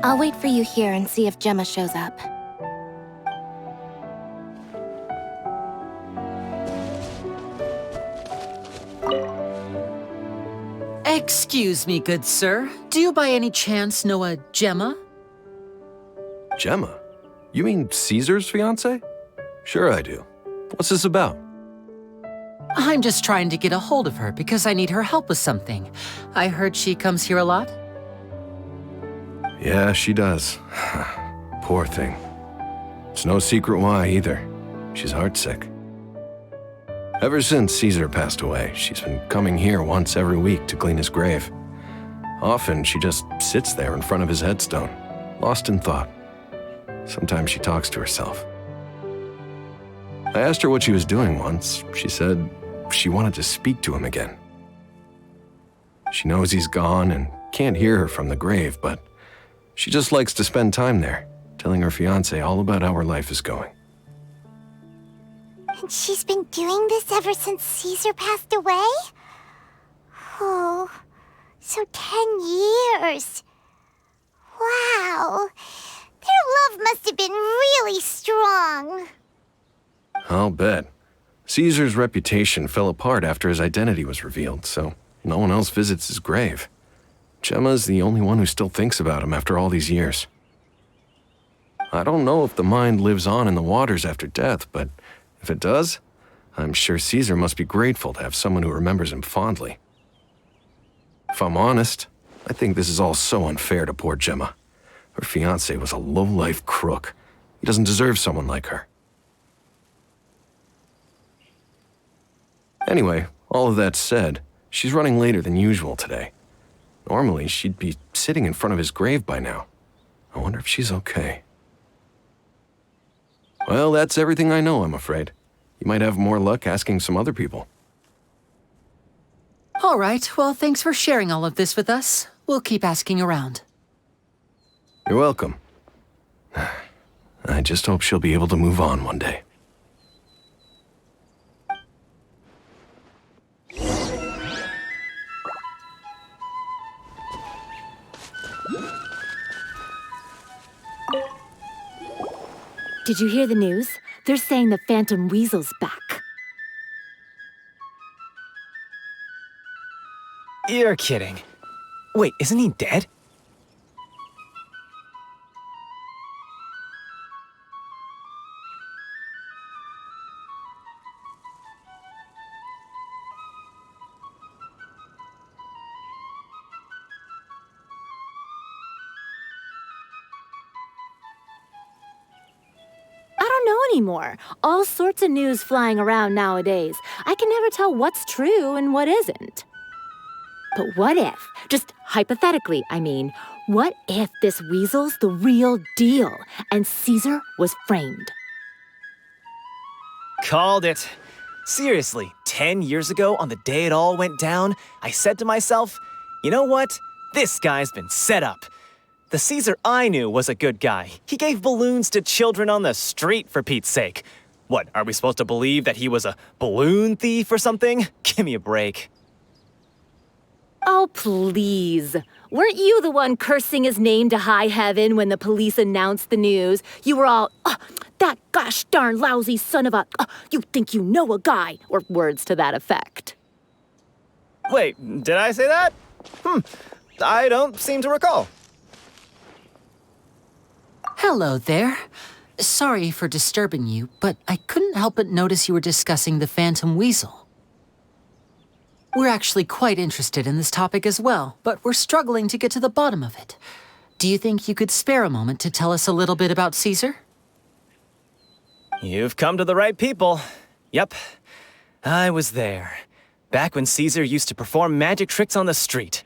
I'll wait for you here and see if Gemma shows up. Excuse me, good sir. Do you by any chance know a Gemma? Gemma? You mean Caesar's fiancé? Sure I do. What's this about? I'm just trying to get a hold of her because I need her help with something. I heard she comes here a lot. Yeah, she does. Poor thing. It's no secret why, either. She's heartsick. Ever since Caesar passed away, she's been coming here once every week to clean his grave. Often, she just sits there in front of his headstone, lost in thought. Sometimes she talks to herself. I asked her what she was doing once. She said she wanted to speak to him again. She knows he's gone and can't hear her from the grave, but she just likes to spend time there, telling her fiancé all about how her life is going. And she's been doing this ever since Caesar passed away? Oh, so 10 years. Wow, their love must have been really strong. I'll bet. Caesar's reputation fell apart after his identity was revealed, so no one else visits his grave. Gemma's the only one who still thinks about him after all these years. I don't know if the mind lives on in the waters after death, but if it does, I'm sure Caesar must be grateful to have someone who remembers him fondly. If I'm honest, I think this is all so unfair to poor Gemma. Her fiancé was a low-life crook. He doesn't deserve someone like her. Anyway, all of that said, she's running later than usual today. Normally, she'd be sitting in front of his grave by now. I wonder if she's okay. Well, that's everything I know, I'm afraid. You might have more luck asking some other people. All right, well, thanks for sharing all of this with us. We'll keep asking around. You're welcome. I just hope she'll be able to move on one day. Did you hear the news? They're saying the Phantom Weasel's back. You're kidding. Wait, isn't he dead? I don't know anymore. All sorts of news flying around nowadays. I can never tell what's true and what isn't. But what if, just hypothetically, I mean, what if this weasel's the real deal and Caesar was framed? Called it. Seriously, 10 years ago, on the day it all went down, I said to myself, you know what? This guy's been set up. The Caesar I knew was a good guy. He gave balloons to children on the street, for Pete's sake. What, are we supposed to believe that he was a balloon thief or something? Give me a break. Oh, please. Weren't you the one cursing his name to high heaven when the police announced the news? You were all, that gosh darn lousy son of a, you think you know a guy, or words to that effect. Wait, did I say that? I don't seem to recall. Hello there. Sorry for disturbing you, but I couldn't help but notice you were discussing the Phantom Weasel. We're actually quite interested in this topic as well, but we're struggling to get to the bottom of it. Do you think you could spare a moment to tell us a little bit about Caesar? You've come to the right people. Yep, I was there. Back when Caesar used to perform magic tricks on the street.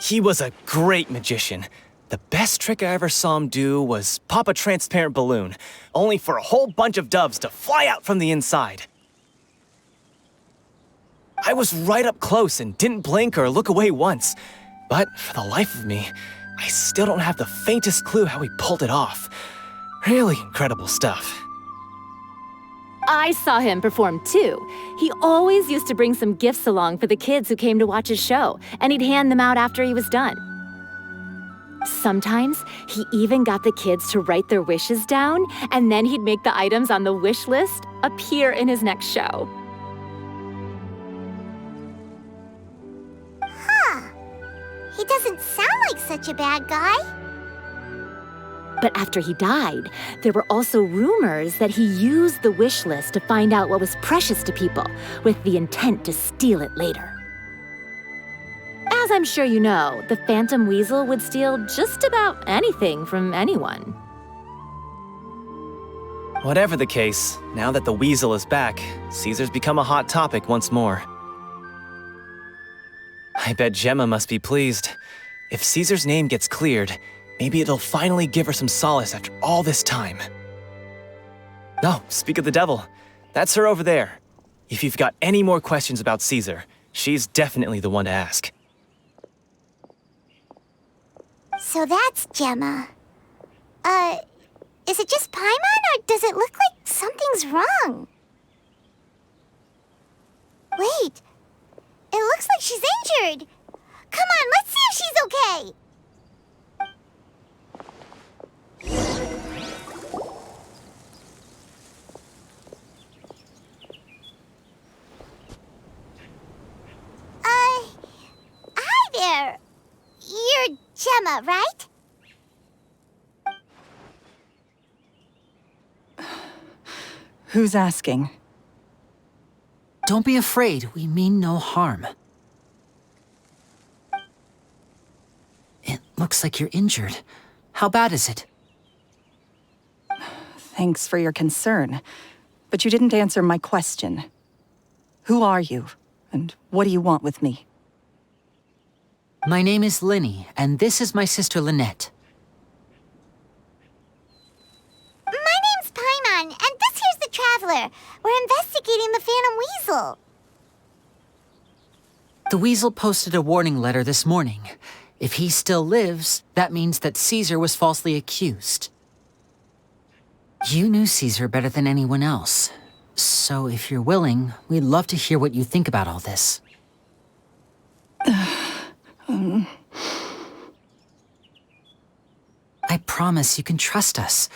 He was a great magician. The best trick I ever saw him do was pop a transparent balloon, only for a whole bunch of doves to fly out from the inside. I was right up close and didn't blink or look away once. But for the life of me, I still don't have the faintest clue how he pulled it off. Really incredible stuff. I saw him perform too. He always used to bring some gifts along for the kids who came to watch his show, and he'd hand them out after he was done. Sometimes, he even got the kids to write their wishes down, and then he'd make the items on the wish list appear in his next show. He doesn't sound like such a bad guy. But after he died, there were also rumors that he used the wish list to find out what was precious to people, with the intent to steal it later. As I'm sure you know, the Phantom Weasel would steal just about anything from anyone. Whatever the case, now that the Weasel is back, Caesar's become a hot topic once more. I bet Gemma must be pleased. If Caesar's name gets cleared, maybe it'll finally give her some solace after all this time. Oh, speak of the devil. That's her over there. If you've got any more questions about Caesar, she's definitely the one to ask. So that's Gemma. Is it just Paimon, or does it look like something's wrong? Wait, it looks like she's injured. Come on, let's see if she's okay. Hi there. You're Gemma, right? Who's asking? Don't be afraid, we mean no harm. It looks like you're injured. How bad is it? Thanks for your concern, but you didn't answer my question. Who are you, and what do you want with me? My name is Lyney, and this is my sister Lynette. My name's Paimon, and this here's the Traveler. We're investigating the Phantom Weasel. The Weasel posted a warning letter this morning. If he still lives, that means that Caesar was falsely accused. You knew Caesar better than anyone else. So if you're willing, we'd love to hear what you think about all this. I promise you can trust us.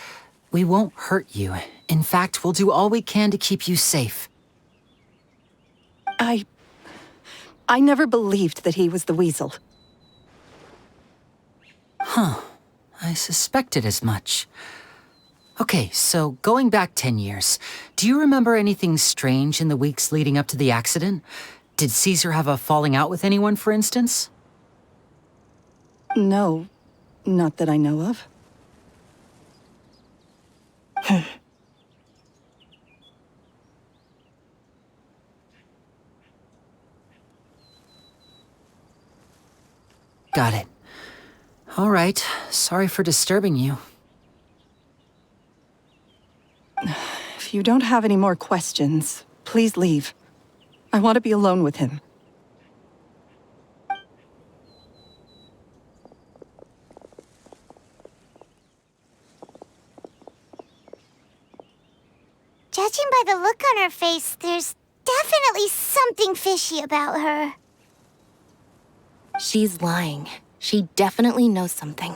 We won't hurt you. In fact, we'll do all we can to keep you safe. I never believed that he was the weasel. I suspected as much. Okay, so going back 10 years, do you remember anything strange in the weeks leading up to the accident? Did Caesar have a falling out with anyone, for instance? No, not that I know of. Got it. All right, sorry for disturbing you. If you don't have any more questions, please leave. I want to be alone with him. Judging by the look on her face, there's definitely something fishy about her. She's lying. She definitely knows something.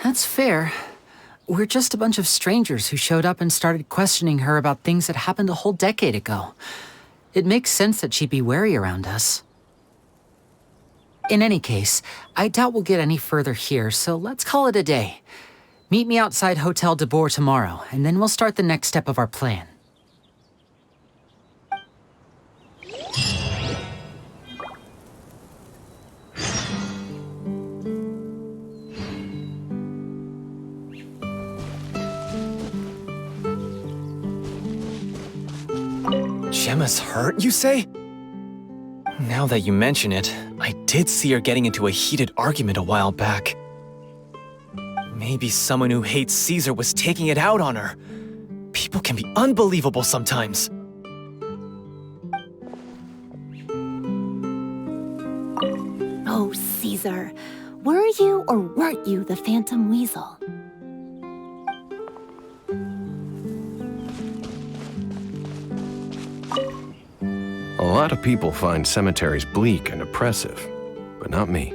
That's fair. We're just a bunch of strangers who showed up and started questioning her about things that happened a whole decade ago. It makes sense that she'd be wary around us. In any case, I doubt we'll get any further here, so let's call it a day. Meet me outside Hotel de Boer tomorrow, and then we'll start the next step of our plan. Gemma's hurt, you say? Now that you mention it, I did see her getting into a heated argument a while back. Maybe someone who hates Caesar was taking it out on her. People can be unbelievable sometimes. Oh, Caesar. Were you or weren't you the Phantom Weasel? A lot of people find cemeteries bleak and oppressive, but not me.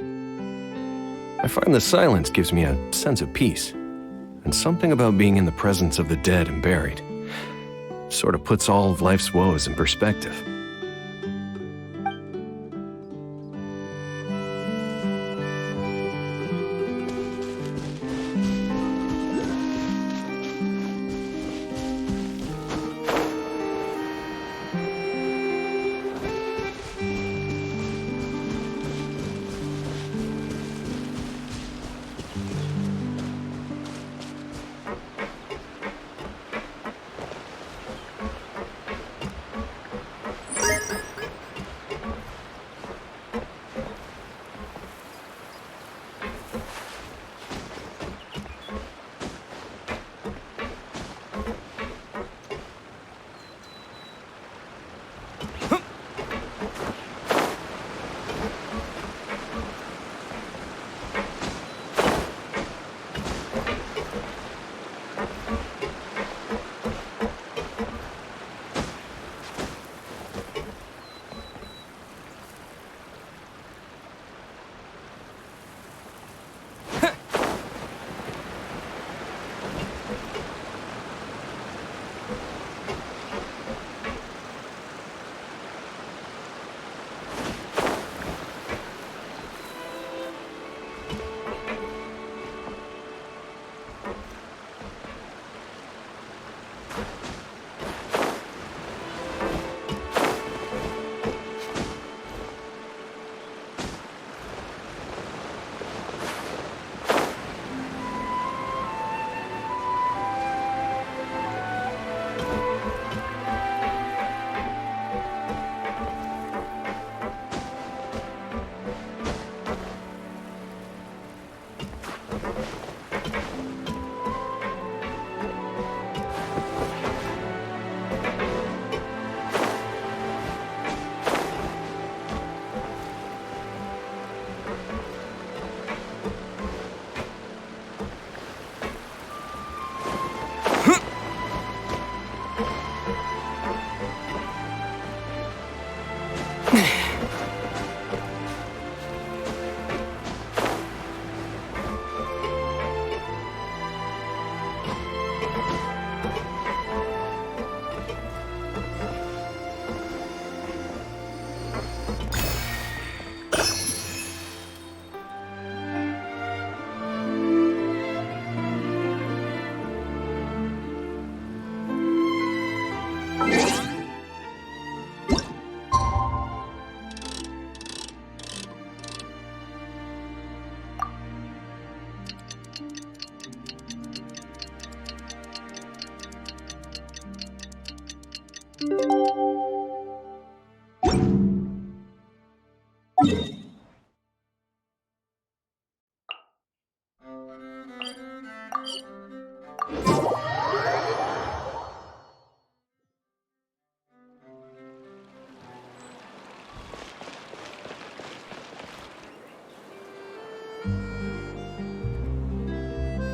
I find the silence gives me a sense of peace, and something about being in the presence of the dead and buried sort of puts all of life's woes in perspective.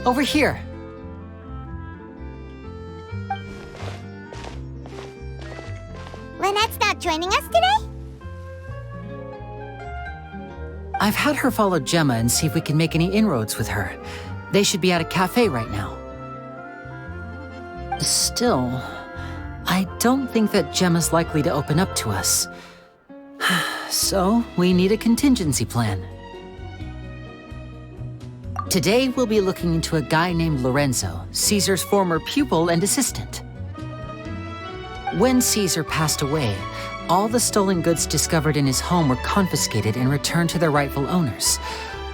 Over here. Lynette's not joining us today? I've had her follow Gemma and see if we can make any inroads with her. They should be at a cafe right now. Still, I don't think that Gemma's likely to open up to us. So, we need a contingency plan. Today, we'll be looking into a guy named Lorenzo, Caesar's former pupil and assistant. When Caesar passed away, all the stolen goods discovered in his home were confiscated and returned to their rightful owners.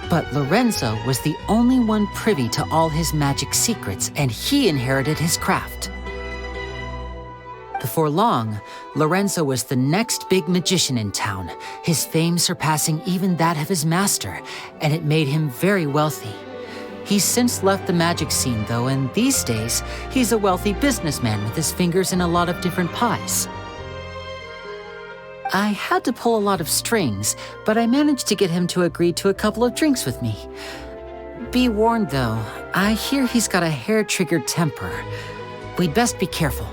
But Lorenzo was the only one privy to all his magic secrets, and he inherited his craft. Before long, Lorenzo was the next big magician in town, his fame surpassing even that of his master, and it made him very wealthy. He's since left the magic scene, though, and these days, he's a wealthy businessman with his fingers in a lot of different pies. I had to pull a lot of strings, but I managed to get him to agree to a couple of drinks with me. Be warned, though, I hear he's got a hair-triggered temper. We'd best be careful.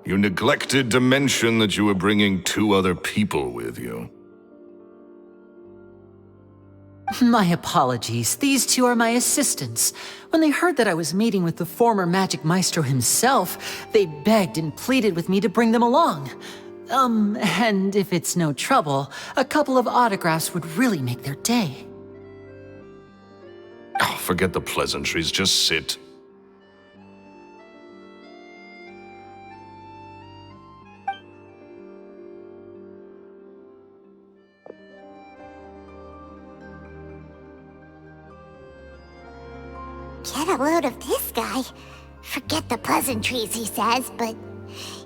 You neglected to mention that you were bringing 2 other people with you. My apologies. These 2 are my assistants. When they heard that I was meeting with the former magic maestro himself, they begged and pleaded with me to bring them along. And if it's no trouble, a couple of autographs would really make their day. Oh, forget the pleasantries, just sit. Get a load of this guy. Forget the pleasantries, he says, but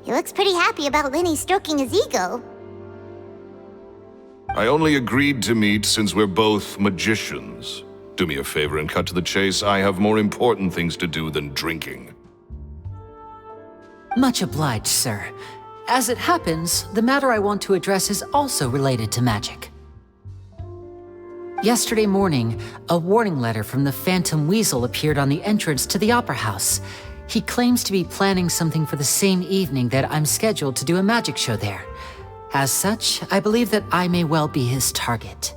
he looks pretty happy about Lyney stroking his ego. I only agreed to meet since we're both magicians. Do me a favor and cut to the chase. I have more important things to do than drinking. Much obliged, sir. As it happens, the matter I want to address is also related to magic. Yesterday morning, a warning letter from the Phantom Weasel appeared on the entrance to the Opera House. He claims to be planning something for the same evening that I'm scheduled to do a magic show there. As such, I believe that I may well be his target.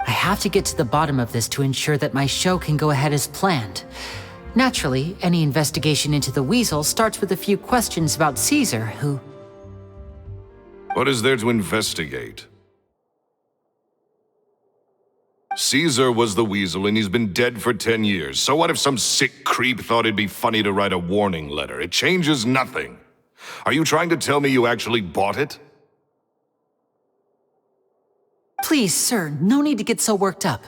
I have to get to the bottom of this to ensure that my show can go ahead as planned. Naturally, any investigation into the Weasel starts with a few questions about Caesar, who... What is there to investigate? Caesar was the Weasel, and he's been dead for 10 years. So what if some sick creep thought it'd be funny to write a warning letter? It changes nothing. Are you trying to tell me you actually bought it? Please, sir, no need to get so worked up.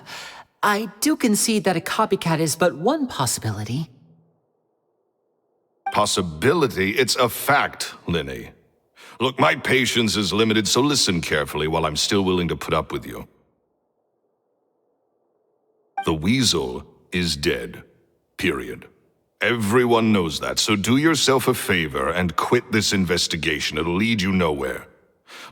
I do concede that a copycat is but one possibility. Possibility? It's a fact, Lyney. Look, my patience is limited, so listen carefully while I'm still willing to put up with you. The Weasel is dead. Period. Everyone knows that, so do yourself a favor and quit this investigation. It'll lead you nowhere.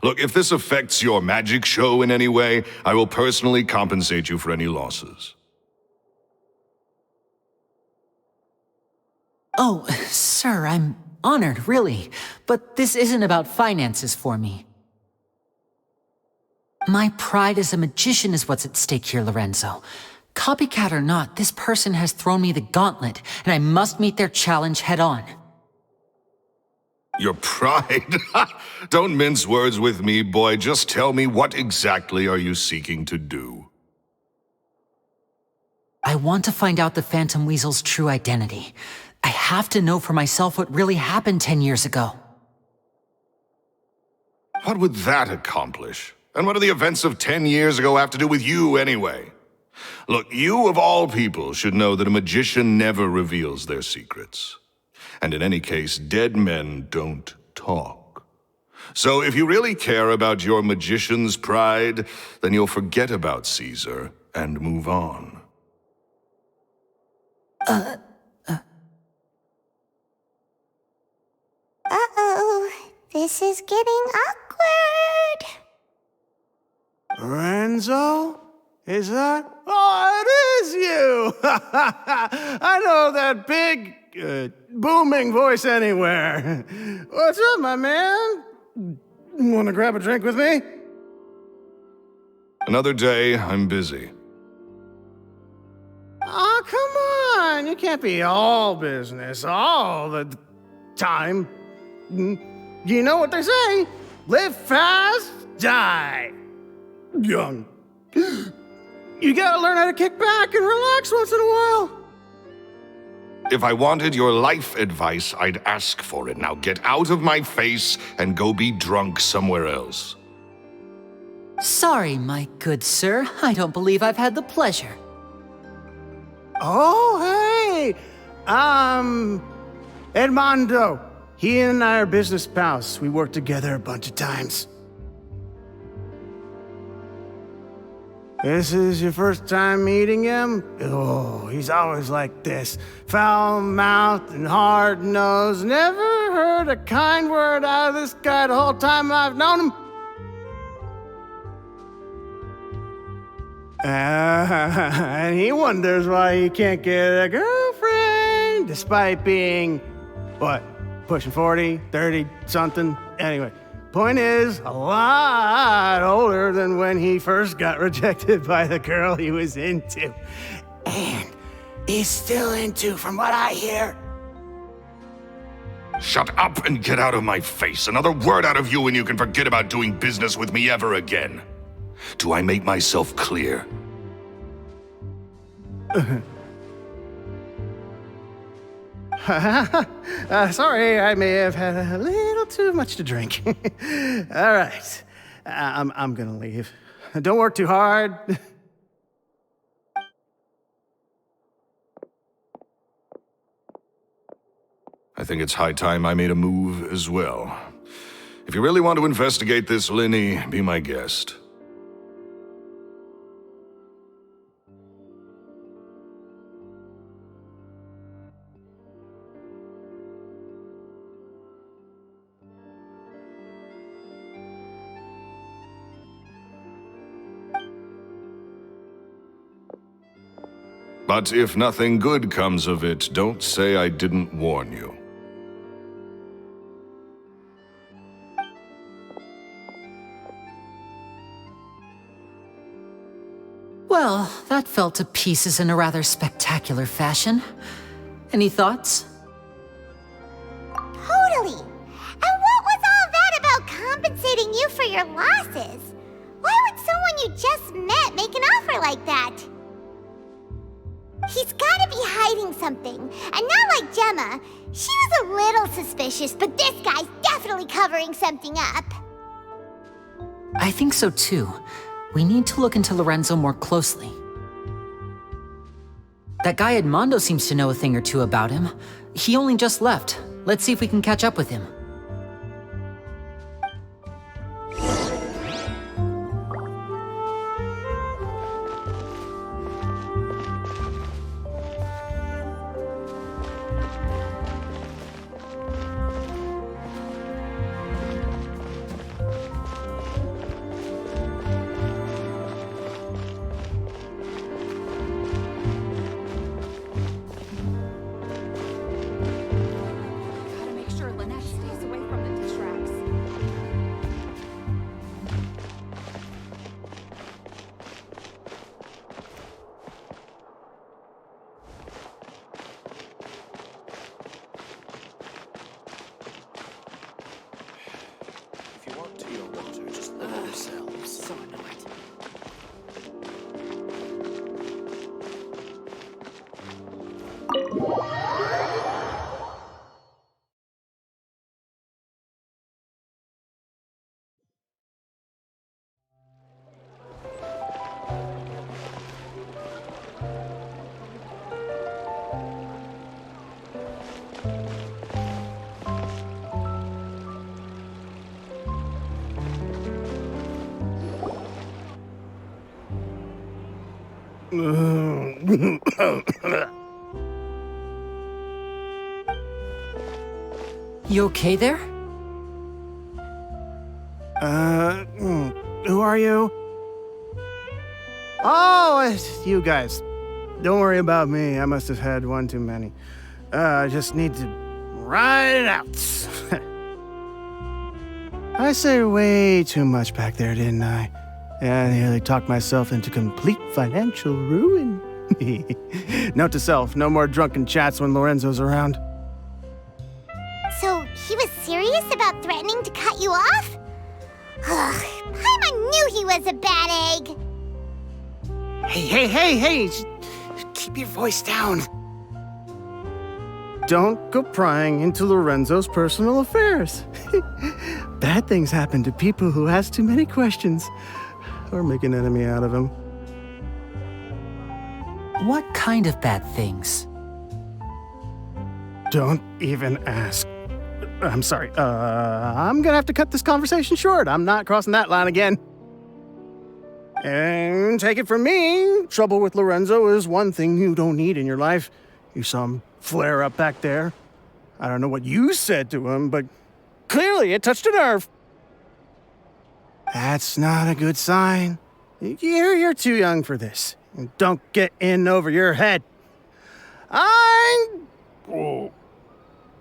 Look, if this affects your magic show in any way, I will personally compensate you for any losses. Oh, sir, I'm honored, really. But this isn't about finances for me. My pride as a magician is what's at stake here, Lorenzo. Copycat or not, this person has thrown me the gauntlet, and I must meet their challenge head-on. Your pride? Don't mince words with me, boy. Just tell me, what exactly are you seeking to do? I want to find out the Phantom Weasel's true identity. I have to know for myself what really happened 10 years ago. What would that accomplish? And what do the events of 10 years ago have to do with you, anyway? Look, you of all people should know that a magician never reveals their secrets. And in any case, dead men don't talk. So if you really care about your magician's pride, then you'll forget about Caesar and move on. Uh-oh, this is getting awkward. Lorenzo? Is that? Oh, it is you! I know that big, booming voice anywhere. What's up, my man? Want to grab a drink with me? Another day, I'm busy. Oh, come on! You can't be all business all the time. You know what they say? Live fast, die young. You gotta learn how to kick back and relax once in a while. If I wanted your life advice, I'd ask for it. Now get out of my face and go be drunk somewhere else. Sorry, my good sir. I don't believe I've had the pleasure. Oh, hey! Edmondo. He and I are business pals. We worked together a bunch of times. This is your first time meeting him? Oh, he's always like this. Foul-mouthed and hard-nosed. Never heard a kind word out of this guy the whole time I've known him. And he wonders why he can't get a girlfriend, despite being, what, pushing 40, 30, something? Anyway, point is, a lot older than when he first got rejected by the girl he was into. And he's still into, from what I hear. Shut up and get out of my face. Another word out of you and you can forget about doing business with me ever again. Do I make myself clear? Sorry, I may have had a little too much to drink. All right, I'm gonna leave. Don't work too hard. I think it's high time I made a move as well. If you really want to investigate this, Lyney, be my guest. But if nothing good comes of it, don't say I didn't warn you. Well, that fell to pieces in a rather spectacular fashion. Any thoughts? Totally. And what was all that about compensating you for your losses? Why would someone you just met make an offer like that? He's gotta be hiding something. And not like Gemma. She was a little suspicious, but this guy's definitely covering something up. I think so too. We need to look into Lorenzo more closely. That guy Edmondo seems to know a thing or two about him. He only just left. Let's see if we can catch up with him. Gotta make sure Lynette stays You okay there? Who are you? Oh, it's you guys. Don't worry about me. I must have had one too many. I just need to ride it out. I said way too much back there, didn't I? I nearly talked myself into complete financial ruin. Note to self, no more drunken chats when Lorenzo's around. So he was serious about threatening to cut you off? Ugh, Paimon knew he was a bad egg. Hey! Keep your voice down. Don't go prying into Lorenzo's personal affairs. Bad things happen to people who ask too many questions or make an enemy out of him. What kind of bad things? Don't even ask. I'm sorry. I'm gonna have to cut this conversation short. I'm not crossing that line again. And take it from me, trouble with Lorenzo is one thing you don't need in your life. You saw him flare up back there. I don't know what you said to him, but clearly it touched a nerve. That's not a good sign. You're too young for this. Don't get in over your head. I'm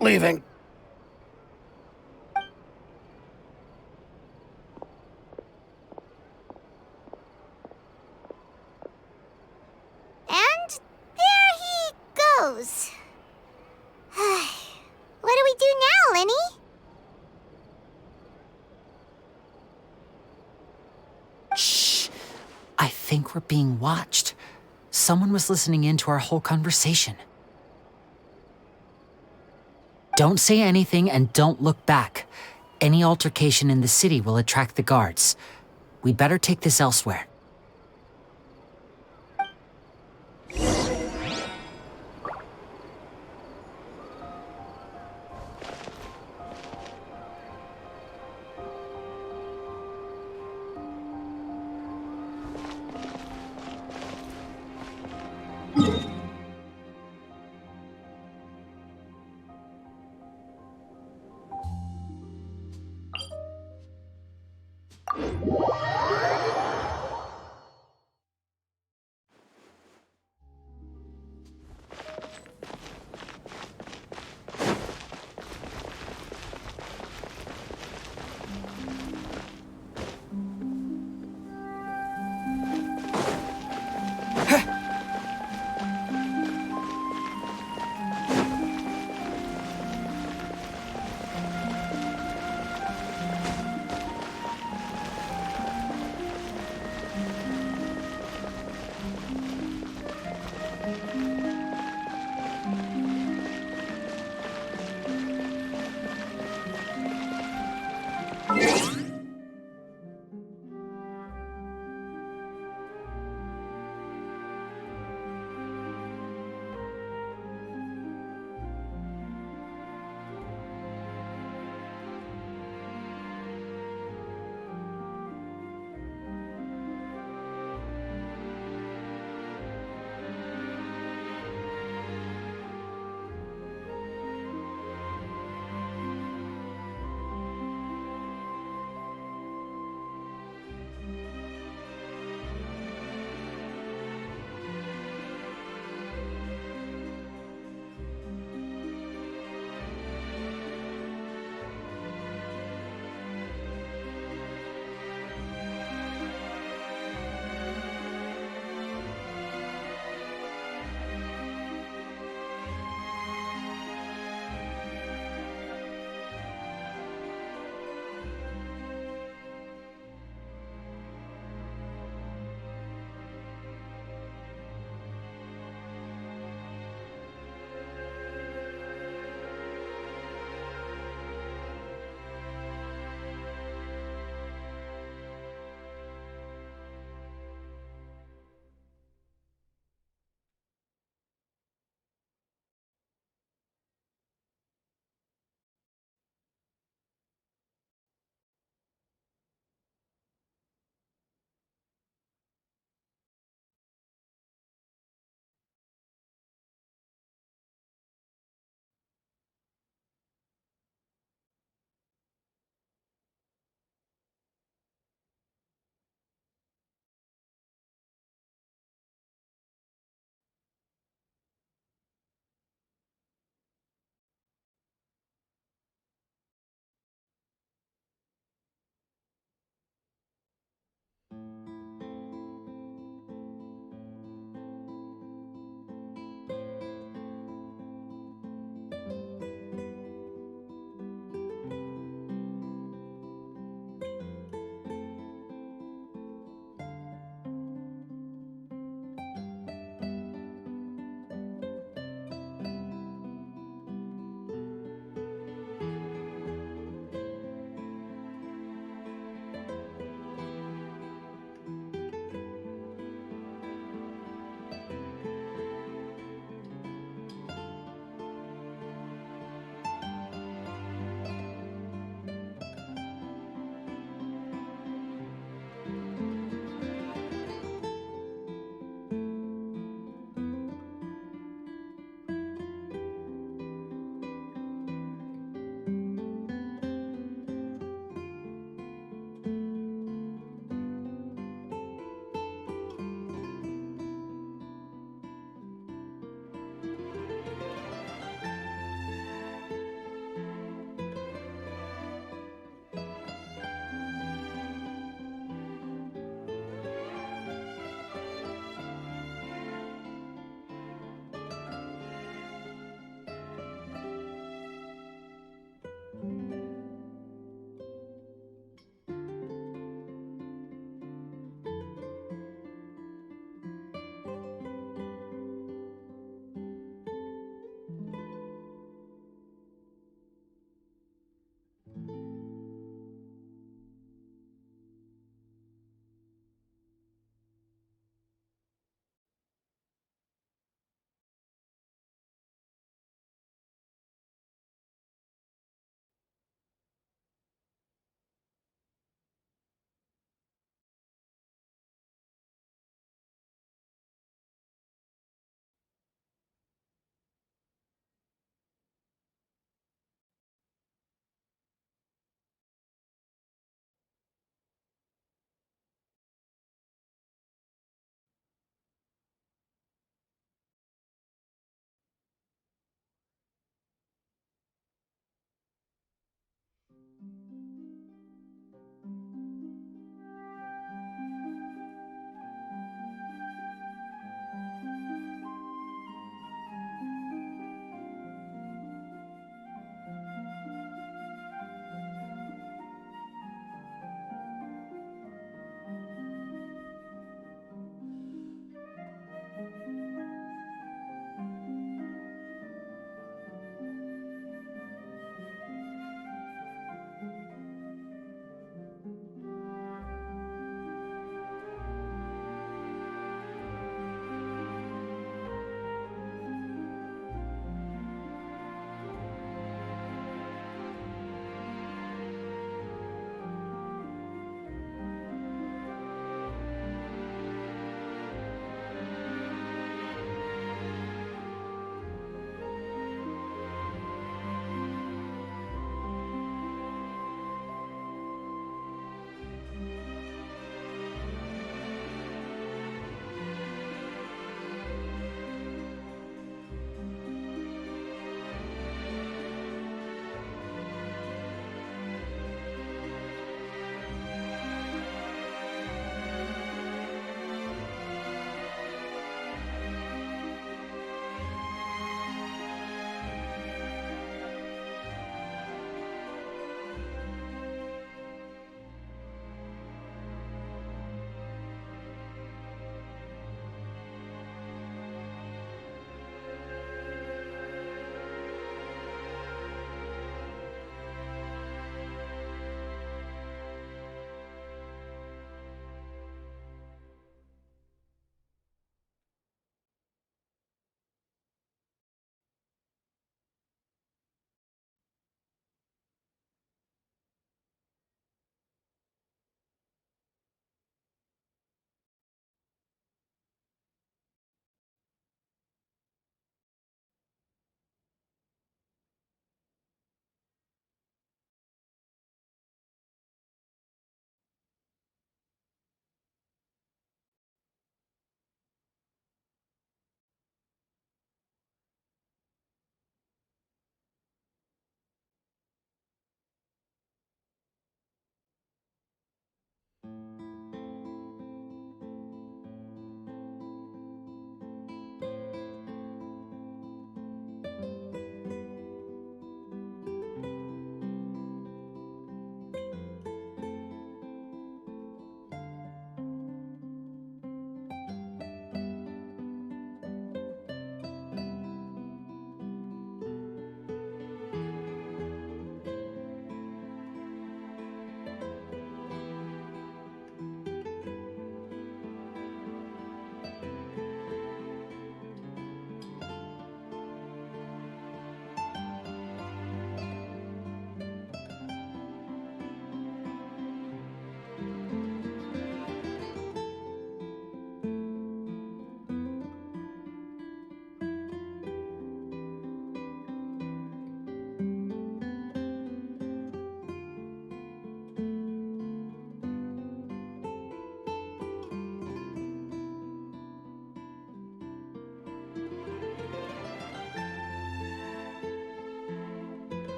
leaving. And there he goes. What do we do now, Lyney? Shh. I think we're being watched. Someone was listening in to our whole conversation. Don't say anything and don't look back. Any altercation in the city will attract the guards. We better take this elsewhere.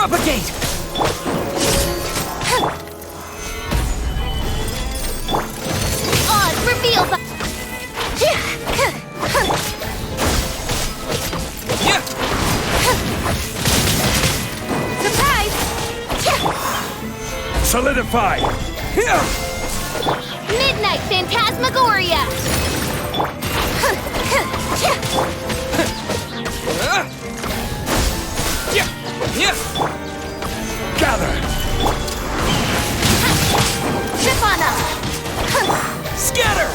Propagate! Odds revealed by... Surprise! Solidify! Midnight Phantasmagoria! Gather! Trip on us! Scatter!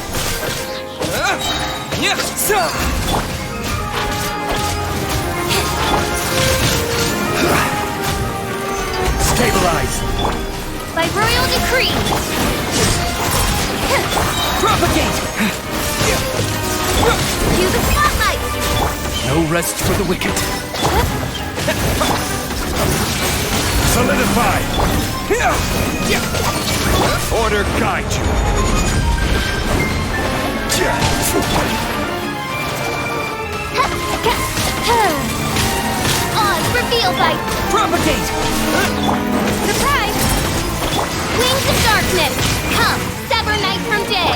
Stabilize! By royal decree! Propagate! Cue the spotlight! No rest for the wicked. Solidify! Order guide you. Odds revealed by... Propagate! Surprise! Wings of darkness! Come, sever night from day!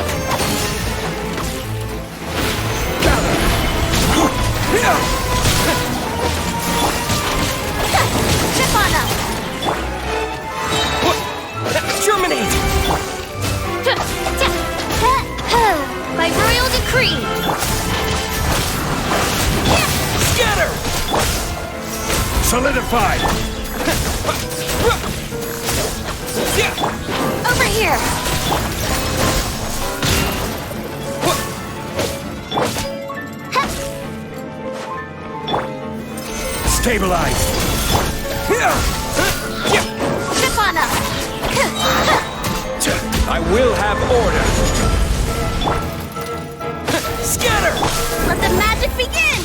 Trip on us! Terminate! By royal decree! Scatter! Solidify! Over here! Stabilize! Trip on us! I will have order! Scatter! Let the magic begin!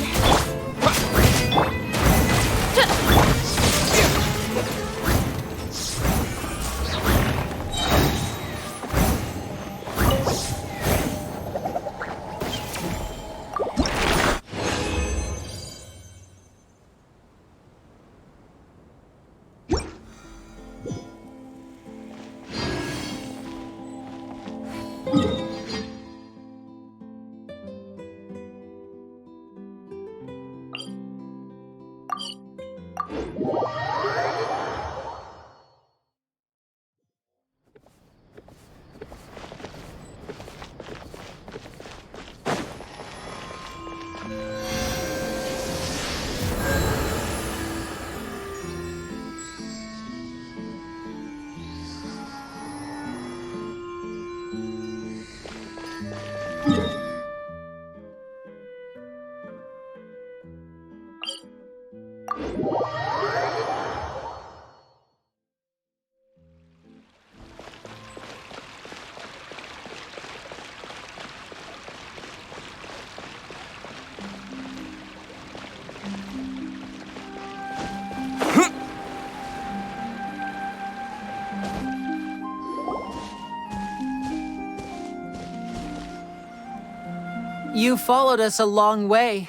You followed us a long way.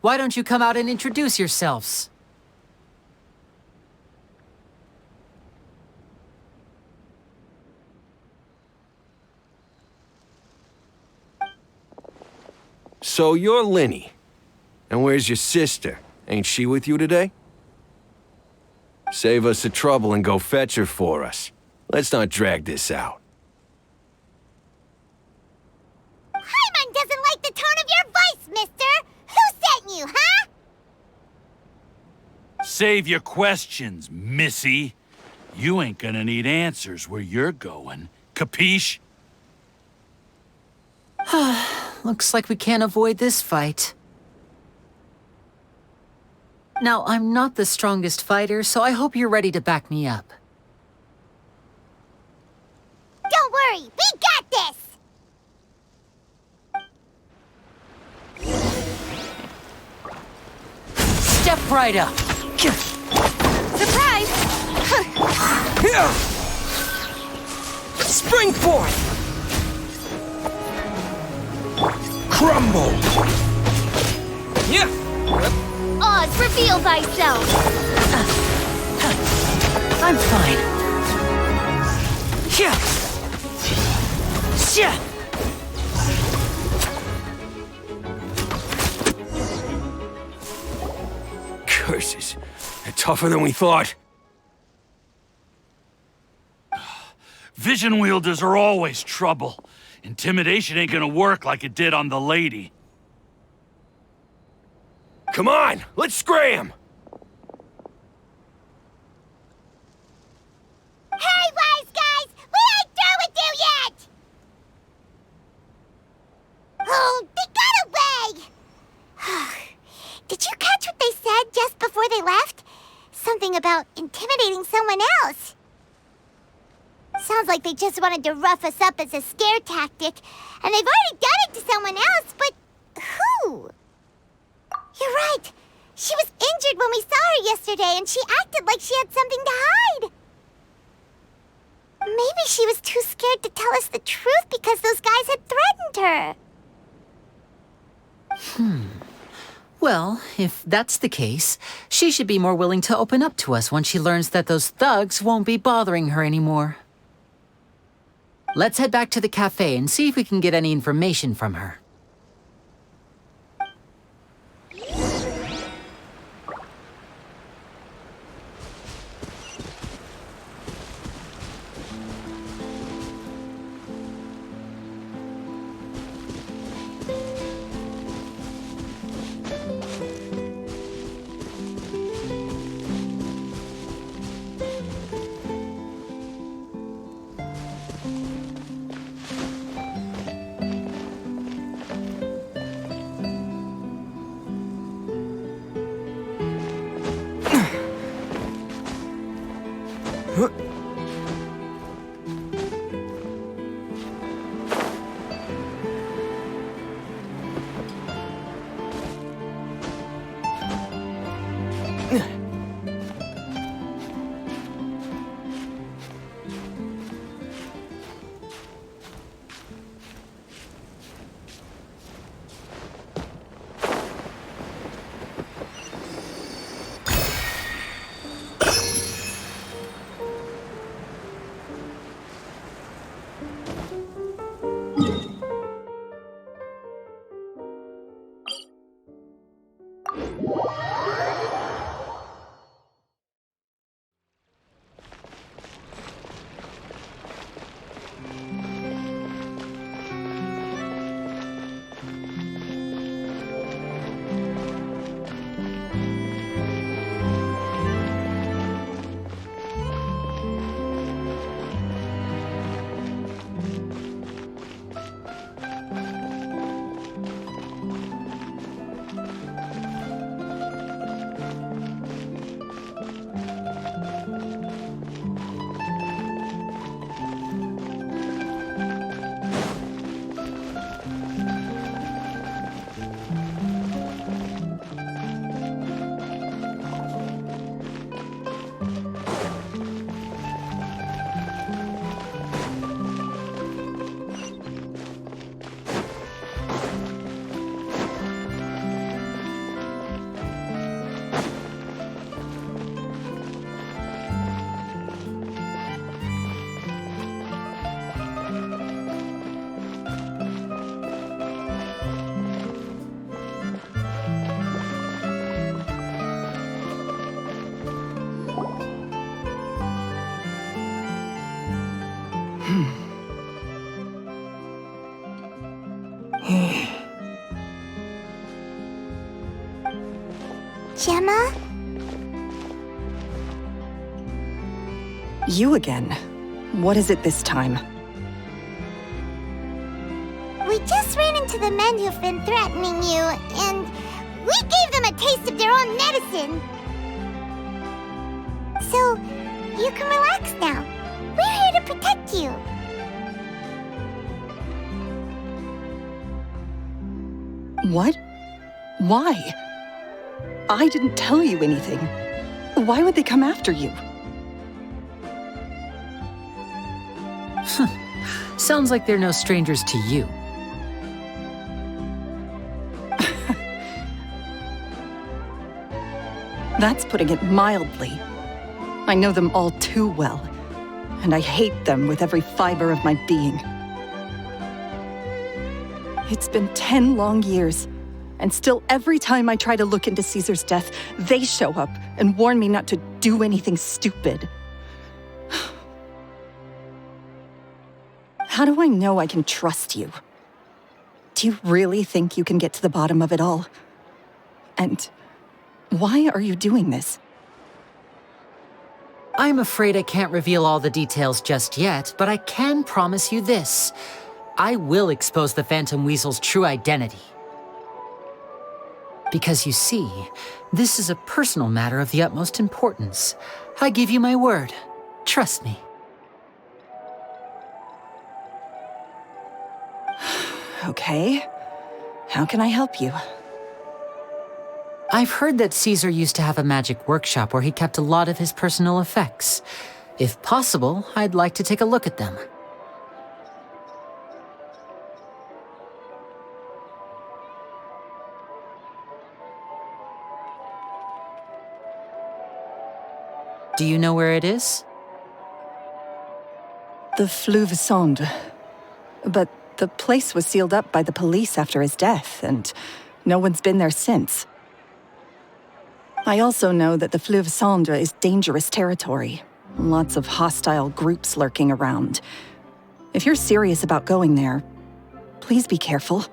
Why don't you come out and introduce yourselves? So you're Lyney. And where's your sister? Ain't she with you today? Save us the trouble and go fetch her for us. Let's not drag this out. Paimon doesn't like the tone of your voice, mister! Who sent you, huh? Save your questions, missy. You ain't gonna need answers where you're going. Capiche? Looks like we can't avoid this fight. Now, I'm not the strongest fighter, so I hope you're ready to back me up. Don't worry, we got this! Step right up! Surprise! Spring forth! Crumble! Oz, reveal thyself! I'm fine. Yeah. Yeah. Curses. They're tougher than we thought. Vision wielders are always trouble. Intimidation ain't gonna work like it did on the lady. Come on, let's scram! Hey, wise guys! We ain't through with you yet! Oh, they got away! Did you catch what they said just before they left? Something about intimidating someone else. Sounds like they just wanted to rough us up as a scare tactic, and they've already done it to someone else, but who? You're right. She was injured when we saw her yesterday, and she acted like she had something to hide. Maybe she was too scared to tell us the truth because those guys had threatened her. Well, if that's the case, she should be more willing to open up to us once she learns that those thugs won't be bothering her anymore. Let's head back to the cafe and see if we can get any information from her. Gemma? You again. What is it this time? We just ran into the men who've been threatening you, and we gave them a taste of their own medicine. So, you can relax now. We're here to protect you. What? Why? I didn't tell you anything. Why would they come after you? Sounds like they're no strangers to you. That's putting it mildly. I know them all too well, and I hate them with every fiber of my being. It's been 10 long years, and still every time I try to look into Caesar's death, they show up and warn me not to do anything stupid. How do I know I can trust you? Do you really think you can get to the bottom of it all? And why are you doing this? I'm afraid I can't reveal all the details just yet, but I can promise you this. I will expose the Phantom Weasel's true identity. Because you see, this is a personal matter of the utmost importance. I give you my word. Trust me. Okay. How can I help you? I've heard that Caesar used to have a magic workshop where he kept a lot of his personal effects. If possible, I'd like to take a look at them. Do you know where it is? The Fleuve Sonde. But the place was sealed up by the police after his death, and no one's been there since. I also know that the Fleuve Sonde is dangerous territory. Lots of hostile groups lurking around. If you're serious about going there, please be careful.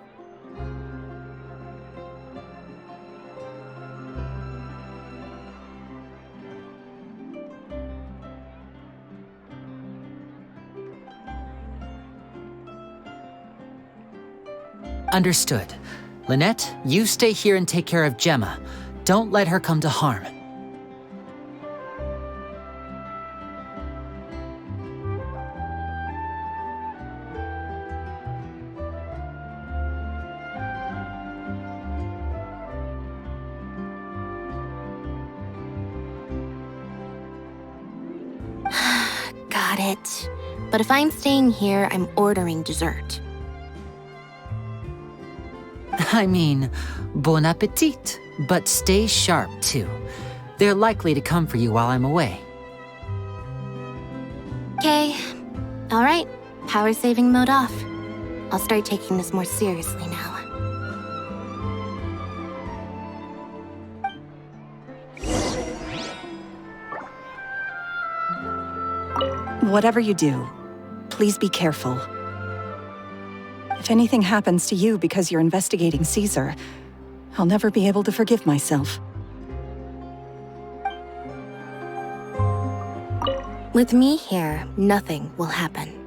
Understood. Lynette, you stay here and take care of Gemma. Don't let her come to harm. Got it. But if I'm staying here, I'm ordering dessert. I mean, bon appetit, but stay sharp too. They're likely to come for you while I'm away. Okay. All right. Power saving mode off. I'll start taking this more seriously now. Whatever you do, please be careful. If anything happens to you because you're investigating Caesar, I'll never be able to forgive myself. With me here, nothing will happen.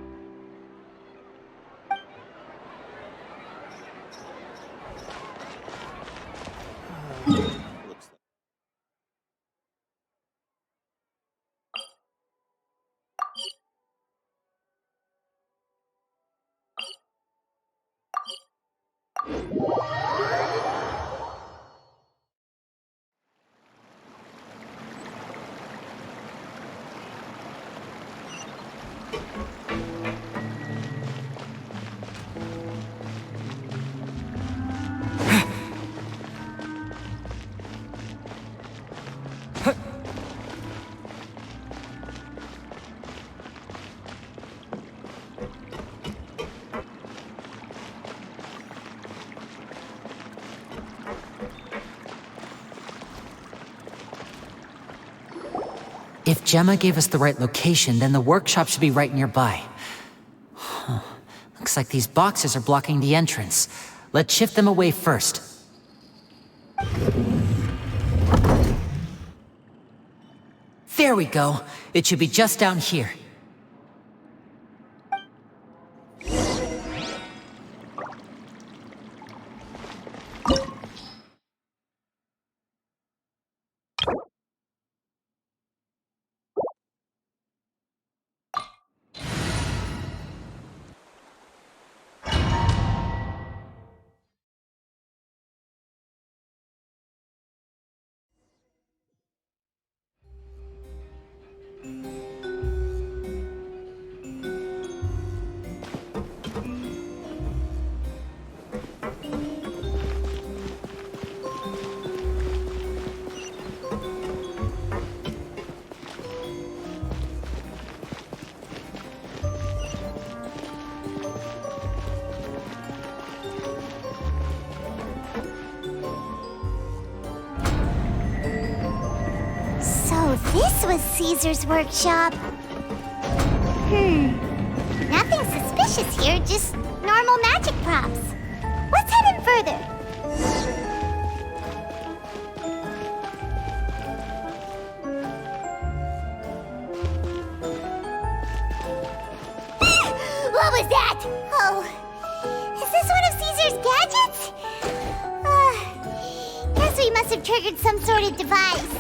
If Gemma gave us the right location, then the workshop should be right nearby. Huh. Looks like these boxes are blocking the entrance. Let's shift them away first. There we go. It should be just down here. this was Caesar's workshop. Nothing suspicious here, just normal magic props. Let's head in further. What was that? Oh, is this one of Caesar's gadgets? Guess we must have triggered some sort of device.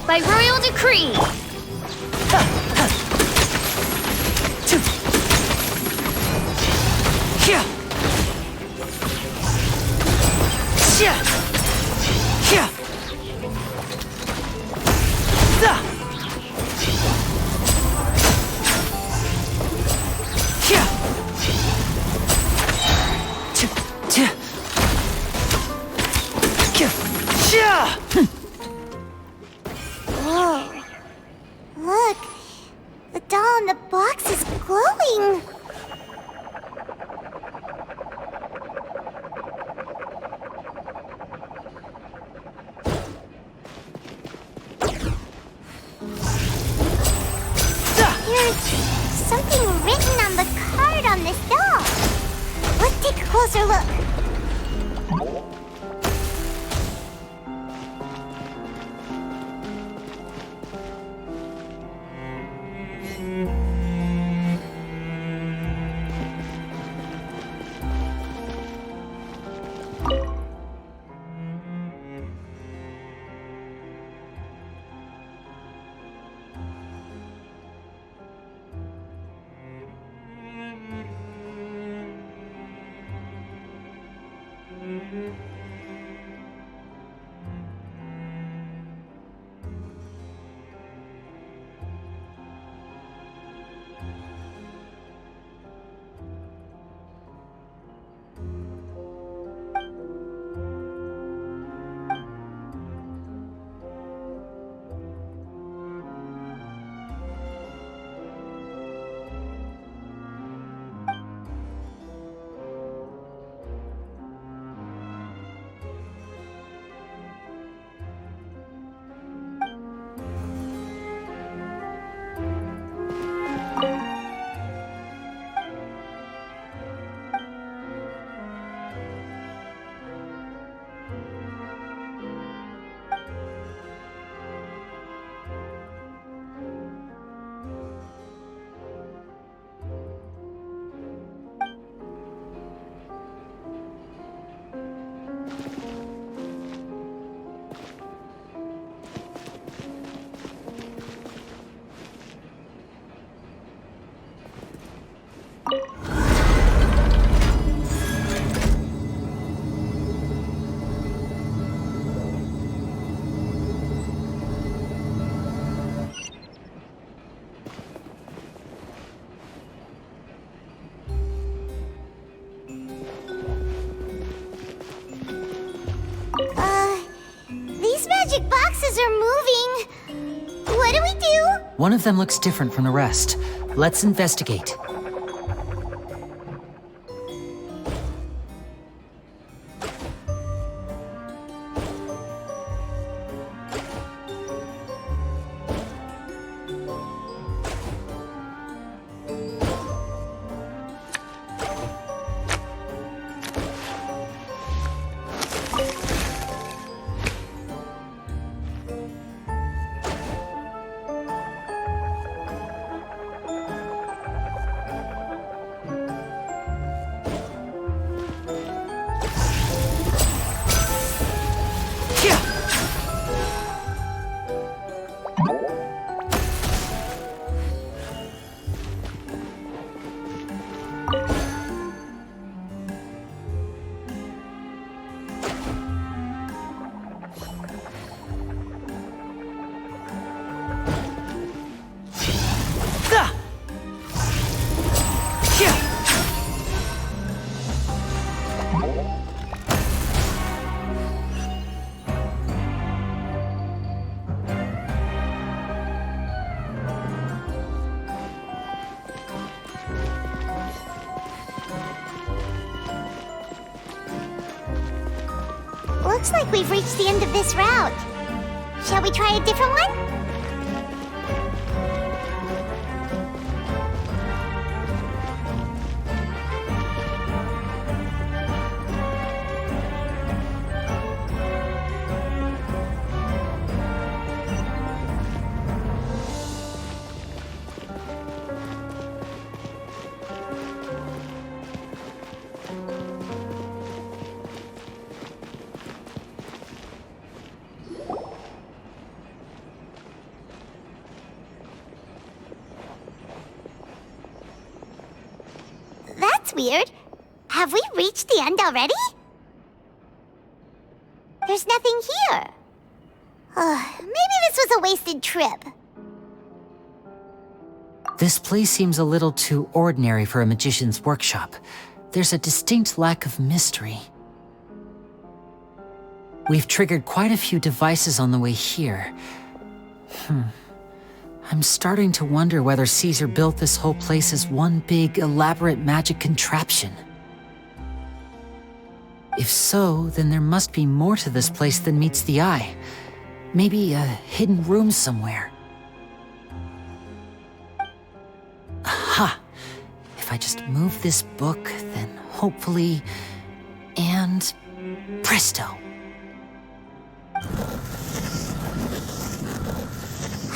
By royal decree. Whoa. Look, the doll in the box is glowing. There's something written on the card on this doll. Let's take a closer look. These magic boxes are moving. What do we do? One of them looks different from the rest. Let's investigate. Looks like we've reached the end of this route. Shall we try a different one? That's weird. Have we reached the end already? There's nothing here. Maybe this was a wasted trip. This place seems a little too ordinary for a magician's workshop. There's a distinct lack of mystery. We've triggered quite a few devices on the way here. I'm starting to wonder whether Caesar built this whole place as one big, elaborate magic contraption. If so, then there must be more to this place than meets the eye. Maybe a hidden room somewhere. Aha! If I just move this book, then hopefully... and... presto!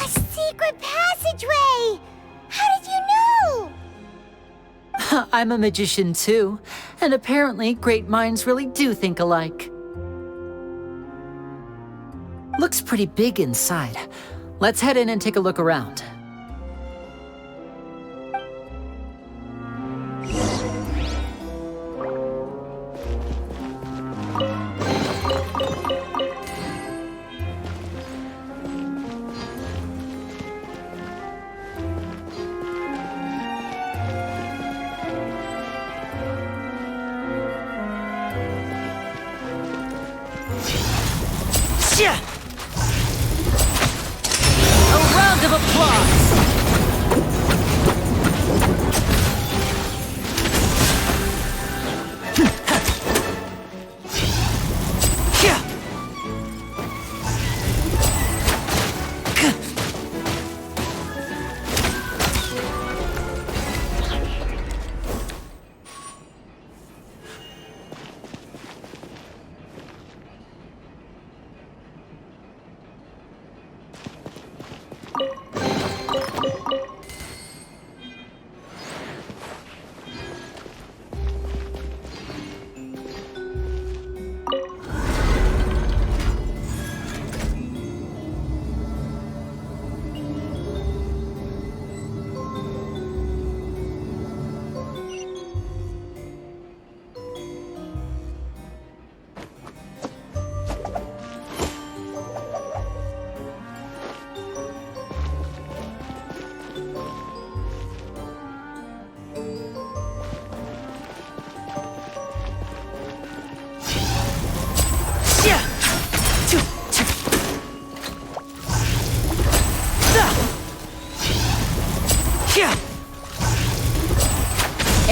A secret passageway! How did you know? I'm a magician too, and apparently great minds really do think alike. Looks pretty big inside. Let's head in and take a look around. A round of applause!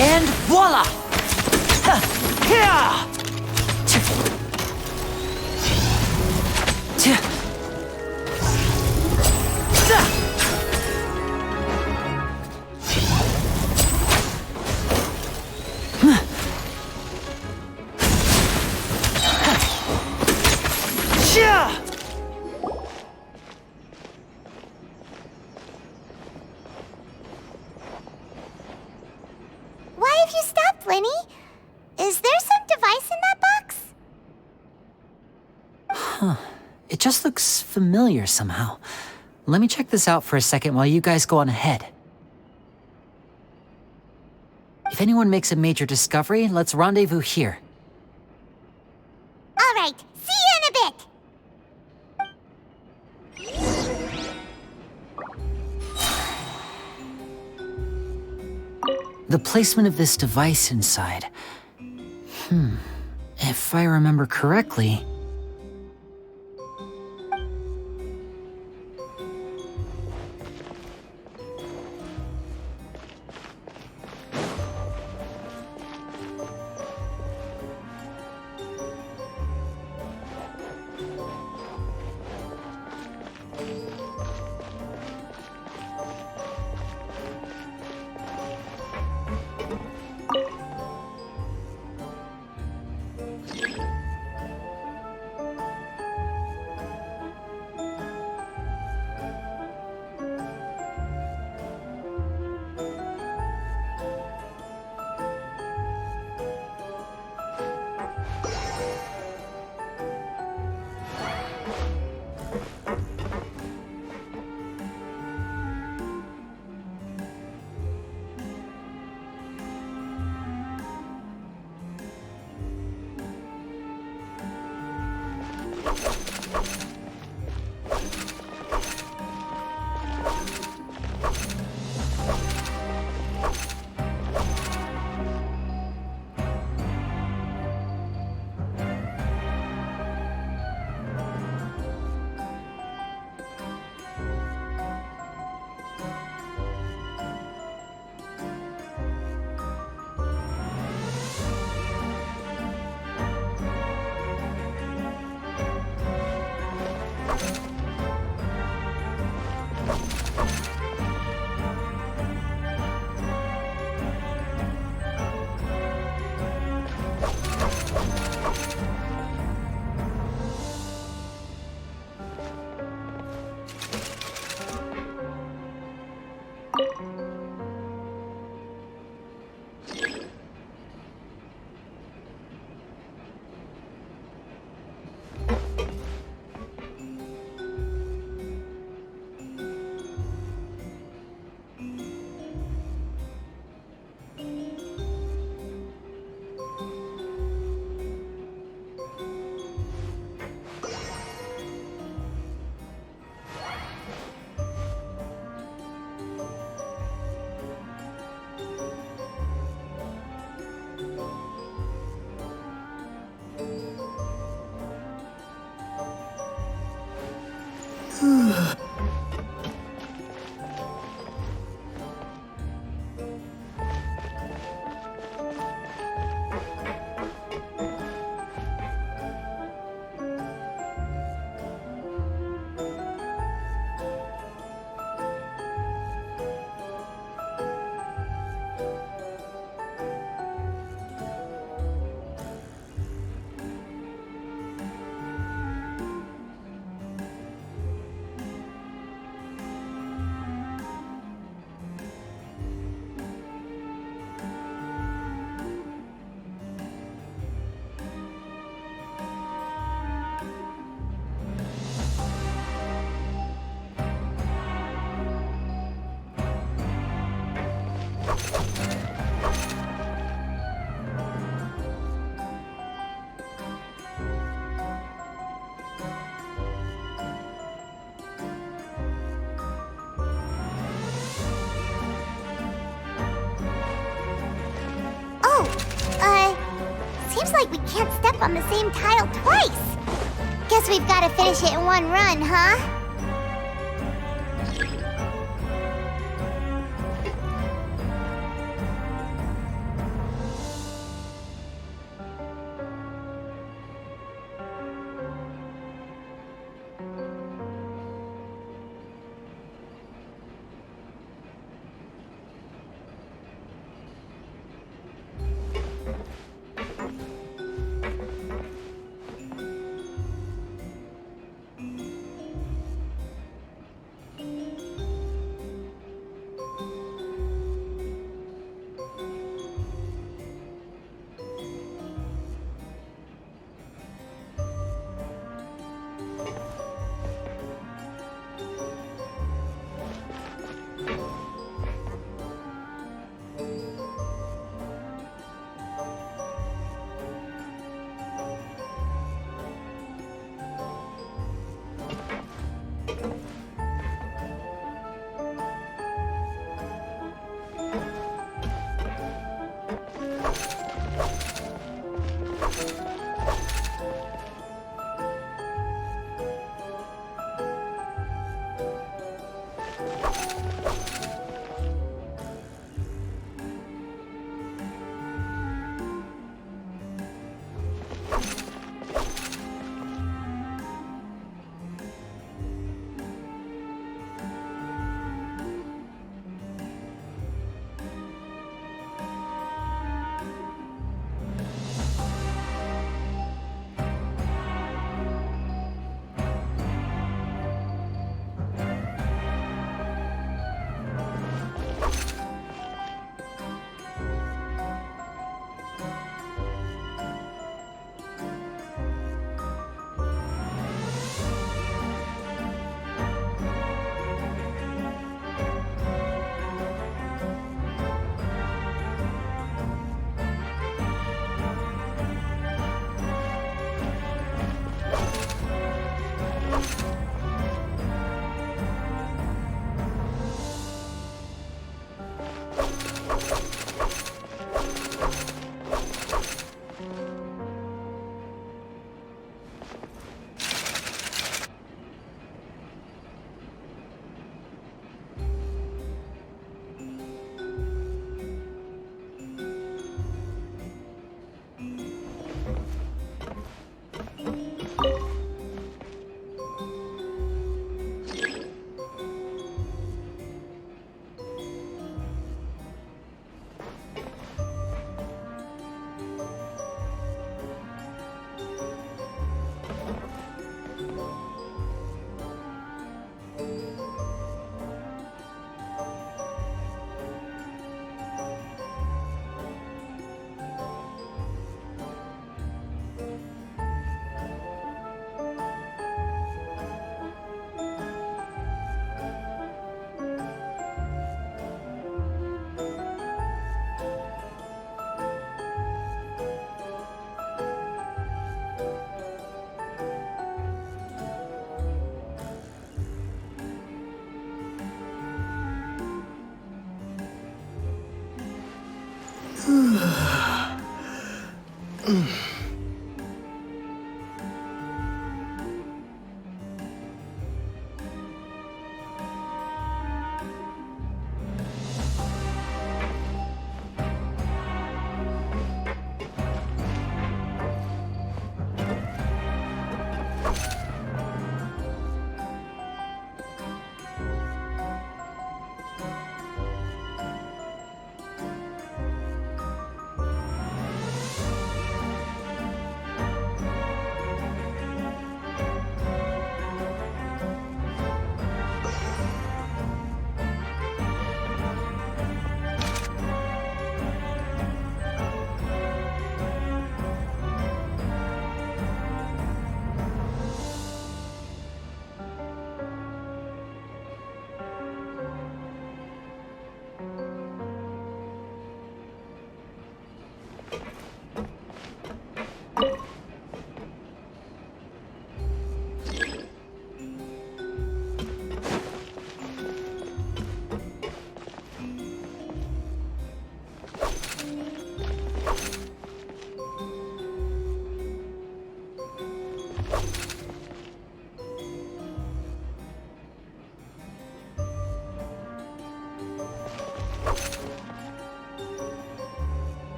And voila! Why have you stopped, Lyney? Is there some device in that box? It just looks familiar somehow. Let me check this out for a second while you guys go on ahead. If anyone makes a major discovery, let's rendezvous here. All right, see you in a bit! The placement of this device inside. If I remember correctly... Seems like we can't step on the same tile twice. Guess we've got to finish it in one run, huh?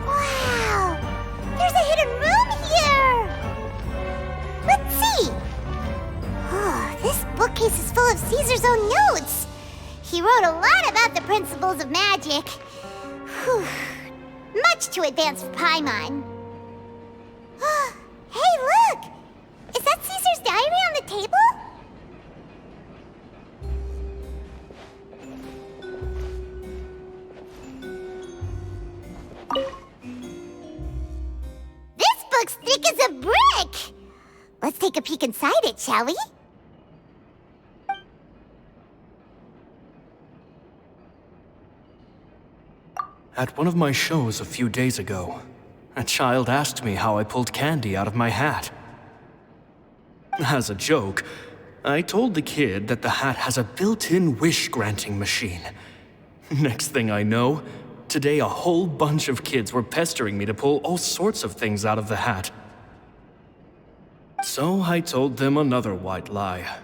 Wow! There's a hidden room here! Let's see! Oh, this bookcase is full of Caesar's own notes. He wrote a lot about the principles of magic. Whew. Much too advanced for Paimon. Hey, look! Is that Caesar's diary on the table? This book's thick as a brick! Let's take a peek inside it, shall we? At one of my shows a few days ago, a child asked me how I pulled candy out of my hat. As a joke, I told the kid that the hat has a built-in wish-granting machine. Next thing I know, today a whole bunch of kids were pestering me to pull all sorts of things out of the hat. So I told them another white lie.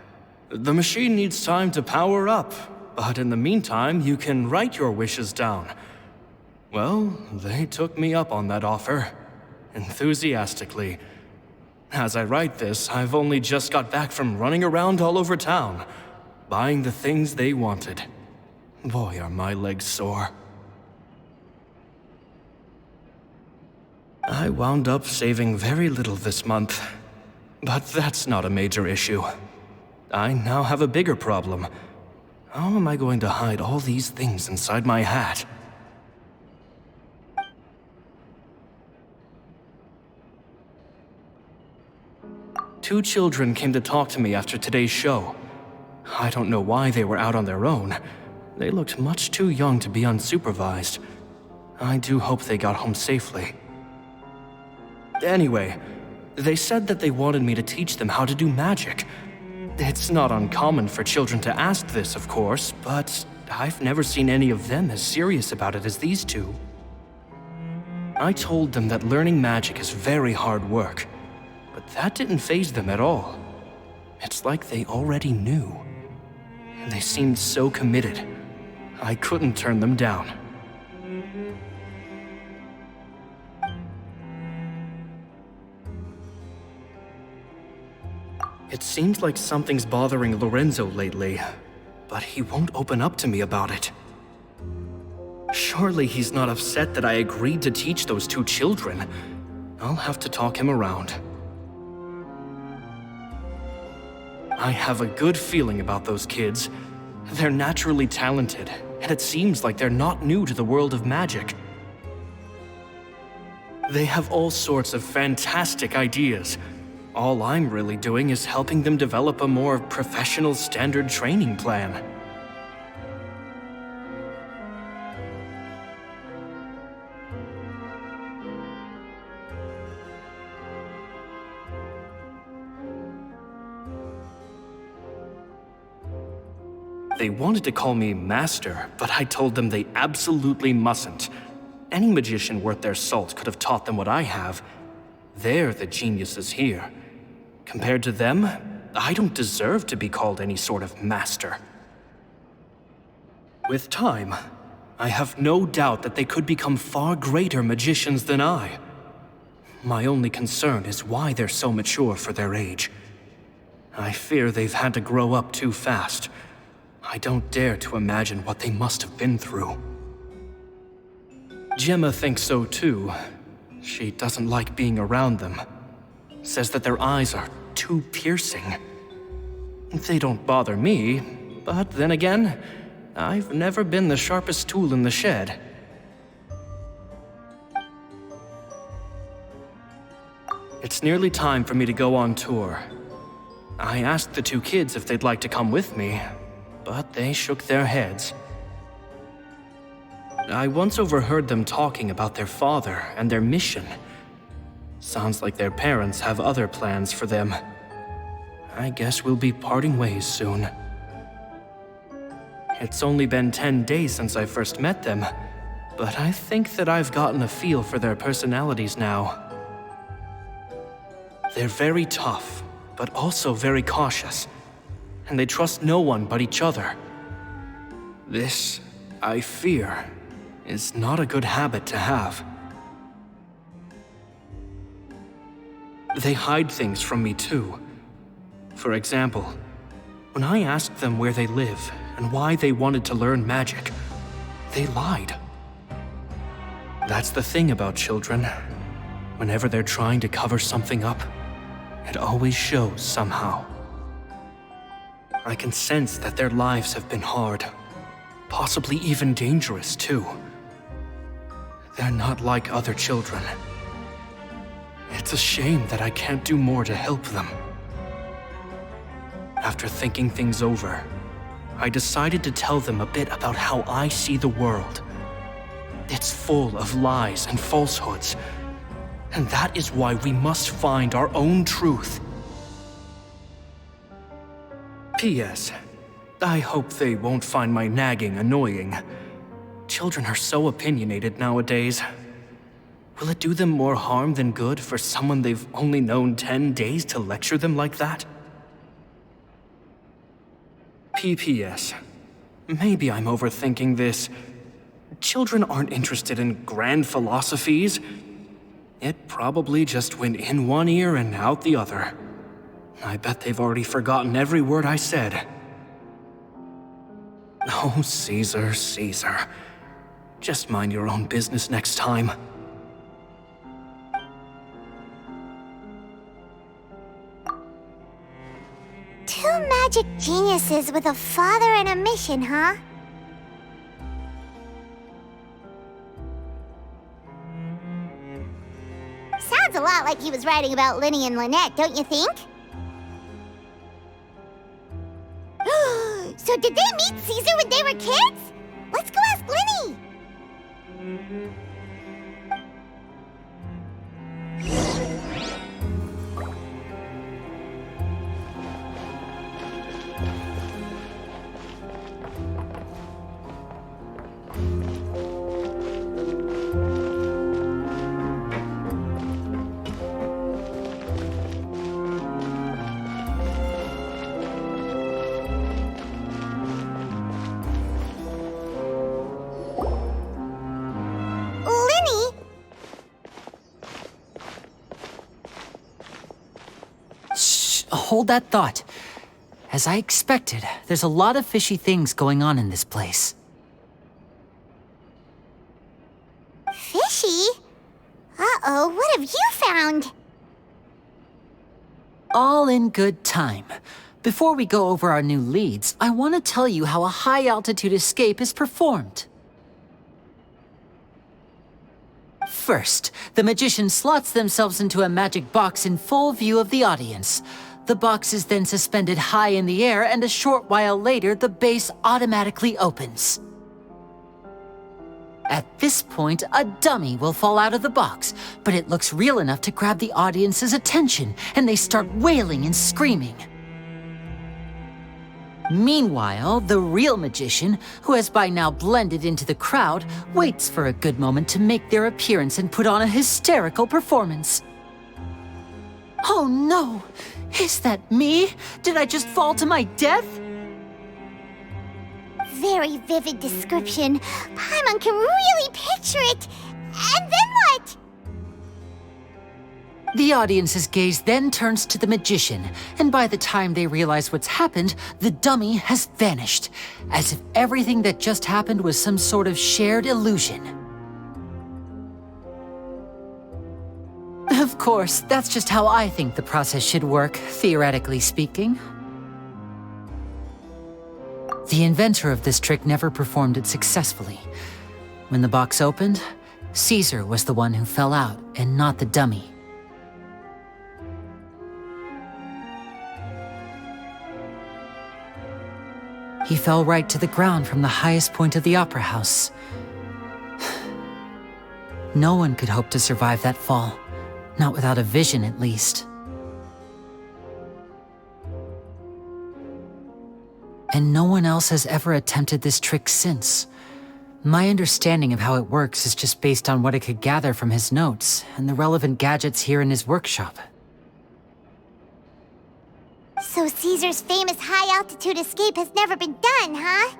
The machine needs time to power up, but in the meantime, you can write your wishes down. Well, they took me up on that offer, enthusiastically. As I write this, I've only just got back from running around all over town, buying the things they wanted. Boy, are my legs sore. I wound up saving very little this month, but that's not a major issue. I now have a bigger problem. How am I going to hide all these things inside my hat? Two children came to talk to me after today's show. I don't know why they were out on their own. They looked much too young to be unsupervised. I do hope they got home safely. Anyway, they said that they wanted me to teach them how to do magic. It's not uncommon for children to ask this, of course, but I've never seen any of them as serious about it as these two. I told them that learning magic is very hard work, but that didn't faze them at all. It's like they already knew. They seemed so committed. I couldn't turn them down. It seems like something's bothering Lorenzo lately, but he won't open up to me about it. Surely he's not upset that I agreed to teach those two children. I'll have to talk him around. I have a good feeling about those kids. They're naturally talented, and it seems like they're not new to the world of magic. They have all sorts of fantastic ideas. All I'm really doing is helping them develop a more professional standard training plan. They wanted to call me Master, but I told them they absolutely mustn't. Any magician worth their salt could have taught them what I have. They're the geniuses here. Compared to them, I don't deserve to be called any sort of master. With time, I have no doubt that they could become far greater magicians than I. My only concern is why they're so mature for their age. I fear they've had to grow up too fast. I don't dare to imagine what they must have been through. Gemma thinks so too. She doesn't like being around them. Says that their eyes are too piercing. They don't bother me, but then again, I've never been the sharpest tool in the shed. It's nearly time for me to go on tour. I asked the two kids if they'd like to come with me, but they shook their heads. I once overheard them talking about their father and their mission. Sounds like their parents have other plans for them. I guess we'll be parting ways soon. It's only been 10 days since I first met them, but I think that I've gotten a feel for their personalities now. They're very tough, but also very cautious, and they trust no one but each other. This, I fear, is not a good habit to have. They hide things from me too. For example, when I asked them where they live and why they wanted to learn magic, they lied. That's the thing about children. Whenever they're trying to cover something up, it always shows somehow. I can sense that their lives have been hard, possibly even dangerous too. They're not like other children. It's a shame that I can't do more to help them. After thinking things over, I decided to tell them a bit about how I see the world. It's full of lies and falsehoods, and that is why we must find our own truth. P.S. I hope they won't find my nagging annoying. Children are so opinionated nowadays. Will it do them more harm than good for someone they've only known 10 days to lecture them like that? P.P.S. Maybe I'm overthinking this. Children aren't interested in grand philosophies. It probably just went in one ear and out the other. I bet they've already forgotten every word I said. Oh, Caesar, Caesar. Just mind your own business next time. Two magic geniuses with a father and a mission, huh? Sounds a lot like he was writing about Lyney and Lynette, don't you think? So did they meet Caesar when they were kids? Let's go ask Lyney! Hold that thought. As I expected, there's a lot of fishy things going on in this place. Fishy? Uh-oh, what have you found? All in good time. Before we go over our new leads, I want to tell you how a high-altitude escape is performed. First, the magician slots themselves into a magic box in full view of the audience. The box is then suspended high in the air, and a short while later, the base automatically opens. At this point, a dummy will fall out of the box, but it looks real enough to grab the audience's attention, and they start wailing and screaming. Meanwhile, the real magician, who has by now blended into the crowd, waits for a good moment to make their appearance and put on a hysterical performance. Oh no! Is that me? Did I just fall to my death? Very vivid description. Paimon can really picture it. And then what? The audience's gaze then turns to the magician, and by the time they realize what's happened, the dummy has vanished, as if everything that just happened was some sort of shared illusion. Of course, that's just how I think the process should work, theoretically speaking. The inventor of this trick never performed it successfully. When the box opened, Caesar was the one who fell out, and not the dummy. He fell right to the ground from the highest point of the opera house. No one could hope to survive that fall, not without a vision at least. And no one else has ever attempted this trick since. My understanding of how it works is just based on what I could gather from his notes and the relevant gadgets here in his workshop. So Caesar's famous high-altitude escape has never been done, huh?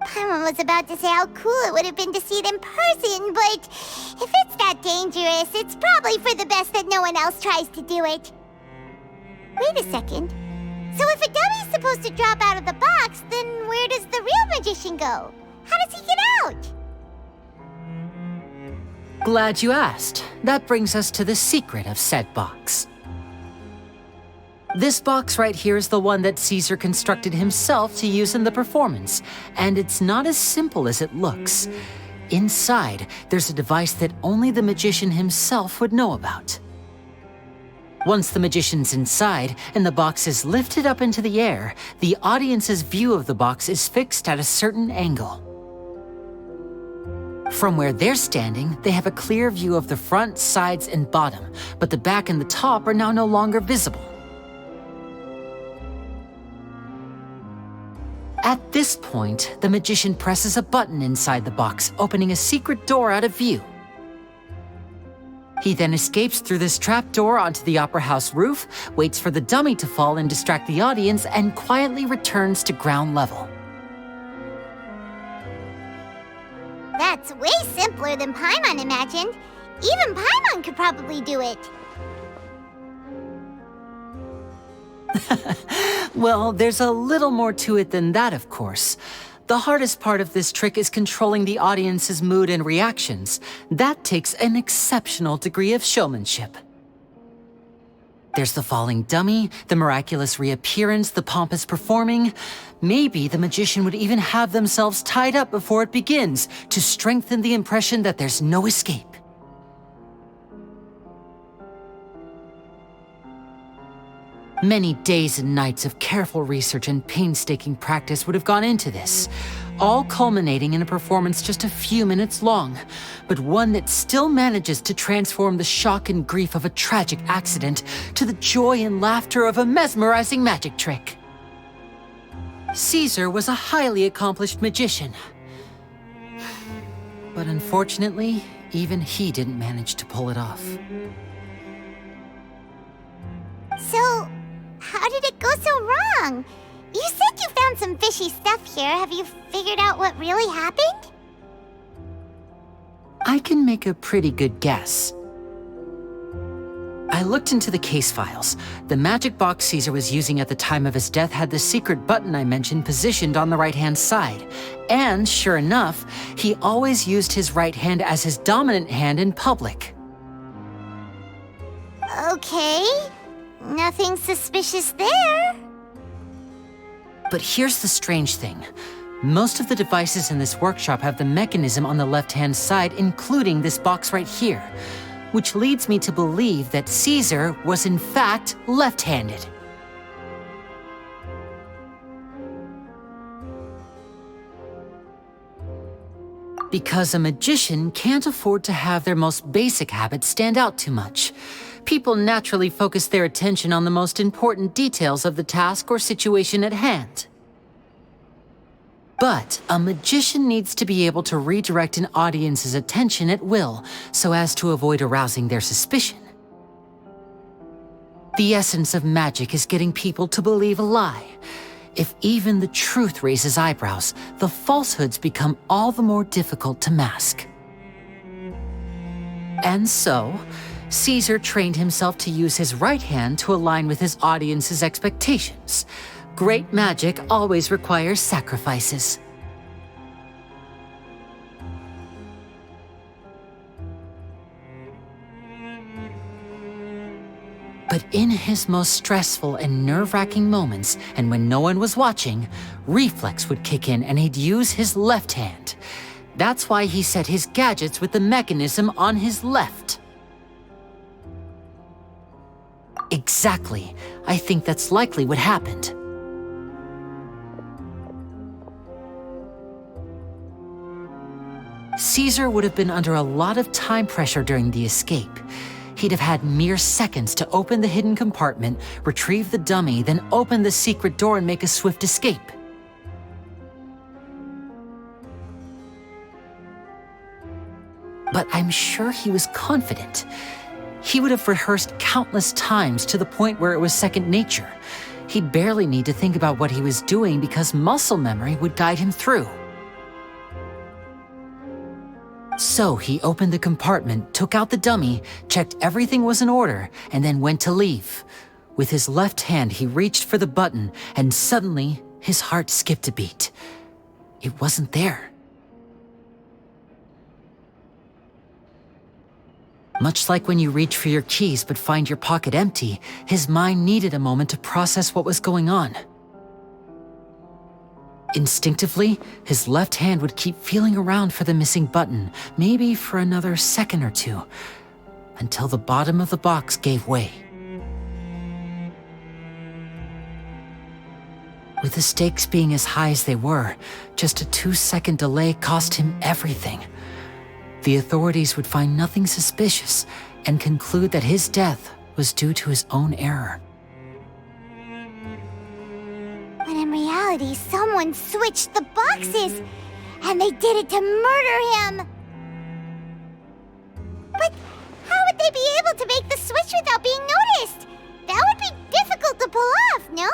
Paimon was about to say how cool it would have been to see it in person, but if it's that dangerous, it's probably for the best that no one else tries to do it. Wait a second. So if a dummy's supposed to drop out of the box, then where does the real magician go? How does he get out? Glad you asked. That brings us to the secret of said box. This box right here is the one that Caesar constructed himself to use in the performance, and it's not as simple as it looks. Inside, there's a device that only the magician himself would know about. Once the magician's inside and the box is lifted up into the air, the audience's view of the box is fixed at a certain angle. From where they're standing, they have a clear view of the front, sides, and bottom, but the back and the top are now no longer visible. At this point, the magician presses a button inside the box, opening a secret door out of view. He then escapes through this trap door onto the opera house roof, waits for the dummy to fall and distract the audience, and quietly returns to ground level. That's way simpler than Paimon imagined. Even Paimon could probably do it. Well, there's a little more to it than that, of course. The hardest part of this trick is controlling the audience's mood and reactions. That takes an exceptional degree of showmanship. There's the falling dummy, the miraculous reappearance, the pompous performing. Maybe the magician would even have themselves tied up before it begins to strengthen the impression that there's no escape. Many days and nights of careful research and painstaking practice would have gone into this, all culminating in a performance just a few minutes long, but one that still manages to transform the shock and grief of a tragic accident to the joy and laughter of a mesmerizing magic trick. Caesar was a highly accomplished magician, but unfortunately, even he didn't manage to pull it off. So, how did it go so wrong? You said you found some fishy stuff here. Have you figured out what really happened? I can make a pretty good guess. I looked into the case files. The magic box Caesar was using at the time of his death had the secret button I mentioned positioned on the right-hand side. And sure enough, he always used his right hand as his dominant hand in public. Okay. Nothing suspicious there. But here's the strange thing. Most of the devices in this workshop have the mechanism on the left-hand side, including this box right here, which leads me to believe that Caesar was in fact left-handed. Because a magician can't afford to have their most basic habits stand out too much. People naturally focus their attention on the most important details of the task or situation at hand. But a magician needs to be able to redirect an audience's attention at will so as to avoid arousing their suspicion. The essence of magic is getting people to believe a lie. If even the truth raises eyebrows, the falsehoods become all the more difficult to mask. And so, Caesar trained himself to use his right hand to align with his audience's expectations. Great magic always requires sacrifices. But in his most stressful and nerve-wracking moments, and when no one was watching, reflex would kick in and he'd use his left hand. That's why he set his gadgets with the mechanism on his left. Exactly. I think that's likely what happened. Caesar would have been under a lot of time pressure during the escape. He'd have had mere seconds to open the hidden compartment, retrieve the dummy, then open the secret door and make a swift escape. But I'm sure he was confident. He would have rehearsed countless times to the point where it was second nature. He'd barely need to think about what he was doing because muscle memory would guide him through. So he opened the compartment, took out the dummy, checked everything was in order, and then went to leave. With his left hand, he reached for the button, and suddenly, his heart skipped a beat. It wasn't there. Much like when you reach for your keys but find your pocket empty, his mind needed a moment to process what was going on. Instinctively, his left hand would keep feeling around for the missing button, maybe for another second or two, until the bottom of the box gave way. With the stakes being as high as they were, just a 2-second delay cost him everything. The authorities would find nothing suspicious and conclude that his death was due to his own error. When in reality, someone switched the boxes, and they did it to murder him. But how would they be able to make the switch without being noticed? That would be difficult to pull off, no?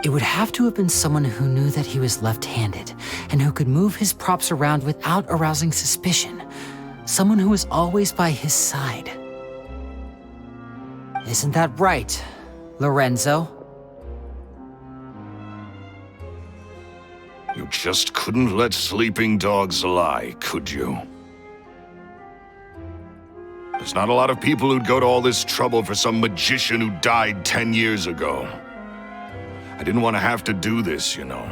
It would have to have been someone who knew that he was left-handed and who could move his props around without arousing suspicion. Someone who was always by his side. Isn't that right, Lorenzo? You just couldn't let sleeping dogs lie, could you? There's not a lot of people who'd go to all this trouble for some magician who died 10 years ago. I didn't want to have to do this, you know.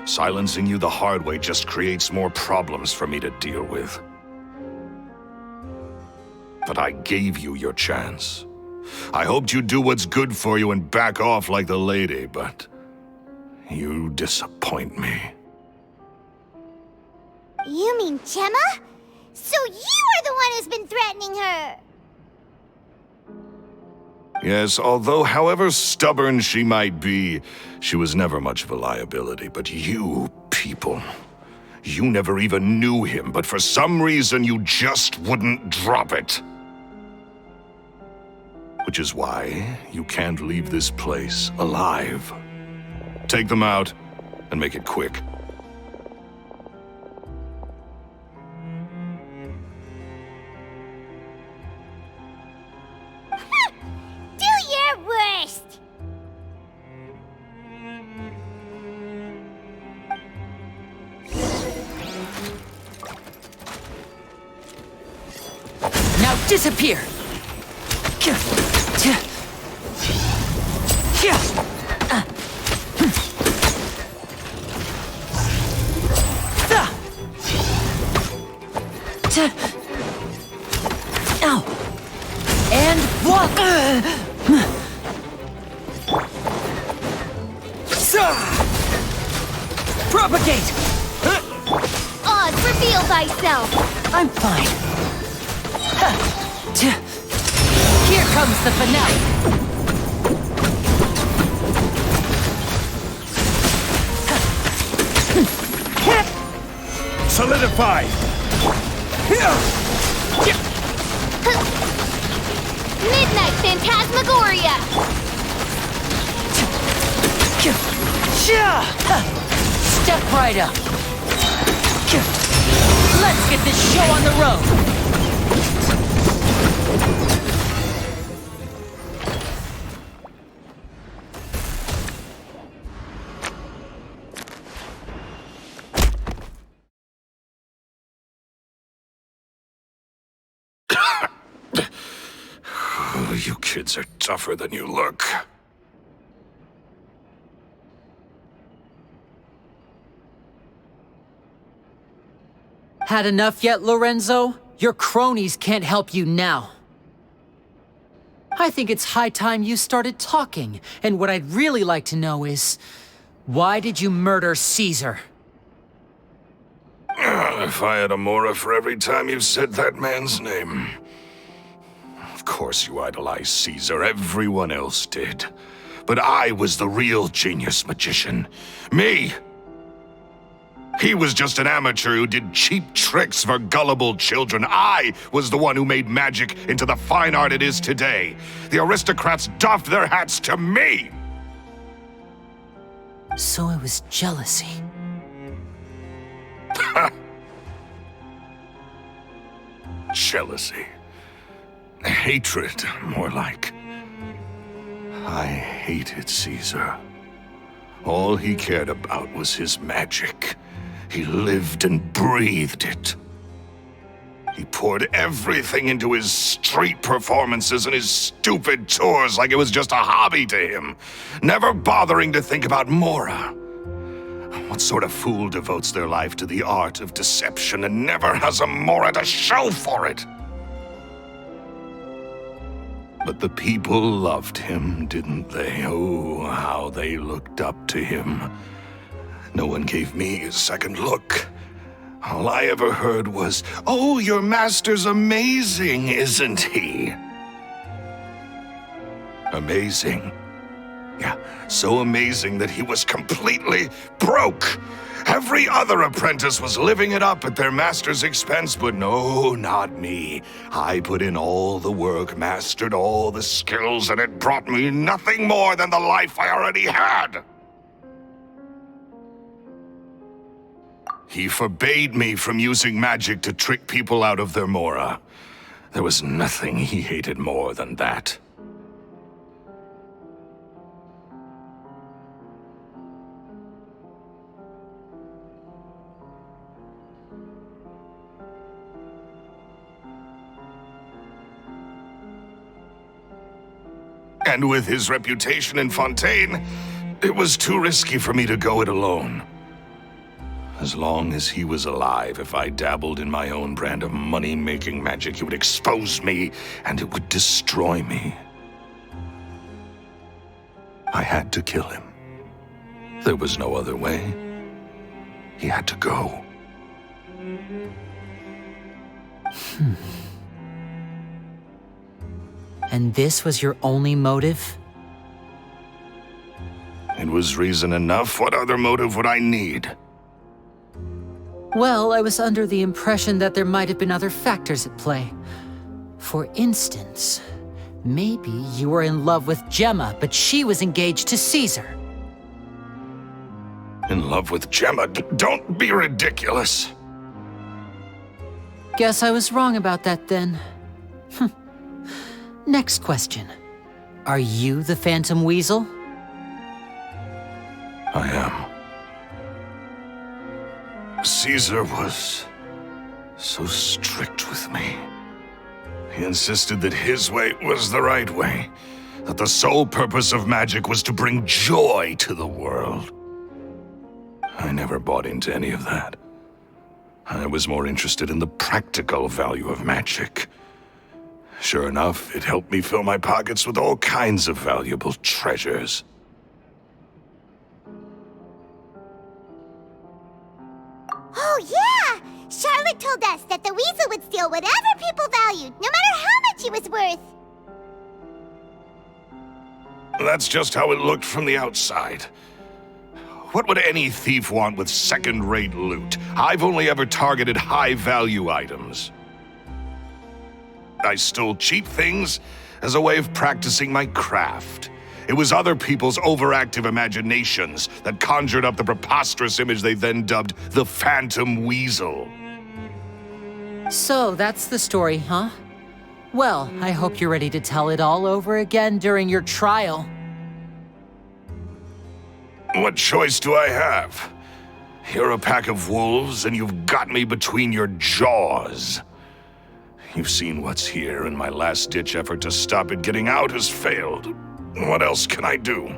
Silencing you the hard way just creates more problems for me to deal with. But I gave you your chance. I hoped you'd do what's good for you and back off like the lady, but you disappoint me. You mean Gemma? So you are the one who's been threatening her! Yes, although however stubborn she might be, she was never much of a liability. But you people, you never even knew him, but for some reason you just wouldn't drop it. Which is why you can't leave this place alive. Take them out, and make it quick. Do your worst! Now disappear! And walk! Propagate! Oz, reveal thyself! I'm fine. Here comes the finale. Solidify! Midnight Phantasmagoria! Step right up. Let's get this show on the road. You kids are tougher than you look. Had enough yet, Lorenzo? Your cronies can't help you now. I think it's high time you started talking, and what I'd really like to know is, why did you murder Caesar? If I had a Mora for every time you said that man's name. Of course you idolized Caesar, everyone else did. But I was the real genius magician. Me! He was just an amateur who did cheap tricks for gullible children. I was the one who made magic into the fine art it is today. The aristocrats doffed their hats to me! So it was jealousy. Jealousy. Hatred, more like. I hated Caesar. All he cared about was his magic. He lived and breathed it. He poured everything into his street performances and his stupid tours like it was just a hobby to him, never bothering to think about Mora. What sort of fool devotes their life to the art of deception and never has a Mora to show for it? But the people loved him, didn't they? Oh, how they looked up to him. No one gave me a second look. All I ever heard was, "Oh, your master's amazing, isn't he?" Amazing. Yeah, so amazing that he was completely broke. Every other apprentice was living it up at their master's expense, but no, not me. I put in all the work, mastered all the skills, and it brought me nothing more than the life I already had. He forbade me from using magic to trick people out of their Mora. There was nothing he hated more than that. And with his reputation in Fontaine, it was too risky for me to go it alone. As long as he was alive, if I dabbled in my own brand of money-making magic, he would expose me, and it would destroy me. I had to kill him. There was no other way. He had to go. And this was your only motive? It was reason enough. What other motive would I need? Well, I was under the impression that there might have been other factors at play. For instance, maybe you were in love with Gemma, but she was engaged to Caesar. In love with Gemma? Don't be ridiculous. Guess I was wrong about that then. Next question. Are you the Phantom Weasel? I am. Caesar was so strict with me. He insisted that his way was the right way, that the sole purpose of magic was to bring joy to the world. I never bought into any of that. I was more interested in the practical value of magic. Sure enough, it helped me fill my pockets with all kinds of valuable treasures. Oh, yeah! Charlotte had told us that the weasel would steal whatever people valued, no matter how much he was worth. That's just how it looked from the outside. What would any thief want with second-rate loot? I've only ever targeted high-value items. I stole cheap things as a way of practicing my craft. It was other people's overactive imaginations that conjured up the preposterous image they then dubbed the Phantom Weasel. So that's the story, huh? Well, I hope you're ready to tell it all over again during your trial. What choice do I have? You're a pack of wolves, and you've got me between your jaws. You've seen what's here, and my last-ditch effort to stop it getting out has failed. What else can I do?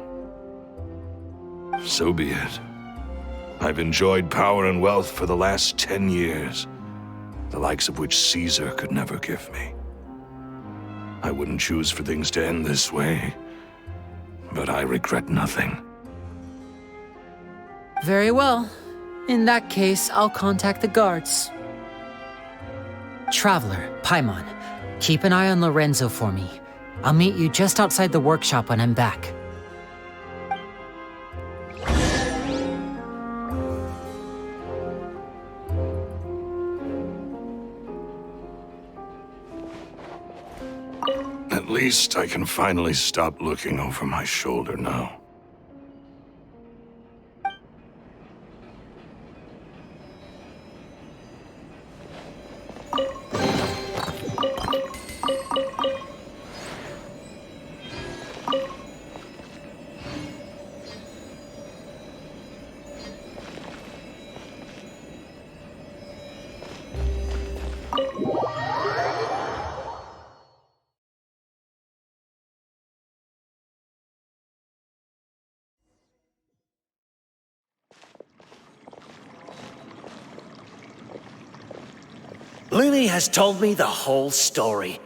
So be it. I've enjoyed power and wealth for the last 10 years, the likes of which Caesar could never give me. I wouldn't choose for things to end this way, but I regret nothing. Very well. In that case, I'll contact the guards. Traveler, Paimon, keep an eye on Lorenzo for me. I'll meet you just outside the workshop when I'm back. At least I can finally stop looking over my shoulder now. Lyney has told me the whole story.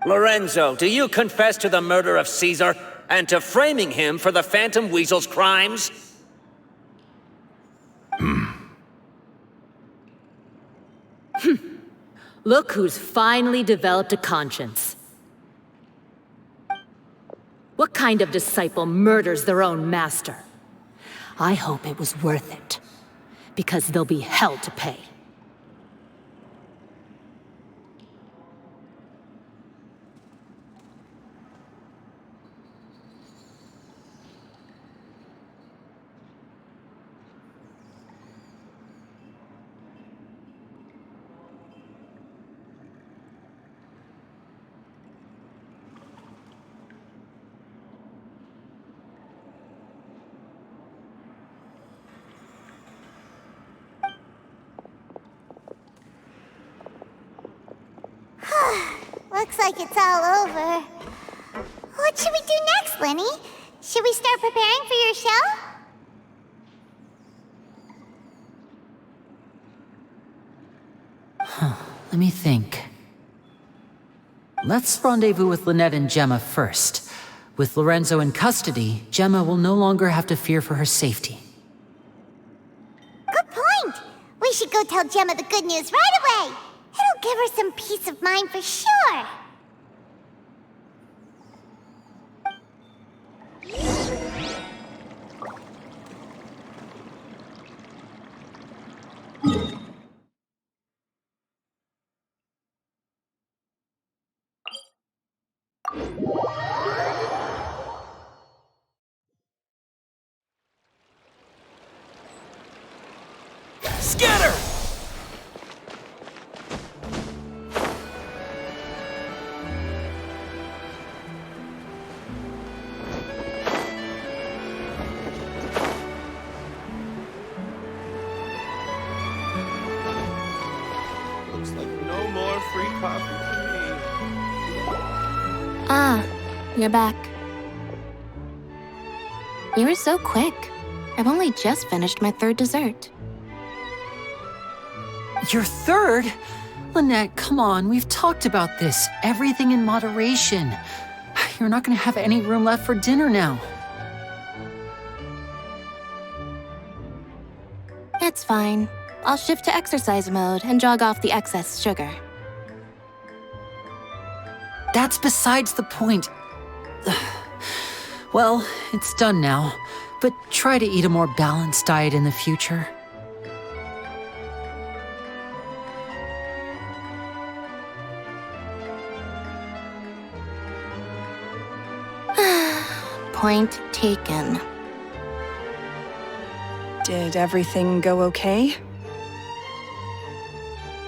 Lorenzo, do you confess to the murder of Caesar and to framing him for the Phantom Weasel's crimes? Look who's finally developed a conscience. What kind of disciple murders their own master? I hope it was worth it, because there'll be hell to pay. Looks like it's all over. What should we do next, Lyney? Should we start preparing for your show? Let me think. Let's rendezvous with Lynette and Gemma first. With Lorenzo in custody, Gemma will no longer have to fear for her safety. Good point. We should go tell Gemma the good news right away. It'll give her some peace of mind for sure. Scatter! Looks like no more free coffee for me. Ah, you're back. You were so quick. I've only just finished my third dessert. Your third? Lynette, come on, we've talked about this. Everything in moderation. You're not gonna have any room left for dinner now. It's fine. I'll shift to exercise mode and jog off the excess sugar. That's besides the point. Well, it's done now, but try to eat a more balanced diet in the future. Point taken. Did everything go okay?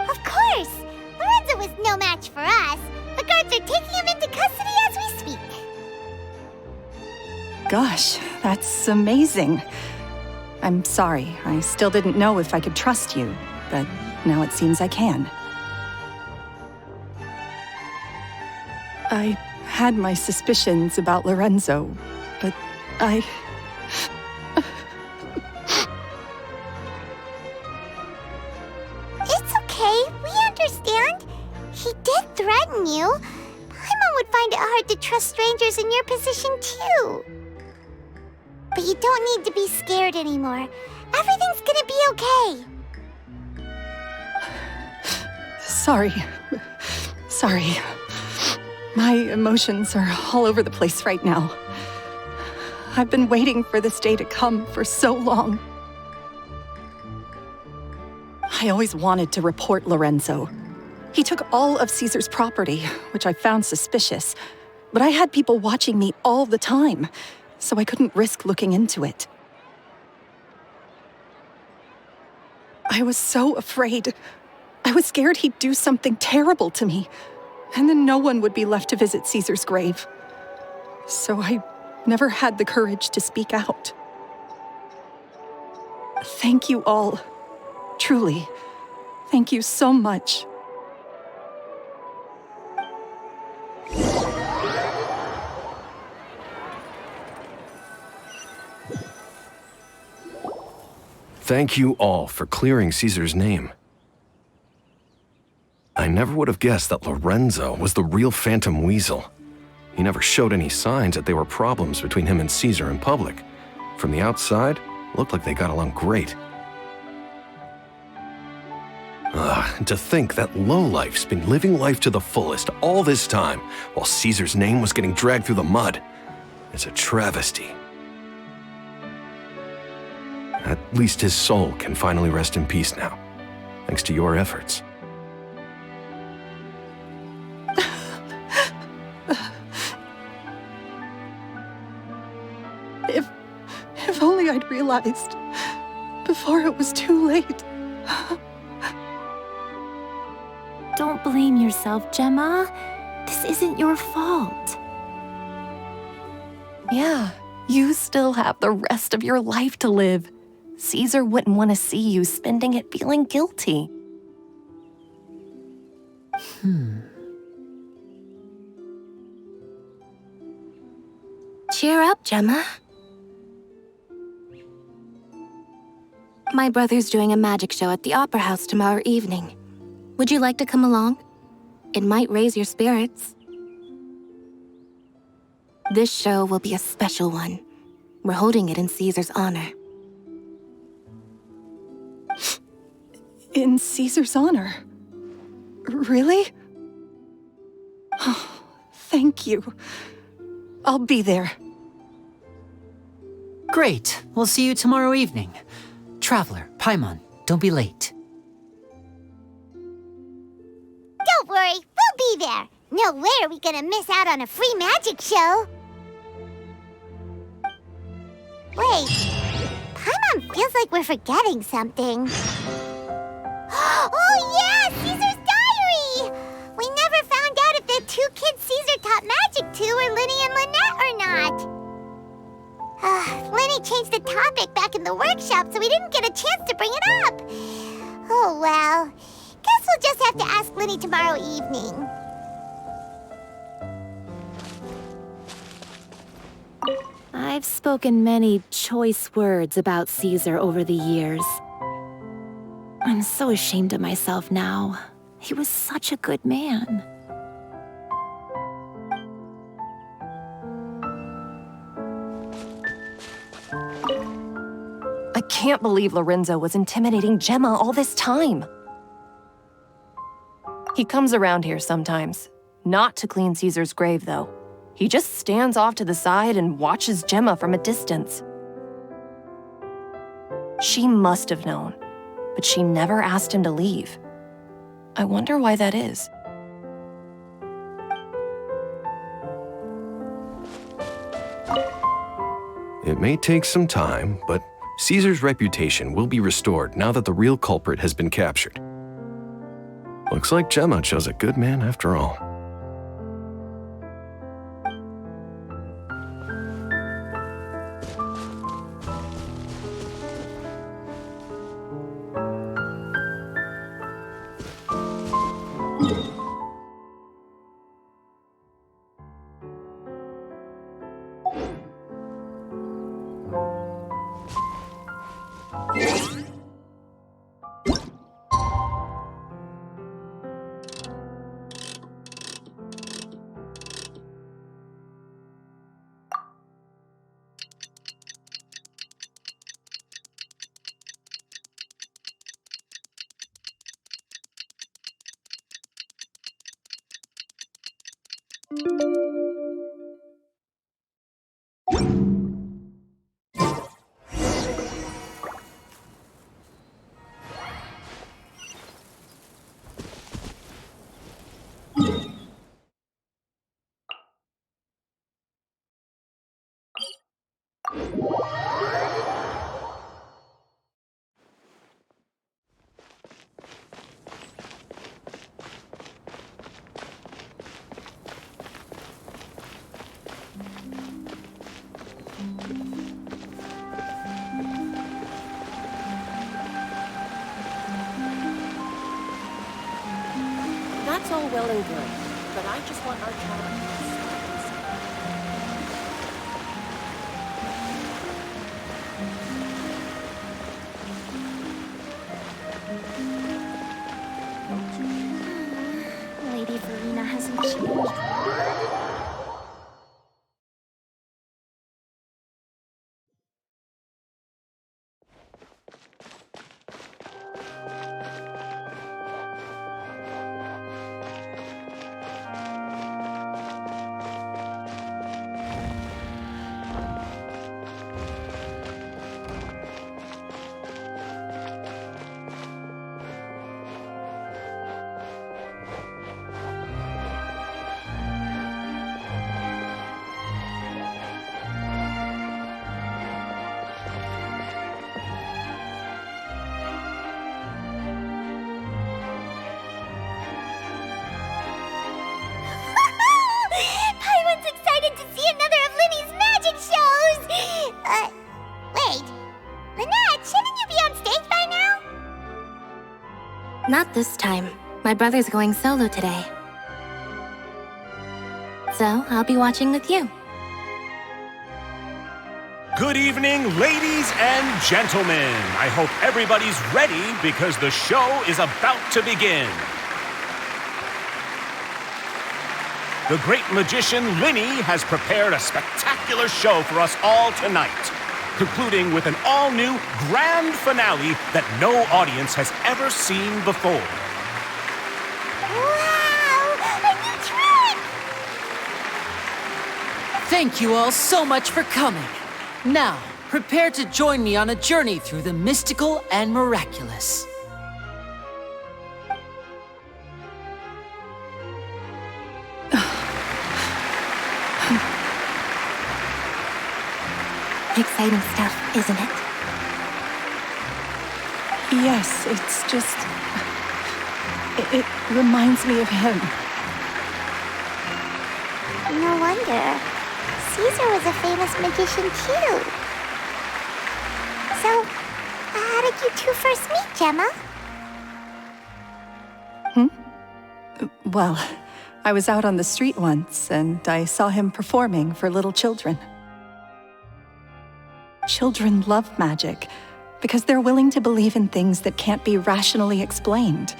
Of course! Lorenzo was no match for us. The guards are taking him into custody as we speak. Gosh, that's amazing. I'm sorry, I still didn't know if I could trust you, but now it seems I can. I had my suspicions about Lorenzo, but It's okay, we understand. He did threaten you. Paimon would find it hard to trust strangers in your position, too. But you don't need to be scared anymore. Everything's gonna be okay. sorry. My emotions are all over the place right now. I've been waiting for this day to come for so long. I always wanted to report Lorenzo. He took all of Caesar's property, which I found suspicious, but I had people watching me all the time, so I couldn't risk looking into it. I was so afraid. I was scared he'd do something terrible to me, and then no one would be left to visit Caesar's grave. So I never had the courage to speak out. Thank you all. Truly. Thank you so much. Thank you all for clearing Caesar's name. I never would have guessed that Lorenzo was the real Phantom Weasel. He never showed any signs that there were problems between him and Caesar in public. From the outside, it looked like they got along great. And to think that lowlife's been living life to the fullest all this time, while Caesar's name was getting dragged through the mud. It's a travesty. At least his soul can finally rest in peace now, thanks to your efforts. If only I'd realized before it was too late. Don't blame yourself, Gemma. This isn't your fault. Yeah, you still have the rest of your life to live. Caesar wouldn't want to see you spending it feeling guilty. Cheer up, Gemma. My brother's doing a magic show at the Opera House tomorrow evening. Would you like to come along? It might raise your spirits. This show will be a special one. We're holding it in Caesar's honor. In Caesar's honor? Really? Oh, thank you. I'll be there. Great. We'll see you tomorrow evening. Traveler, Paimon, don't be late. Don't worry, we'll be there. No way are we gonna miss out on a free magic show. Wait, Paimon feels like we're forgetting something. Oh yeah, Caesar's diary! We never found out if the two kids Caesar taught magic to were Lyney and Lynette or not. Lyney changed the topic back in the workshop, so we didn't get a chance to bring it up. Oh well, guess we'll just have to ask Lyney tomorrow evening. I've spoken many choice words about Caesar over the years. I'm so ashamed of myself now. He was such a good man. I can't believe Lorenzo was intimidating Gemma all this time. He comes around here sometimes. Not to clean Caesar's grave, though. He just stands off to the side and watches Gemma from a distance. She must have known, but she never asked him to leave. I wonder why that is. It may take some time, but Caesar's reputation will be restored now that the real culprit has been captured. Looks like Gemma chose a good man after all. That's all well and good, but I just want our child. Lady Verena hasn't changed. Paiwan's excited to see another of Lyney's magic shows! Wait. Lynette, shouldn't you be on stage by now? Not this time. My brother's going solo today. So, I'll be watching with you. Good evening, ladies and gentlemen. I hope everybody's ready because the show is about to begin. The great magician Lyney has prepared a spectacular show for us all tonight, concluding with an all-new grand finale that no audience has ever seen before. Wow! A new trick! Thank you all so much for coming. Now, prepare to join me on a journey through the mystical and miraculous. Exciting stuff, isn't it? Yes, it's just... It reminds me of him. No wonder. Caesar was a famous magician too. So, how did you two first meet, Gemma? Well, I was out on the street once, and I saw him performing for little children. Children love magic, because they're willing to believe in things that can't be rationally explained.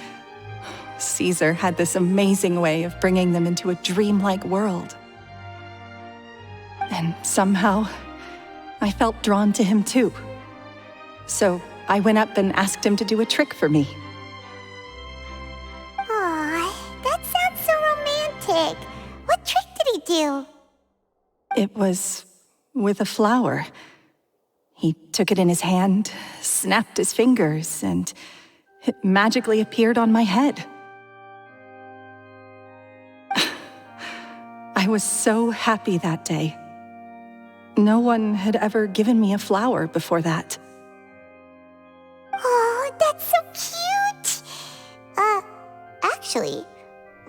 Caesar had this amazing way of bringing them into a dreamlike world. And somehow, I felt drawn to him too. So I went up and asked him to do a trick for me. Aw, that sounds so romantic. What trick did he do? It was with a flower. He took it in his hand, snapped his fingers, and it magically appeared on my head. I was so happy that day. No one had ever given me a flower before that. Oh, that's so cute! Actually,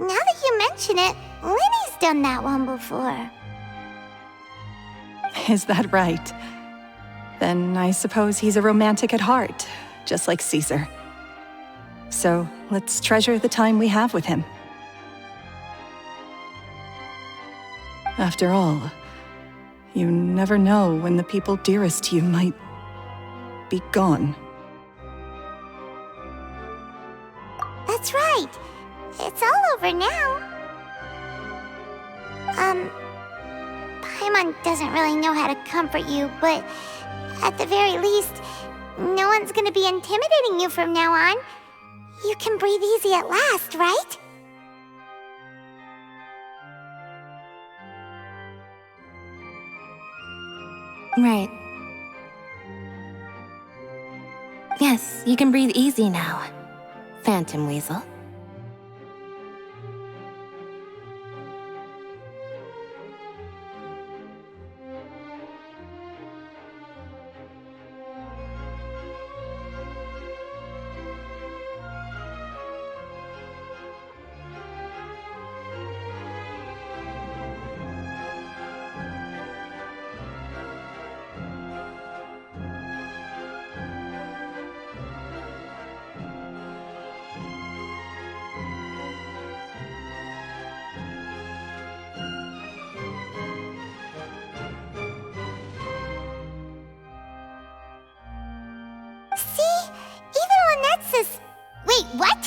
now that you mention it, Lyney's done that one before. Is that right? Then I suppose he's a romantic at heart, just like Caesar. So let's treasure the time we have with him. After all, you never know when the people dearest to you might be gone. That's right. It's all over now. Paimon doesn't really know how to comfort you, but at the very least, no one's gonna be intimidating you from now on. You can breathe easy at last, right? Right. Yes, you can breathe easy now, Phantom Weasel. See? Even Lynette says... Wait, what?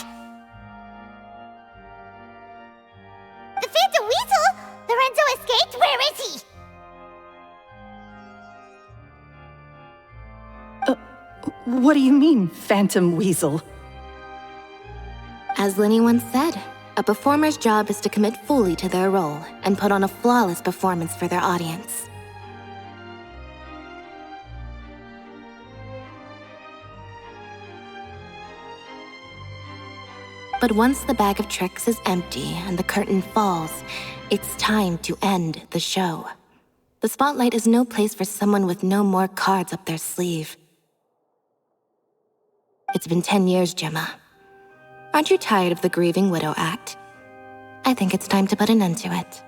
The Phantom Weasel? Lorenzo escaped? Where is he? What do you mean, Phantom Weasel? As Lyney once said, a performer's job is to commit fully to their role and put on a flawless performance for their audience. But once the bag of tricks is empty and the curtain falls, it's time to end the show. The spotlight is no place for someone with no more cards up their sleeve. It's been 10 years, Gemma. Aren't you tired of the grieving widow act? I think it's time to put an end to it.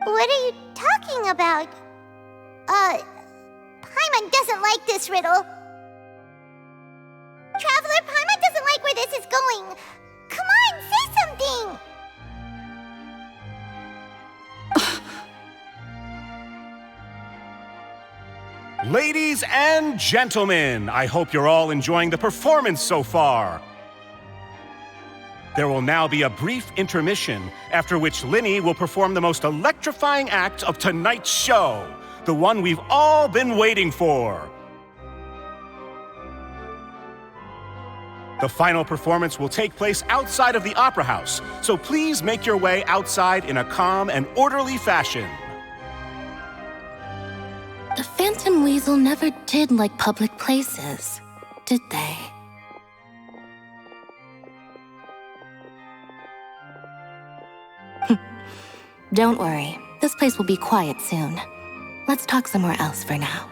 What are you talking about? Paimon doesn't like this riddle. Traveler, Paimon doesn't like where this is going. Come on, say something! Ladies and gentlemen, I hope you're all enjoying the performance so far. There will now be a brief intermission, after which Lyney will perform the most electrifying act of tonight's show, the one we've all been waiting for. The final performance will take place outside of the Opera House, so please make your way outside in a calm and orderly fashion. The Phantom Weasel never did like public places, did they? Don't worry, this place will be quiet soon. Let's talk somewhere else for now.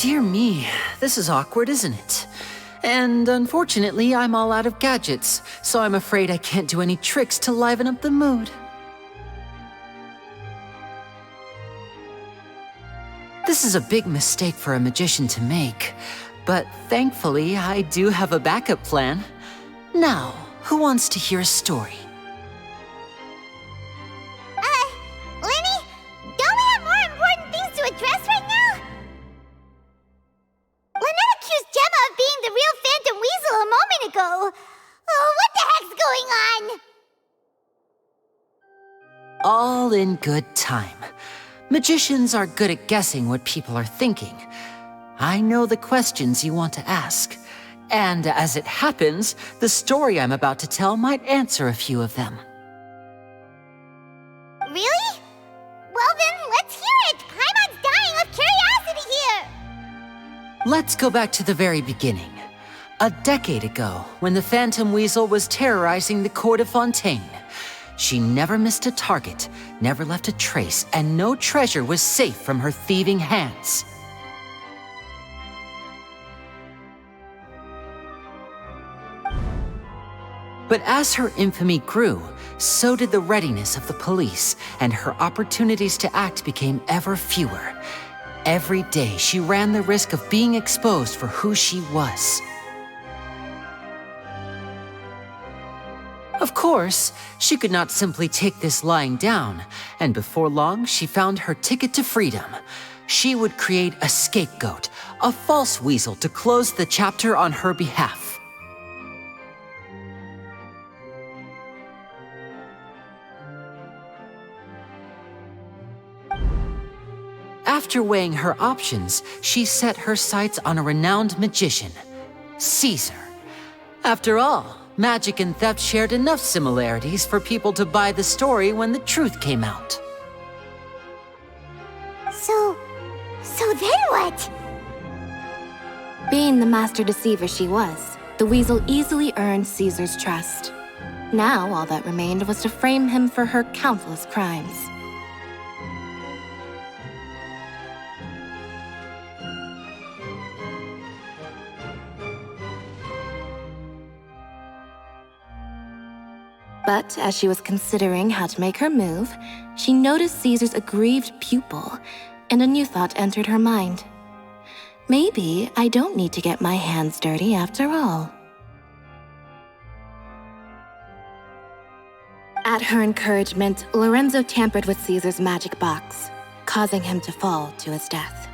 Dear me, this is awkward, isn't it? And unfortunately, I'm all out of gadgets, so I'm afraid I can't do any tricks to liven up the mood. This is a big mistake for a magician to make, but thankfully, I do have a backup plan. Now, who wants to hear a story? Lyney, don't we have more important things to address right now? Lynette accused Gemma of being the real Phantom Weasel a moment ago. Oh, what the heck's going on? All in good time. Magicians are good at guessing what people are thinking. I know the questions you want to ask. And as it happens, the story I'm about to tell might answer a few of them. Really? Well then, let's hear it! Paimon's dying of curiosity here! Let's go back to the very beginning. A decade ago, when the Phantom Weasel was terrorizing the court of Fontaine. She never missed a target, never left a trace, and no treasure was safe from her thieving hands. But as her infamy grew, so did the readiness of the police, and her opportunities to act became ever fewer. Every day, she ran the risk of being exposed for who she was. Of course, she could not simply take this lying down, and before long, she found her ticket to freedom. She would create a scapegoat, a false weasel to close the chapter on her behalf. After weighing her options, she set her sights on a renowned magician, Caesar. After all, magic and theft shared enough similarities for people to buy the story when the truth came out. So then what? Being the master deceiver she was, the weasel easily earned Caesar's trust. Now all that remained was to frame him for her countless crimes. But as she was considering how to make her move, she noticed Caesar's aggrieved pupil, and a new thought entered her mind. Maybe I don't need to get my hands dirty after all. At her encouragement, Lorenzo tampered with Caesar's magic box, causing him to fall to his death.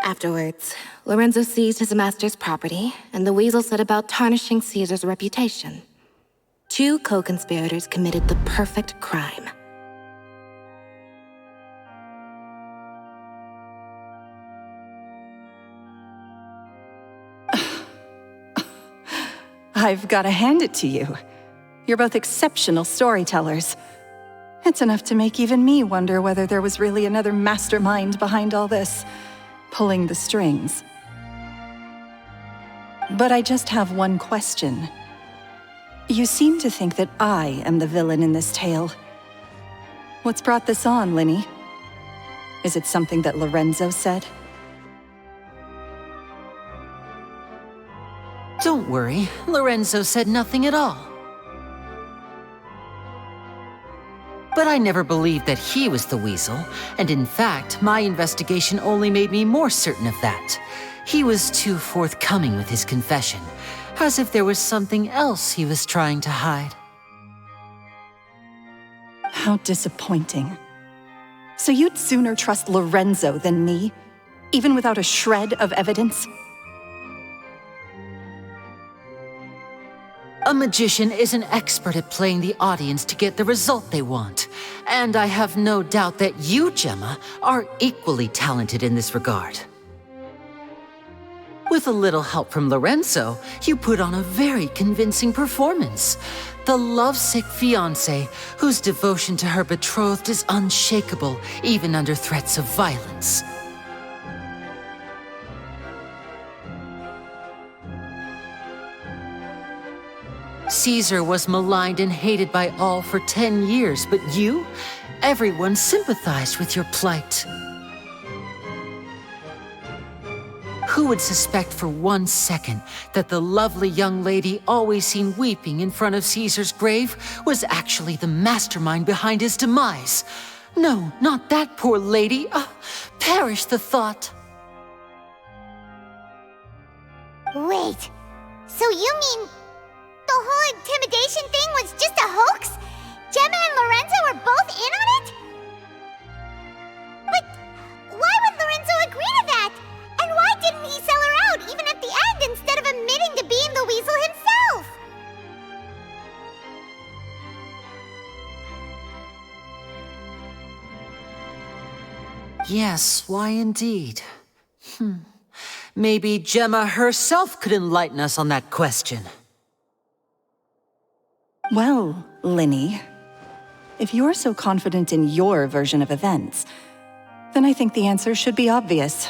Afterwards, Lorenzo seized his master's property, and the weasel set about tarnishing Caesar's reputation. Two co-conspirators committed the perfect crime. I've got to hand it to you. You're both exceptional storytellers. It's enough to make even me wonder whether there was really another mastermind behind all this, pulling the strings. But I just have one question. You seem to think that I am the villain in this tale. What's brought this on, Lyney? Is it something that Lorenzo said? Don't worry, Lorenzo said nothing at all. But I never believed that he was the weasel, and in fact, my investigation only made me more certain of that. He was too forthcoming with his confession, as if there was something else he was trying to hide. How disappointing. So you'd sooner trust Lorenzo than me, even without a shred of evidence? A magician is an expert at playing the audience to get the result they want. And I have no doubt that you, Gemma, are equally talented in this regard. With With a little help from Lorenzo, you put on a very convincing performance. The lovesick fiancé, whose devotion to her betrothed is unshakable, even under threats of violence. Caesar was maligned and hated by all for 10 years, but you? Everyone sympathized with your plight. Who would suspect for 1 second that the lovely young lady always seen weeping in front of Caesar's grave was actually the mastermind behind his demise? No, not that poor lady. Perish the thought. Wait, so you mean the whole intimidation thing was just a hoax? Gemma and Lorenzo were both in on it? But why would Lorenzo agree to that? And why didn't he sell her out even at the end instead of admitting to being the weasel himself? Yes, why indeed? Maybe Gemma herself could enlighten us on that question. Well, Lyney, if you're so confident in your version of events, then I think the answer should be obvious.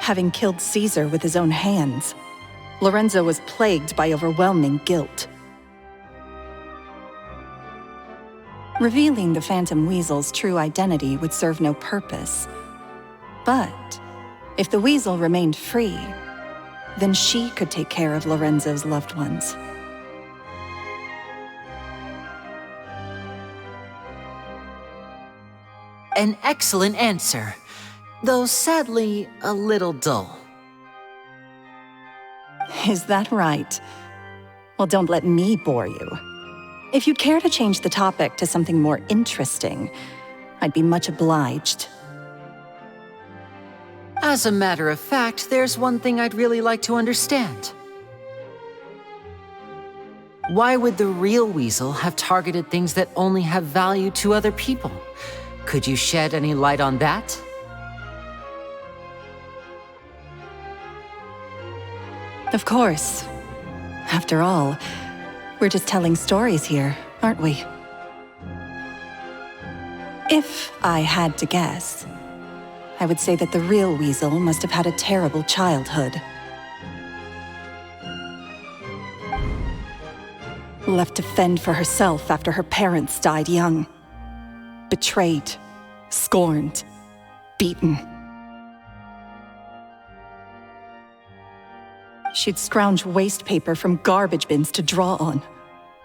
Having killed Caesar with his own hands, Lorenzo was plagued by overwhelming guilt. Revealing the Phantom Weasel's true identity would serve no purpose. But if the Weasel remained free, then she could take care of Lorenzo's loved ones. An excellent answer, though sadly a little dull. Is that right? Well, don't let me bore you. If you'd care to change the topic to something more interesting, I'd be much obliged. As a matter of fact, there's one thing I'd really like to understand. Why would the real Weasel have targeted things that only have value to other people? Could you shed any light on that? Of course. After all, we're just telling stories here, aren't we? If I had to guess, I would say that the real Weasel must have had a terrible childhood. Left to fend for herself after her parents died young. Betrayed, scorned, beaten. She'd scrounge waste paper from garbage bins to draw on,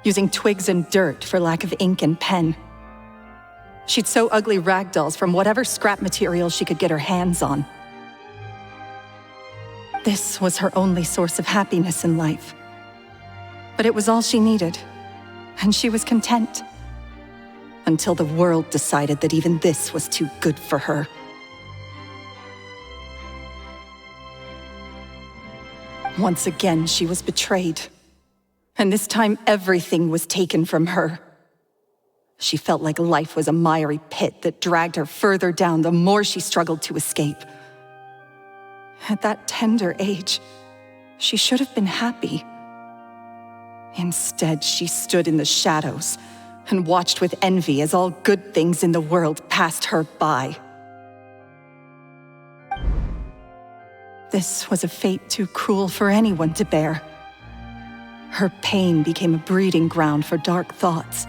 using twigs and dirt for lack of ink and pen. She'd sew ugly rag dolls from whatever scrap material she could get her hands on. This was her only source of happiness in life. But it was all she needed, and she was content. Until the world decided that even this was too good for her. Once again, she was betrayed. And this time, everything was taken from her. She felt like life was a miry pit that dragged her further down the more she struggled to escape. At that tender age, she should have been happy. Instead, she stood in the shadows and watched with envy as all good things in the world passed her by. This was a fate too cruel for anyone to bear. Her pain became a breeding ground for dark thoughts.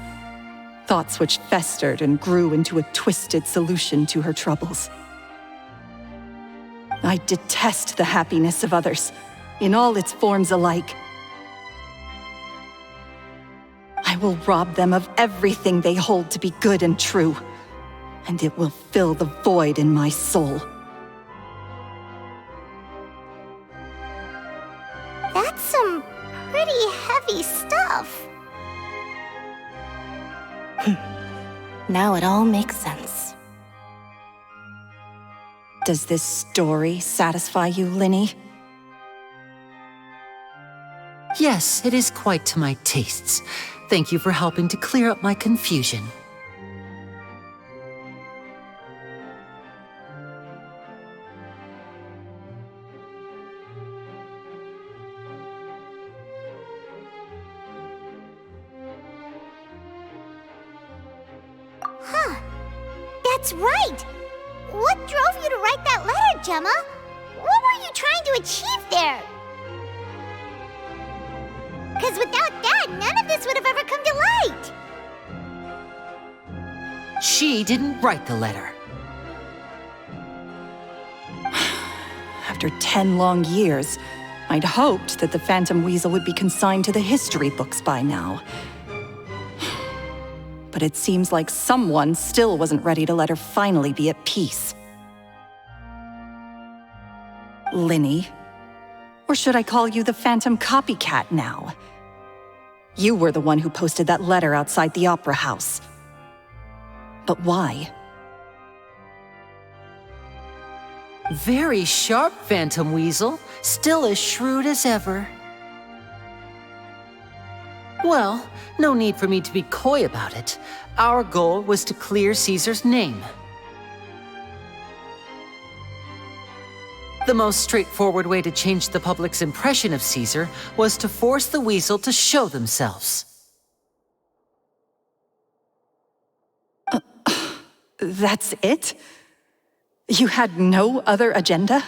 Thoughts which festered and grew into a twisted solution to her troubles. I detest the happiness of others, in all its forms alike. I will rob them of everything they hold to be good and true, and it will fill the void in my soul. That's some pretty heavy stuff. Now it all makes sense. Does this story satisfy you, Lyney? Yes, it is quite to my tastes. Thank you for helping to clear up my confusion. That's right! What drove you to write that letter, Gemma? What were you trying to achieve there? Because without that, none of this would have ever come to light! She didn't write the letter. After 10 long years, I'd hoped that the Phantom Weasel would be consigned to the history books by now. But it seems like someone still wasn't ready to let her finally be at peace. Lyney. Or should I call you the Phantom Copycat now? You were the one who posted that letter outside the Opera House. But why? Very sharp, Phantom Weasel. Still as shrewd as ever. Well, no need for me to be coy about it. Our goal was to clear Caesar's name. The most straightforward way to change the public's impression of Caesar was to force the Weasel to show themselves. That's it? You had no other agenda?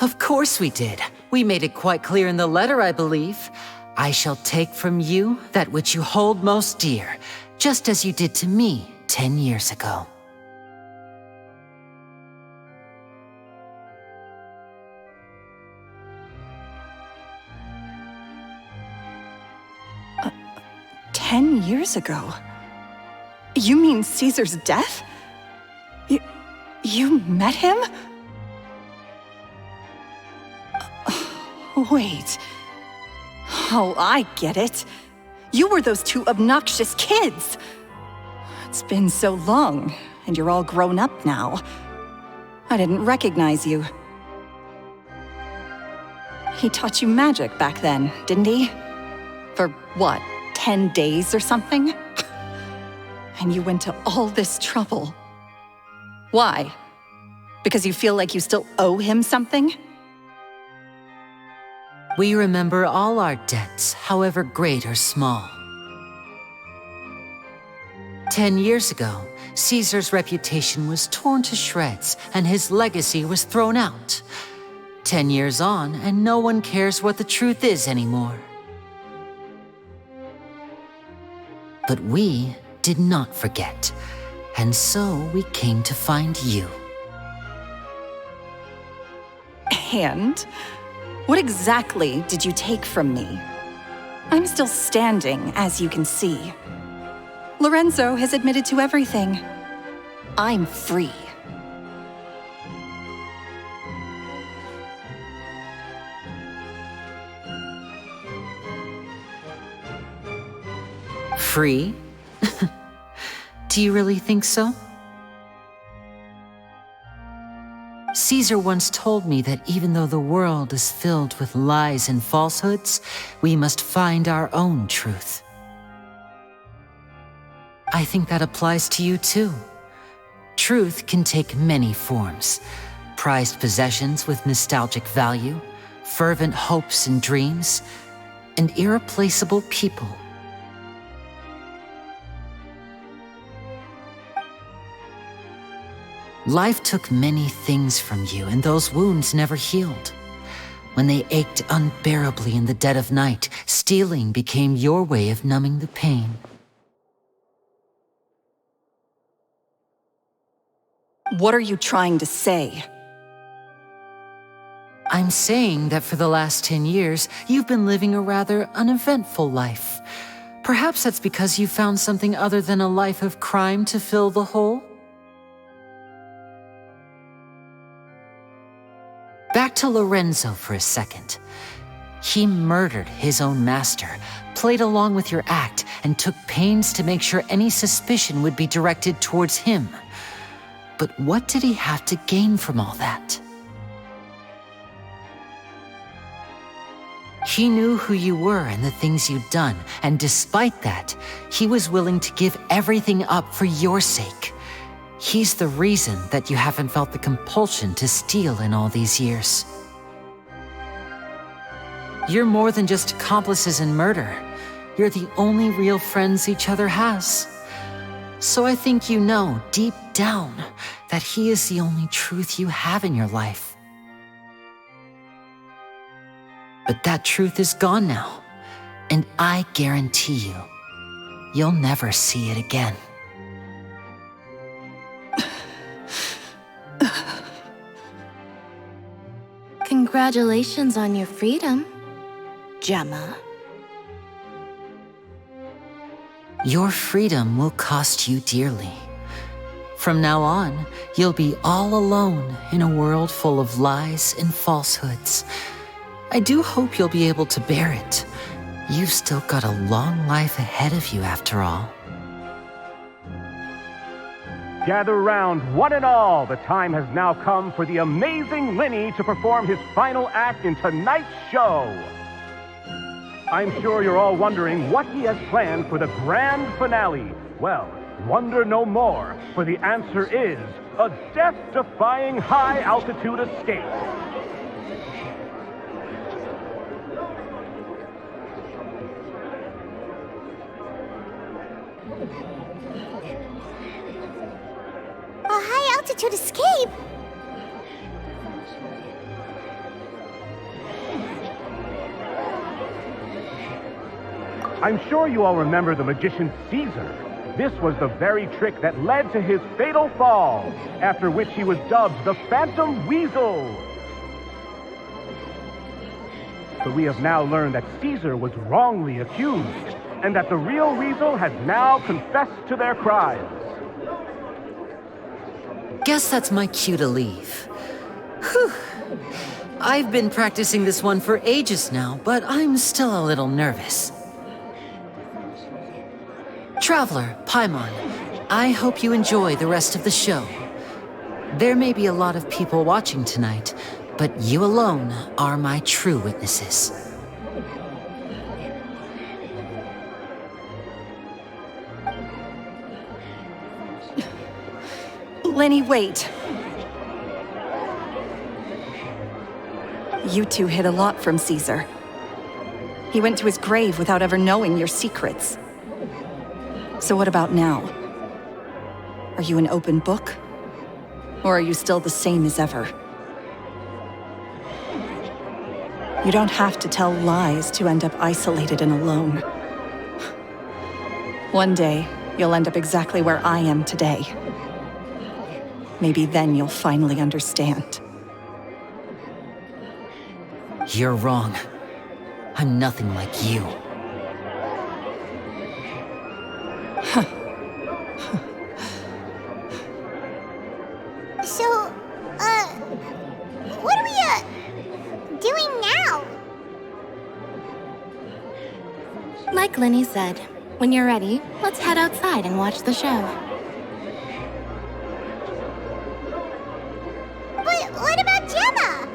Of course we did. We made it quite clear in the letter, I believe. I shall take from you that which you hold most dear, just as you did to me 10 years ago. Uh, 10 years ago? You mean Caesar's death? You met him? Wait. Oh, I get it. You were those two obnoxious kids. It's been so long, and you're all grown up now. I didn't recognize you. He taught you magic back then, didn't he? For what, 10 days or something? And you went to all this trouble. Why? Because you feel like you still owe him something? We remember all our debts, however great or small. 10 years ago, Caesar's reputation was torn to shreds and his legacy was thrown out. 10 years on, and no one cares what the truth is anymore. But we did not forget, and so we came to find you. And? What exactly did you take from me? I'm still standing, as you can see. Lorenzo has admitted to everything. I'm free. Free? Do you really think so? Caesar once told me that even though the world is filled with lies and falsehoods, we must find our own truth. I think that applies to you too. Truth can take many forms. Prized possessions with nostalgic value, fervent hopes and dreams, and irreplaceable people. Life took many things from you, and those wounds never healed. When they ached unbearably in the dead of night, stealing became your way of numbing the pain. What are you trying to say? I'm saying that for the last 10 years, you've been living a rather uneventful life. Perhaps that's because you found something other than a life of crime to fill the hole? Back to Lorenzo for a second. He murdered his own master, played along with your act and took pains to make sure any suspicion would be directed towards him. But what did he have to gain from all that? He knew who you were and the things you'd done, and despite that, he was willing to give everything up for your sake. He's the reason that you haven't felt the compulsion to steal in all these years. You're more than just accomplices in murder. You're the only real friends each other has. So I think you know, deep down, that he is the only truth you have in your life. But that truth is gone now, and I guarantee you, you'll never see it again. Congratulations on your freedom, Gemma. Your freedom will cost you dearly. From now on, you'll be all alone in a world full of lies and falsehoods. I do hope you'll be able to bear it. You've still got a long life ahead of you after all. Gather round, one and all. The time has now come for the amazing Lyney to perform his final act in tonight's show. I'm sure you're all wondering what he has planned for the grand finale. Well, wonder no more, for the answer is a death-defying high-altitude escape. A high-altitude escape? I'm sure you all remember the magician Caesar. This was the very trick that led to his fatal fall, after which he was dubbed the Phantom Weasel. But we have now learned that Caesar was wrongly accused, and that the real Weasel has now confessed to their crimes. Guess that's my cue to leave. Whew. I've been practicing this one for ages now, but I'm still a little nervous. Traveler, Paimon, I hope you enjoy the rest of the show. There may be a lot of people watching tonight, but you alone are my true witnesses. Lyney, wait. You two hid a lot from Caesar. He went to his grave without ever knowing your secrets. So what about now? Are you an open book? Or are you still the same as ever? You don't have to tell lies to end up isolated and alone. One day, you'll end up exactly where I am today. Maybe then you'll finally understand. You're wrong. I'm nothing like you. So, what are we, doing now? Like Lyney said, when you're ready, let's head outside and watch the show. But what about Gemma?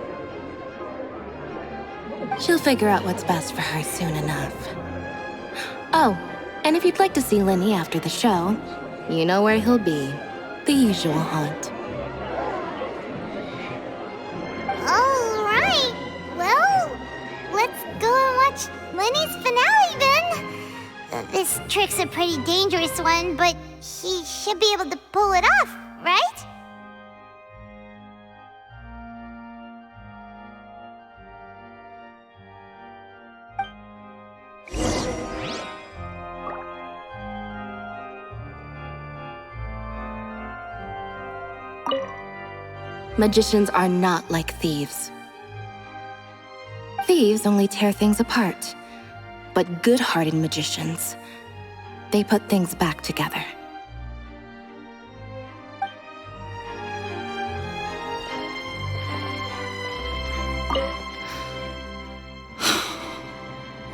She'll figure out what's best for her soon enough. Oh, and if you'd like to see Lyney after the show, you know where he'll be. The usual haunt. All right. Well, let's go and watch Lyney's finale then. This trick's a pretty dangerous one, but he should be able to pull it off, right? Magicians are not like thieves. Thieves only tear things apart. But good-hearted magicians, they put things back together.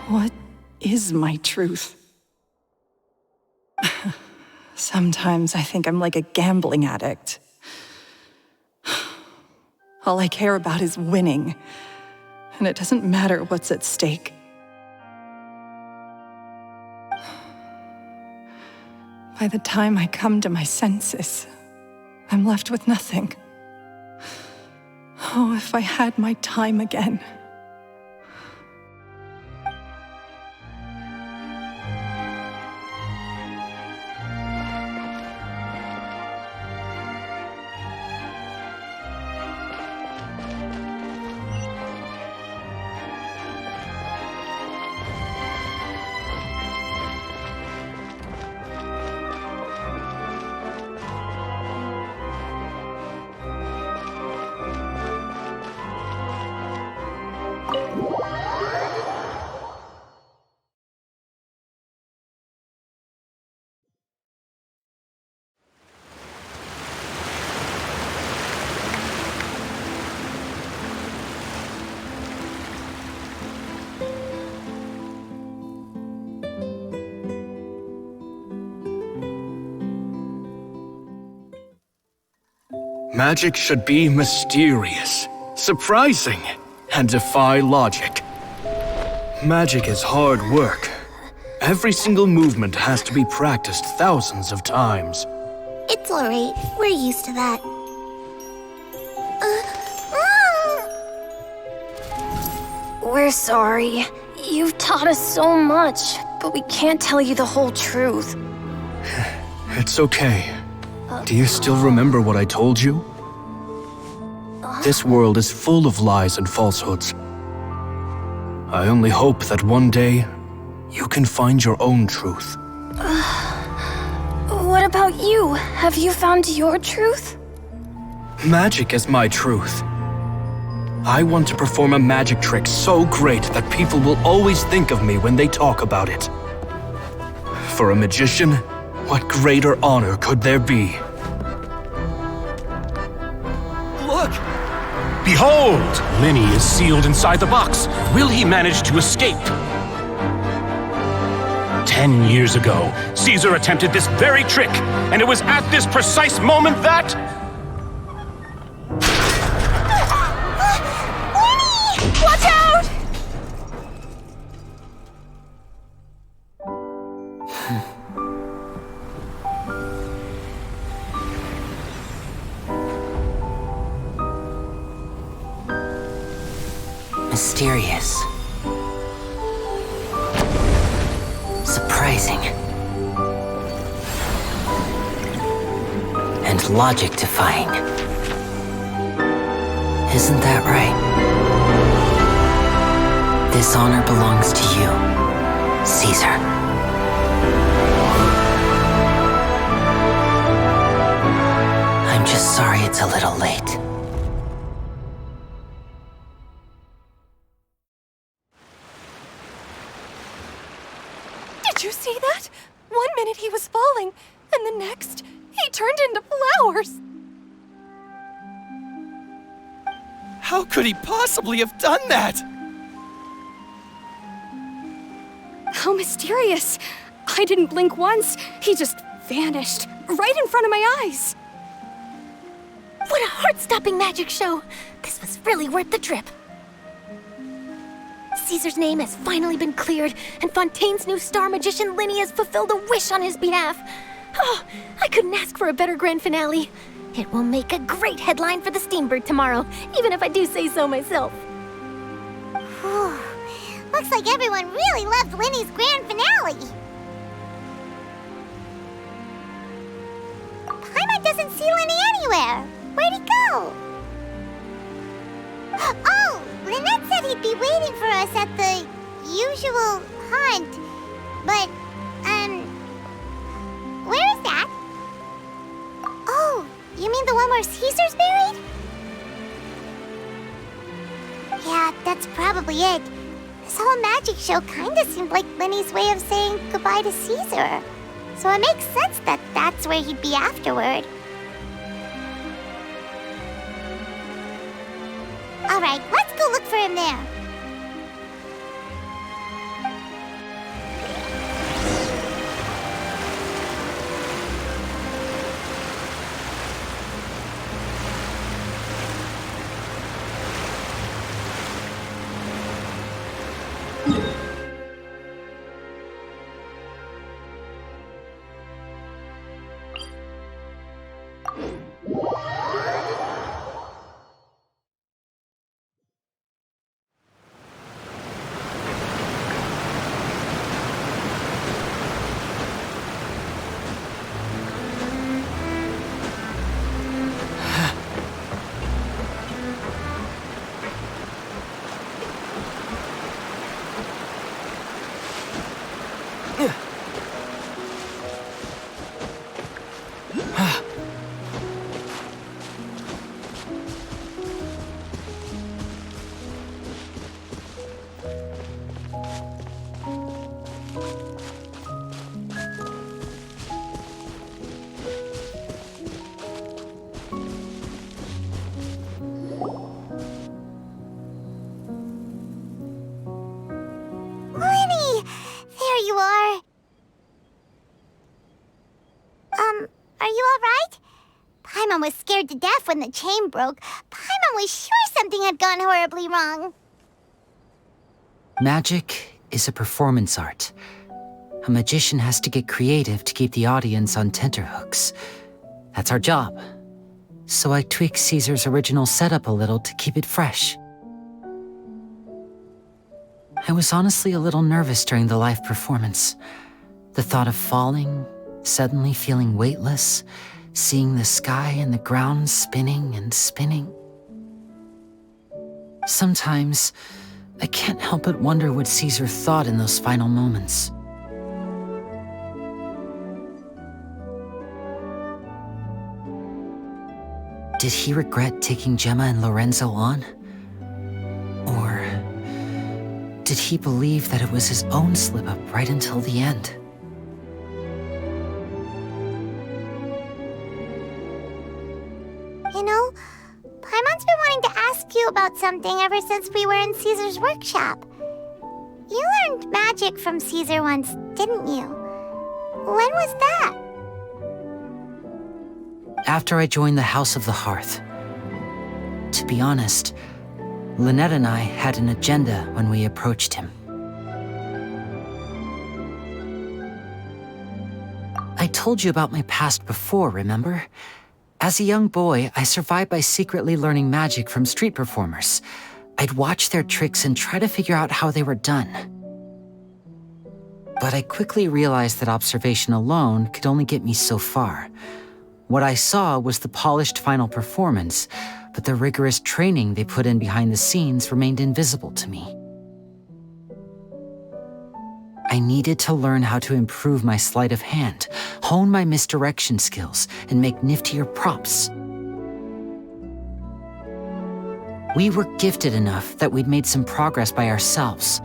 What is my truth. Sometimes I think I'm like a gambling addict. All I care about is winning, and it doesn't matter what's at stake. By the time I come to my senses, I'm left with nothing. Oh, if I had my time again. Magic should be mysterious, surprising, and defy logic. Magic is hard work. Every single movement has to be practiced thousands of times. It's alright. We're used to that. We're sorry. You've taught us so much, but we can't tell you the whole truth. It's okay. Do you still remember what I told you? This world is full of lies and falsehoods. I only hope that one day, you can find your own truth. What about you? Have you found your truth? Magic is my truth. I want to perform a magic trick so great that people will always think of me when they talk about it. For a magician, what greater honor could there be? Look! Behold! Lyney is sealed inside the box. Will he manage to escape? 10 years ago, Caesar attempted this very trick, and it was at this precise moment that... Watch out! Mysterious. Surprising. And logic-defying. Isn't that right? This honor belongs to you, Caesar. I'm just sorry it's a little late. Did you see that? 1 minute he was falling, and the next, he turned into flowers. How could he possibly have done that? How mysterious. I didn't blink once. He just vanished, right in front of my eyes. What a heart-stopping magic show! This was really worth the trip. Caesar's name has finally been cleared, and Fontaine's new star magician Lyney has fulfilled a wish on his behalf. Oh, I couldn't ask for a better grand finale. It will make a great headline for the Steambird tomorrow, even if I do say so myself. Whew. Looks like everyone really loved Lyney's grand finale. Paimon doesn't see Lyney anywhere. Where'd he go? Oh, Lynette said he'd be waiting for us at the usual hunt. But, where is that? Oh, you mean the one where Caesar's buried? Yeah, that's probably it. This whole magic show kinda seemed like Lyney's way of saying goodbye to Caesar. So it makes sense that that's where he'd be afterward. Alright, let's go look for him there. there you are. Are you alright? Paimon was scared to death when the chain broke. Paimon was sure something had gone horribly wrong. Magic is a performance art. A magician has to get creative to keep the audience on tenterhooks. That's our job. So I tweaked Caesar's original setup a little to keep it fresh. I was honestly a little nervous during the live performance. The thought of falling, suddenly feeling weightless, seeing the sky and the ground spinning and spinning. Sometimes, I can't help but wonder what Caesar thought in those final moments. Did he regret taking Gemma and Lorenzo on? Or did he believe that it was his own slip-up right until the end? You know, Paimon's been wanting to ask you about something ever since we were in Caesar's workshop. You learned magic from Caesar once, didn't you? When was that? After I joined the House of the Hearth. To be honest, Lynette and I had an agenda when we approached him. I told you about my past before, remember? As a young boy, I survived by secretly learning magic from street performers. I'd watch their tricks and try to figure out how they were done. But I quickly realized that observation alone could only get me so far. What I saw was the polished final performance, but the rigorous training they put in behind the scenes remained invisible to me. I needed to learn how to improve my sleight of hand, hone my misdirection skills, and make niftier props. We were gifted enough that we'd made some progress by ourselves,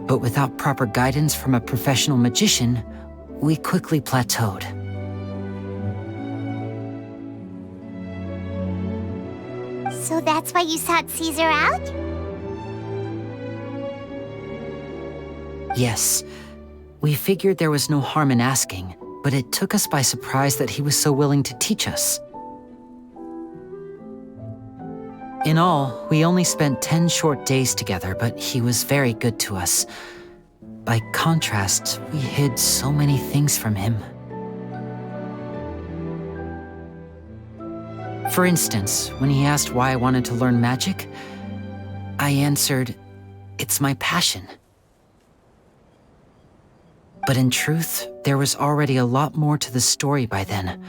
but without proper guidance from a professional magician, we quickly plateaued. So that's why you sought Caesar out? Yes, we figured there was no harm in asking, but it took us by surprise that he was so willing to teach us. In all, we only spent 10 short days together, but he was very good to us. By contrast, we hid so many things from him. For instance, when he asked why I wanted to learn magic, I answered, "It's my passion." But in truth, there was already a lot more to the story by then.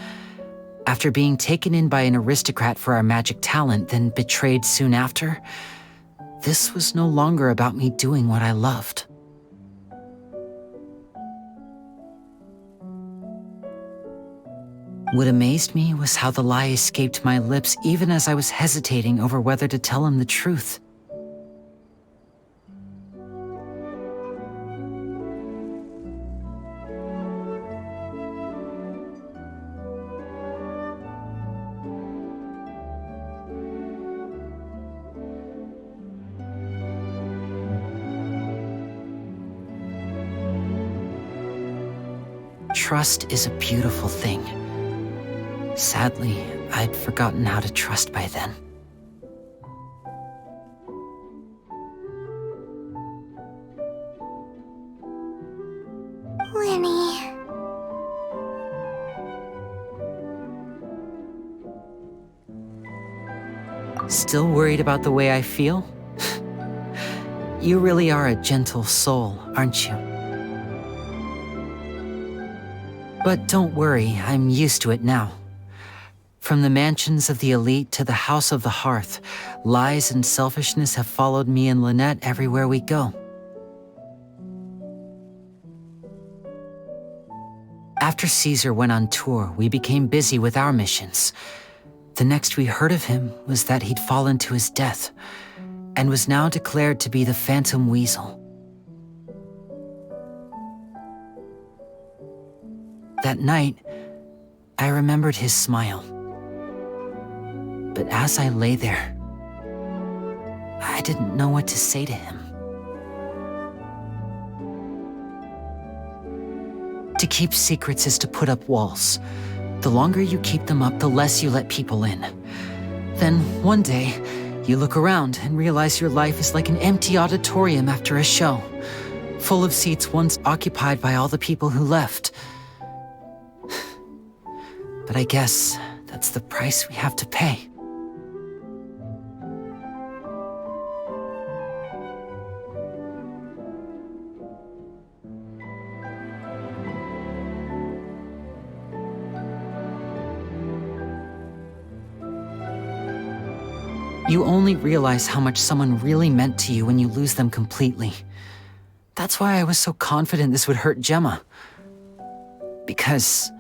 After being taken in by an aristocrat for our magic talent, then betrayed soon after, this was no longer about me doing what I loved. What amazed me was how the lie escaped my lips even as I was hesitating over whether to tell him the truth. Trust is a beautiful thing. Sadly, I'd forgotten how to trust by then. Lyney. Still worried about the way I feel? You really are a gentle soul, aren't you? But don't worry, I'm used to it now. From the mansions of the elite to the House of the Hearth, lies and selfishness have followed me and Lynette everywhere we go. After Caesar went on tour, we became busy with our missions. The next we heard of him was that he'd fallen to his death, and was now declared to be the Phantom Weasel. That night, I remembered his smile. But as I lay there, I didn't know what to say to him. To keep secrets is to put up walls. The longer you keep them up, the less you let people in. Then, one day, you look around and realize your life is like an empty auditorium after a show, full of seats once occupied by all the people who left. But I guess that's the price we have to pay. You only realize how much someone really meant to you when you lose them completely. That's why I was so confident this would hurt Gemma. Because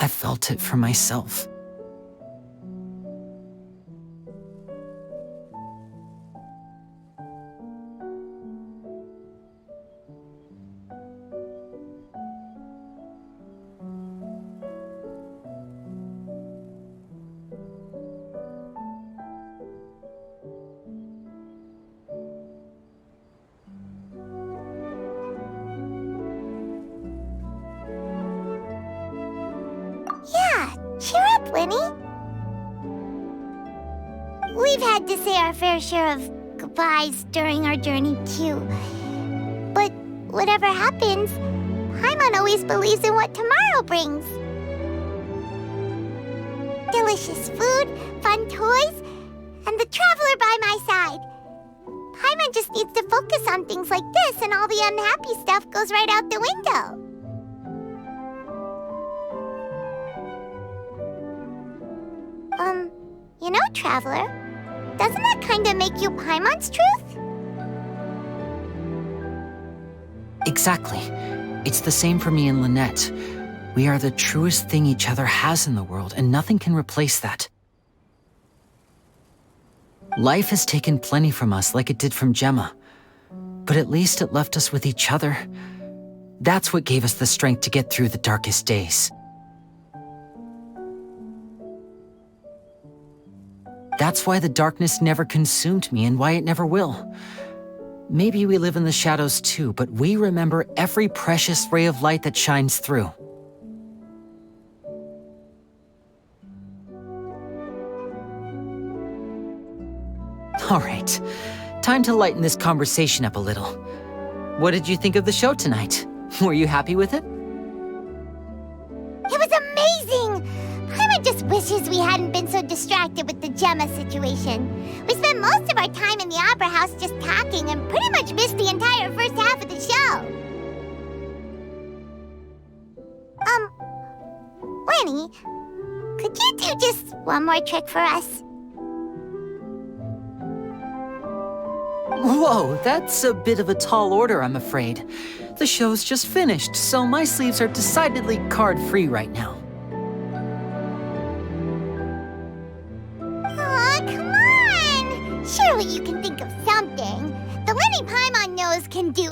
I felt it for myself. Yeah, cheer up, Lyney. We've had to say our fair share of goodbyes during our journey, too. But whatever happens, Paimon always believes in what tomorrow brings. Delicious food, fun toys, and the Traveler by my side. Paimon just needs to focus on things like this, and all the unhappy stuff goes right out the window. You know, Traveler, doesn't that kinda make you Paimon's truth? Exactly. It's the same for me and Lynette. We are the truest thing each other has in the world, and nothing can replace that. Life has taken plenty from us, like it did from Gemma. But at least it left us with each other. That's what gave us the strength to get through the darkest days. That's why the darkness never consumed me and why it never will. Maybe we live in the shadows too, but we remember every precious ray of light that shines through. All right, time to lighten this conversation up a little. What did you think of the show tonight? Were you happy with it? It was amazing! Paimon just wishes we hadn't been so distracted with the Gemma situation. We spent most of our time in the Opera House just talking and pretty much missed the entire first half of the show. Lyney, could you do just one more trick for us? Whoa, that's a bit of a tall order, I'm afraid. The show's just finished, so my sleeves are decidedly card-free right now. Aw, come on! Surely you can think of something. The Lyney Paimon knows can do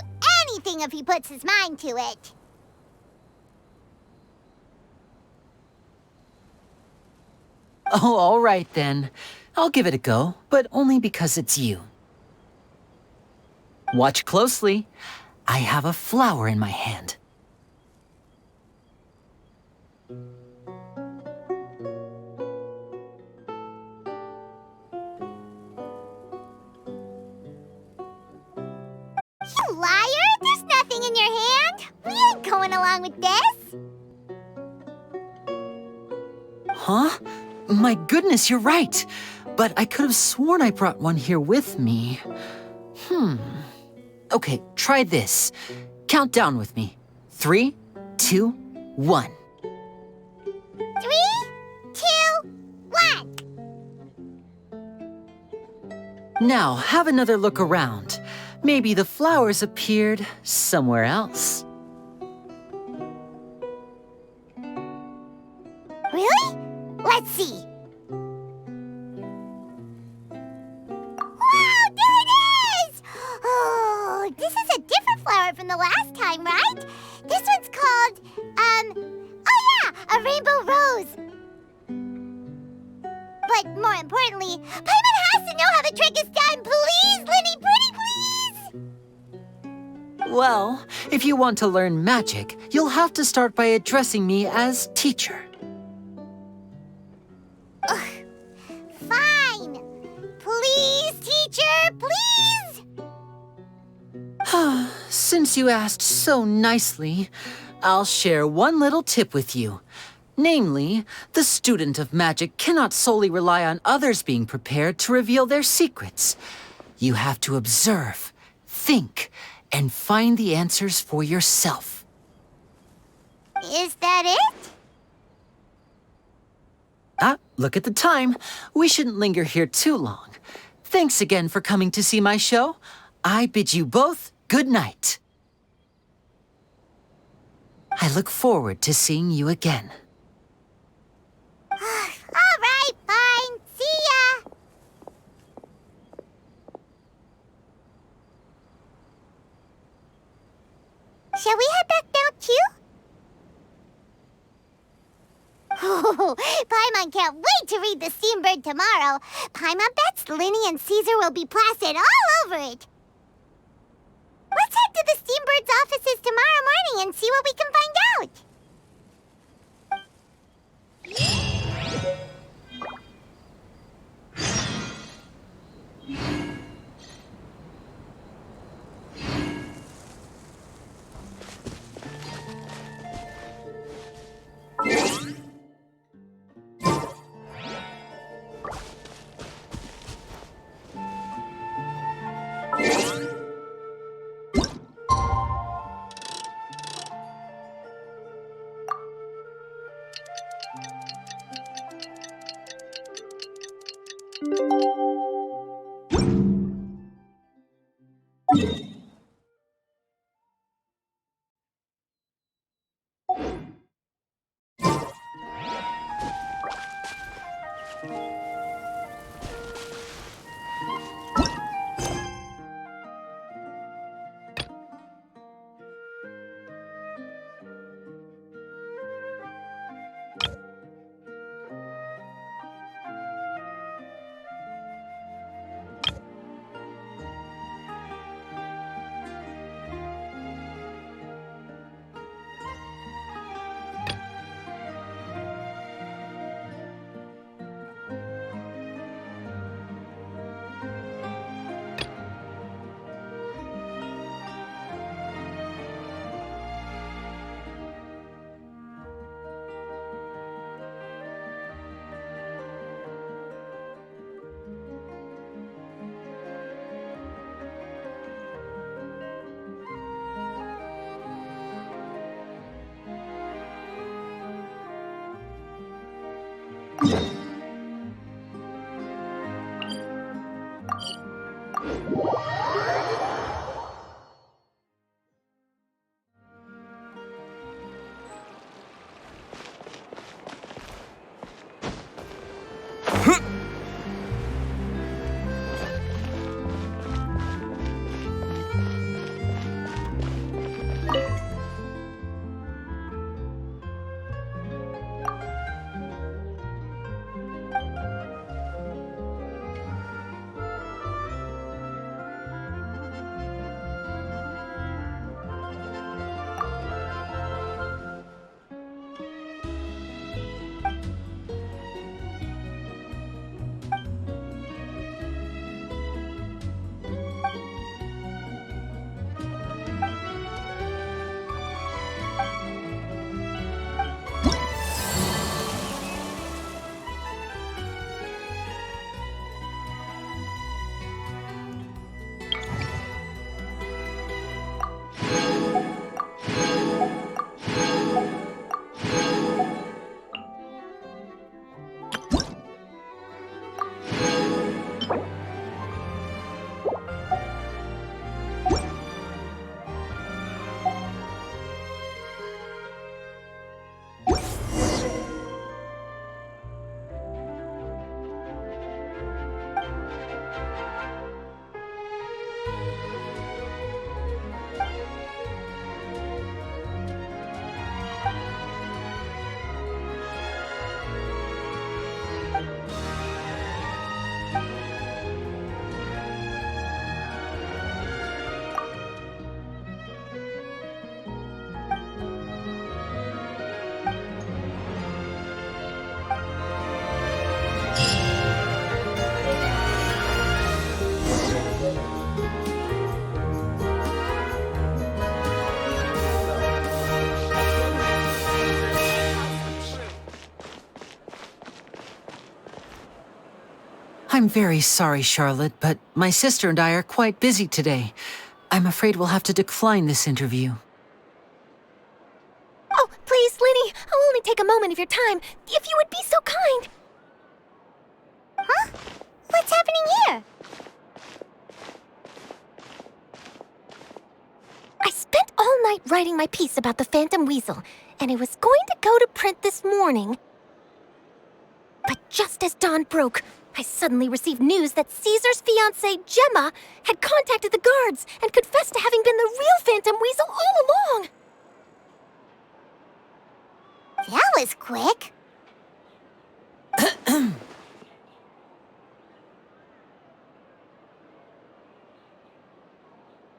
anything if he puts his mind to it. Oh, all right then. I'll give it a go, but only because it's you. Watch closely. I have a flower in my hand. You liar! There's nothing in your hand! We ain't going along with this! Huh? My goodness, you're right. But I could have sworn I brought one here with me. Okay, try this. Count down with me. 3, 2, 1. 3, 2, 1. Now, have another look around. Maybe the flowers appeared somewhere else. Really? Let's see. Wow, there it is! Oh, this is a different flower from the last time, right? This one's called, oh yeah, a rainbow rose. But more importantly, Paimon has to know how the trick is done. Please, Lyney, pretty please! Well, if you want to learn magic, you'll have to start by addressing me as teacher. Fine. Please, teacher, please. Since you asked so nicely, I'll share one little tip with you. Namely, the student of magic cannot solely rely on others being prepared to reveal their secrets. You have to observe, think, and find the answers for yourself. Is that it? Look at the time. We shouldn't linger here too long. Thanks again for coming to see my show. I bid you both good night. I look forward to seeing you again. All right, fine. See ya. Shall we head back now, too? Oh, Paimon can't wait to read The Steambird tomorrow. Paimon bets Lyney and Caesar will be plastered all over it. Let's head to the Steambird's offices tomorrow morning and see what we can find out. I'm very sorry, Charlotte, but my sister and I are quite busy today. I'm afraid we'll have to decline this interview. Oh, please, Lyney, I'll only take a moment of your time, if you would be so kind. Huh? What's happening here? I spent all night writing my piece about the Phantom Weasel, and it was going to go to print this morning. But just as dawn broke, I suddenly received news that Caesar's fiancée, Gemma, had contacted the guards and confessed to having been the real Phantom Weasel all along. That was quick.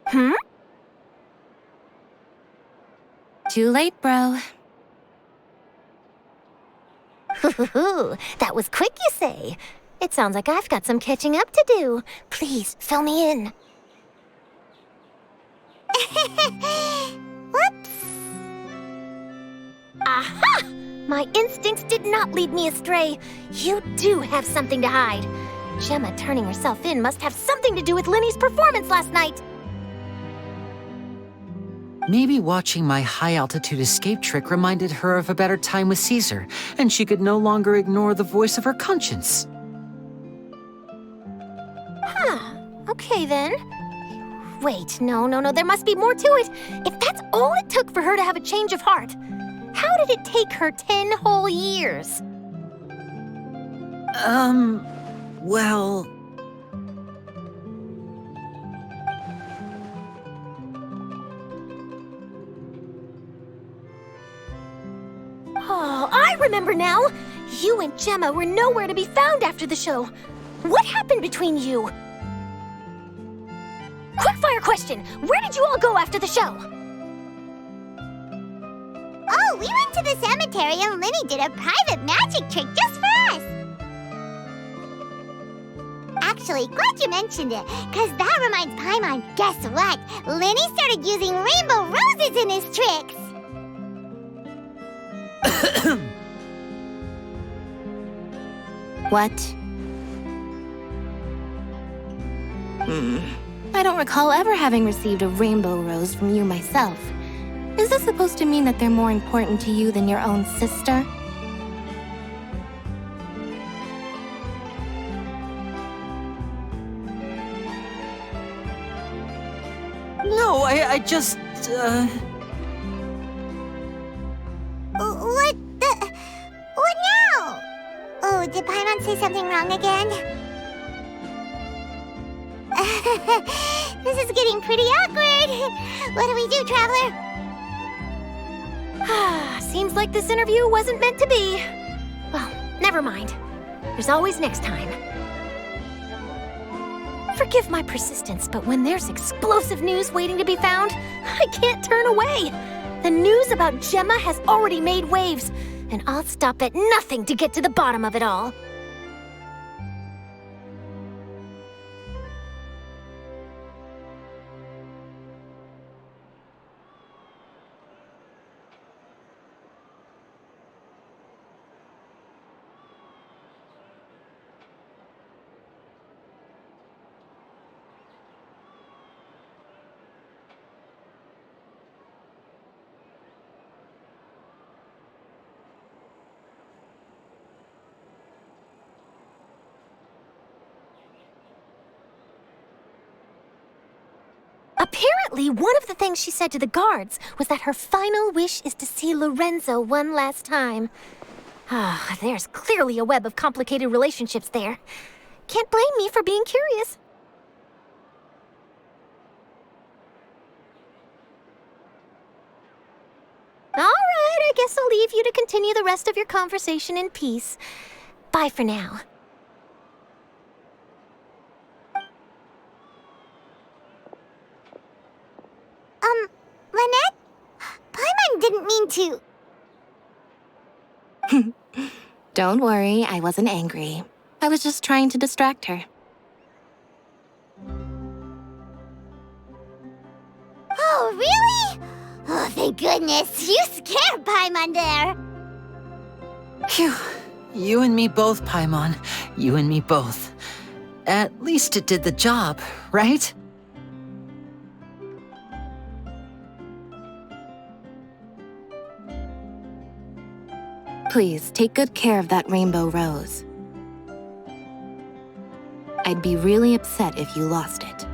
Hmm? Too late, bro. That was quick, you say? It sounds like I've got some catching up to do. Please, fill me in. Whoops. Aha! My instincts did not lead me astray. You do have something to hide. Gemma turning herself in must have something to do with Lyney's performance last night. Maybe watching my high-altitude escape trick reminded her of a better time with Caesar, and she could no longer ignore the voice of her conscience. Huh. Okay, then. Wait, no, there must be more to it. If that's all it took for her to have a change of heart, how did it take her 10 whole years? Well... Oh, I remember now! You and Gemma were nowhere to be found after the show. What happened between you? Quickfire question! Where did you all go after the show? Oh, we went to the cemetery and Lyney did a private magic trick just for us. Actually, glad you mentioned it, because that reminds Paimon, guess what? Lyney started using rainbow roses in his tricks. What? I don't recall ever having received a rainbow rose from you myself. Is this supposed to mean that they're more important to you than your own sister? No, I just, What now? Oh, did Paimon say something wrong again? This is getting pretty awkward. What do we do, Traveler? Seems like this interview wasn't meant to be. Well, never mind. There's always next time. Forgive my persistence, but when there's explosive news waiting to be found, I can't turn away. The news about Gemma has already made waves, and I'll stop at nothing to get to the bottom of it all. Apparently, one of the things she said to the guards was that her final wish is to see Lorenzo one last time. There's clearly a web of complicated relationships there. Can't blame me for being curious. All right, I guess I'll leave you to continue the rest of your conversation in peace. Bye for now. Lynette? Paimon didn't mean to... Don't worry, I wasn't angry. I was just trying to distract her. Oh, really? Oh, thank goodness. You scared Paimon there. Phew. You and me both, Paimon. You and me both. at least it did the job, right? Please, take good care of that rainbow rose. I'd be really upset if you lost it.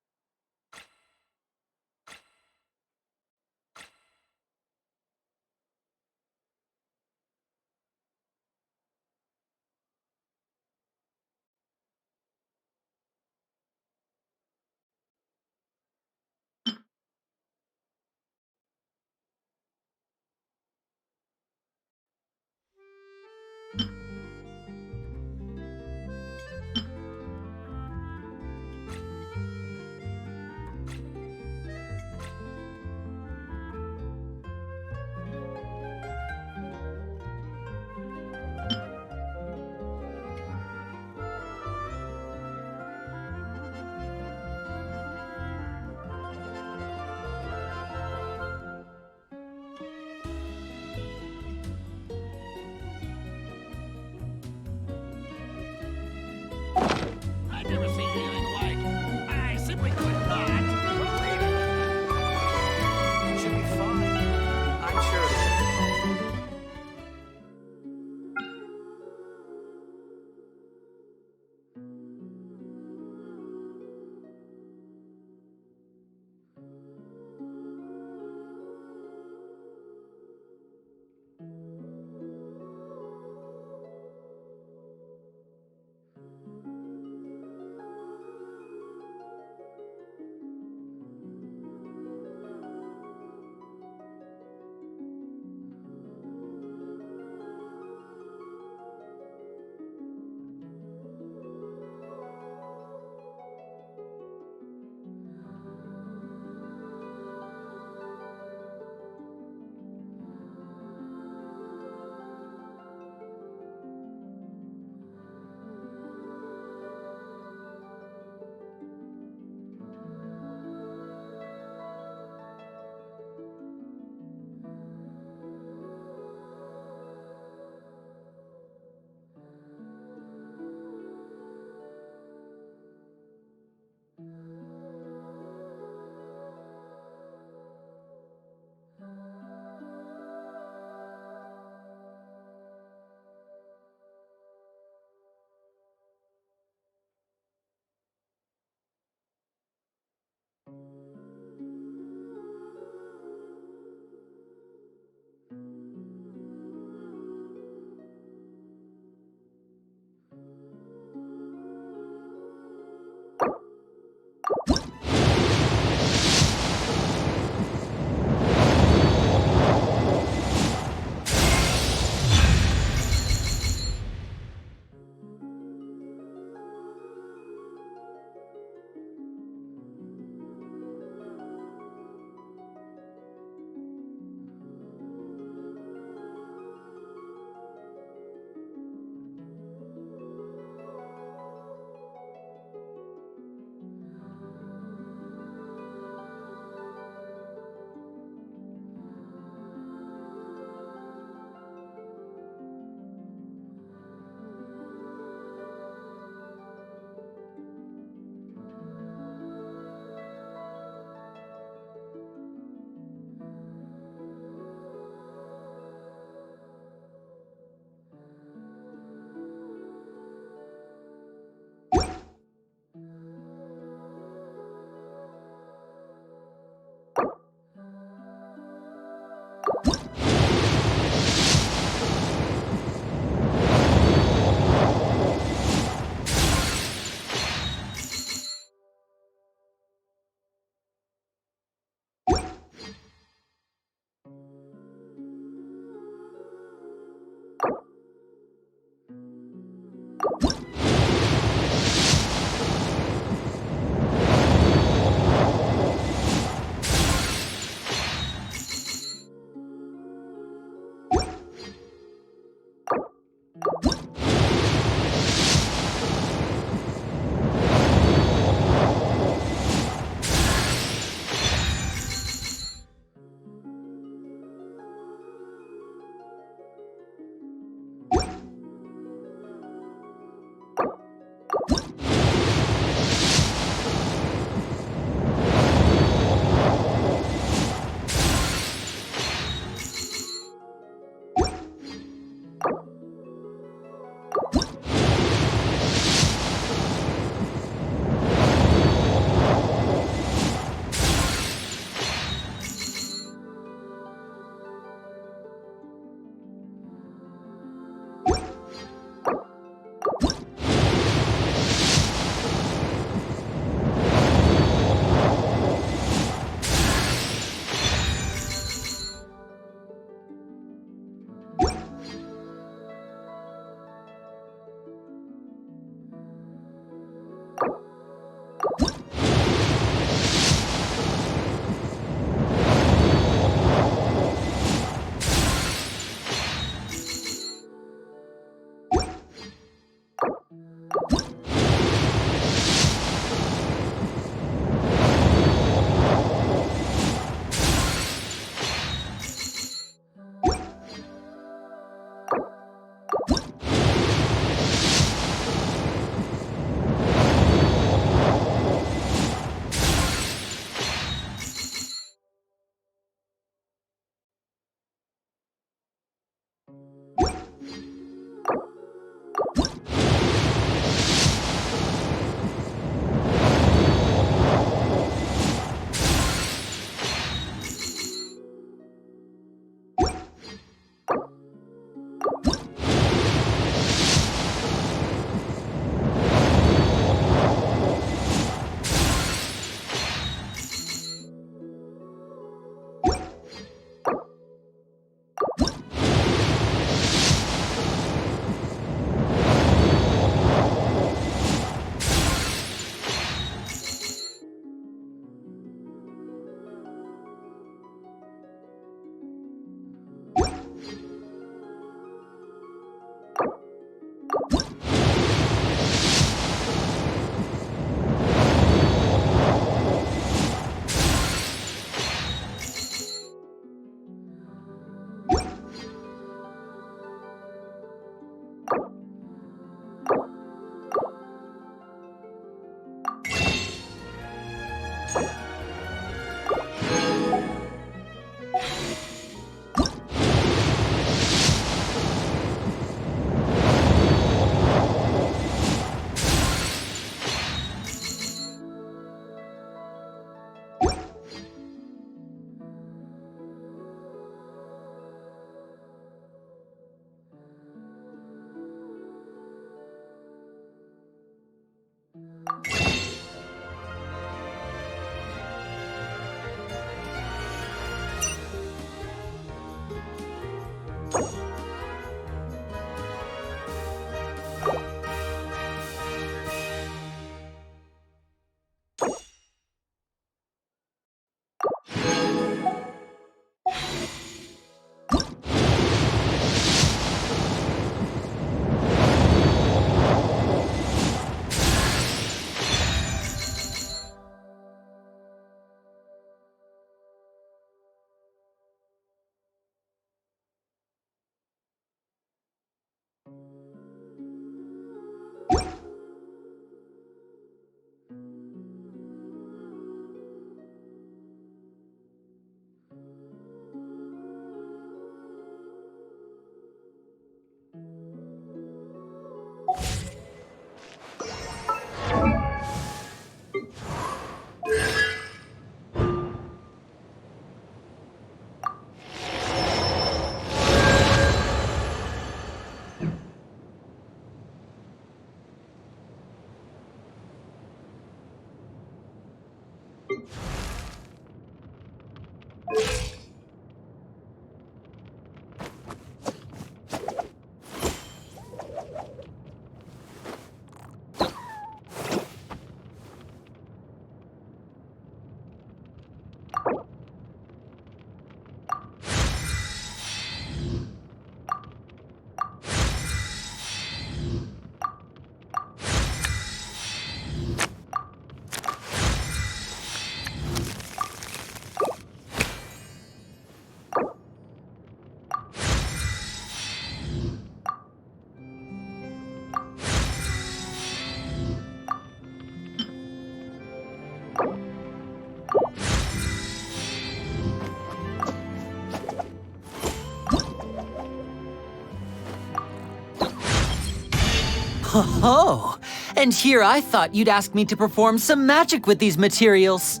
Oh, and here I thought you'd ask me to perform some magic with these materials.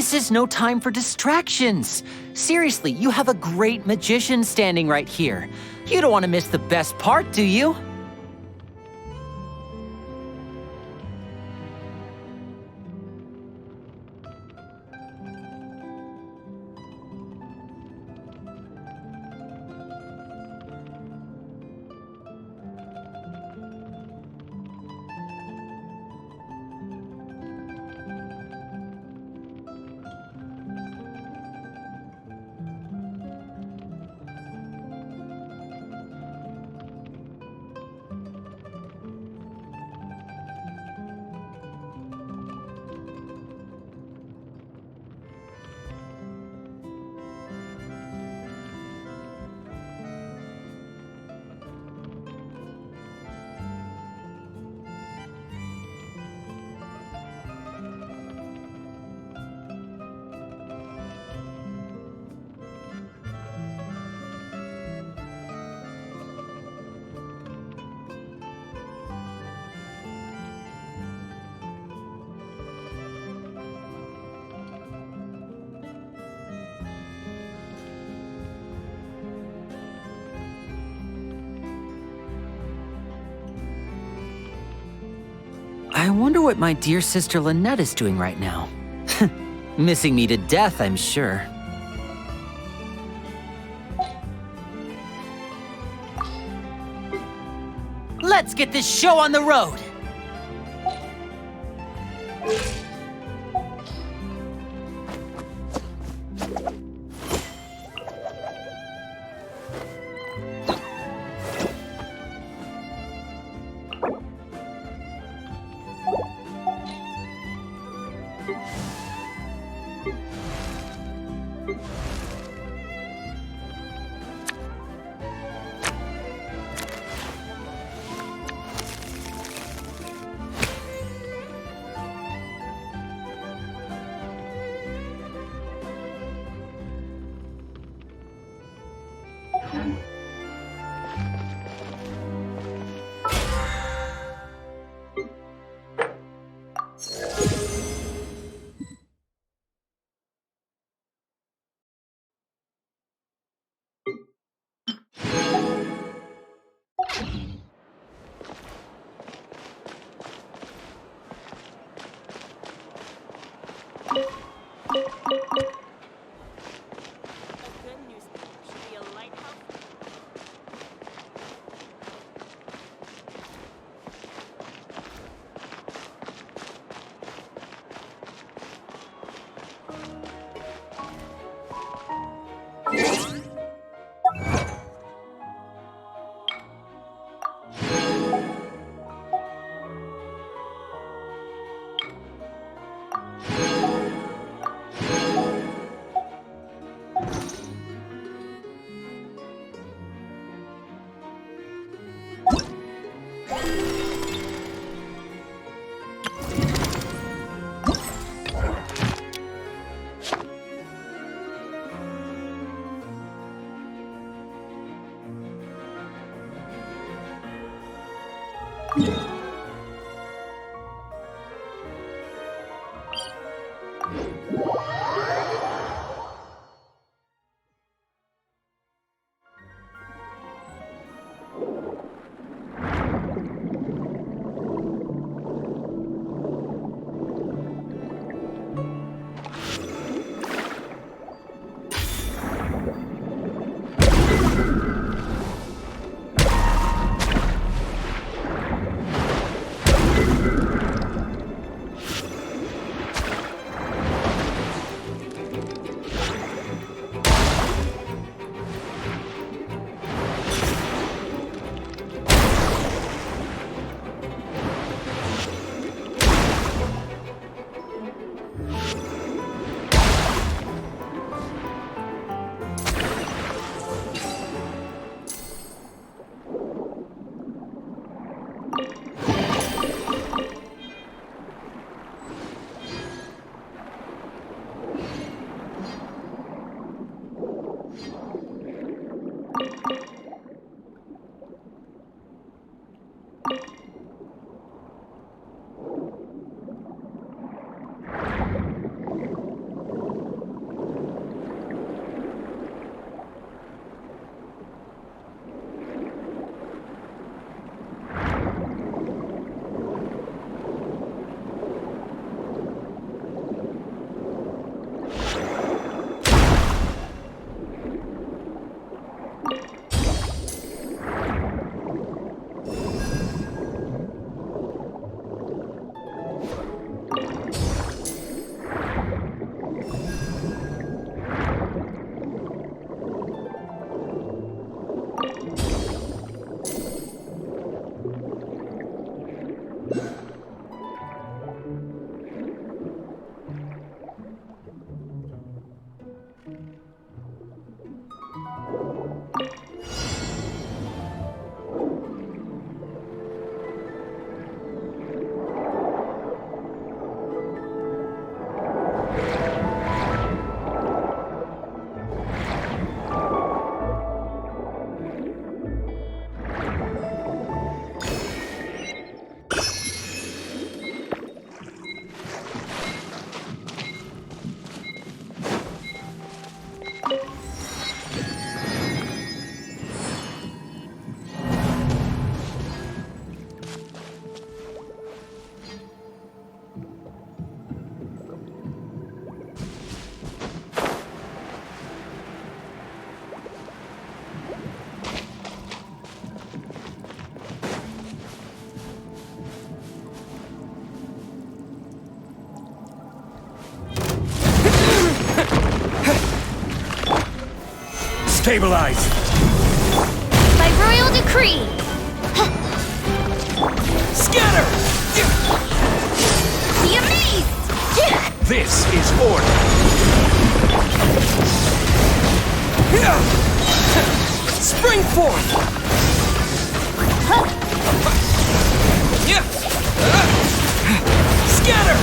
This is no time for distractions. Seriously, you have a great magician standing right here. You don't want to miss the best part, do you? I wonder what my dear sister Lynette is doing right now. Missing me to death, I'm sure. Let's get this show on the road! Stabilize! By royal decree! Scatter! Be amazed! This is order! Spring forth! Scatter!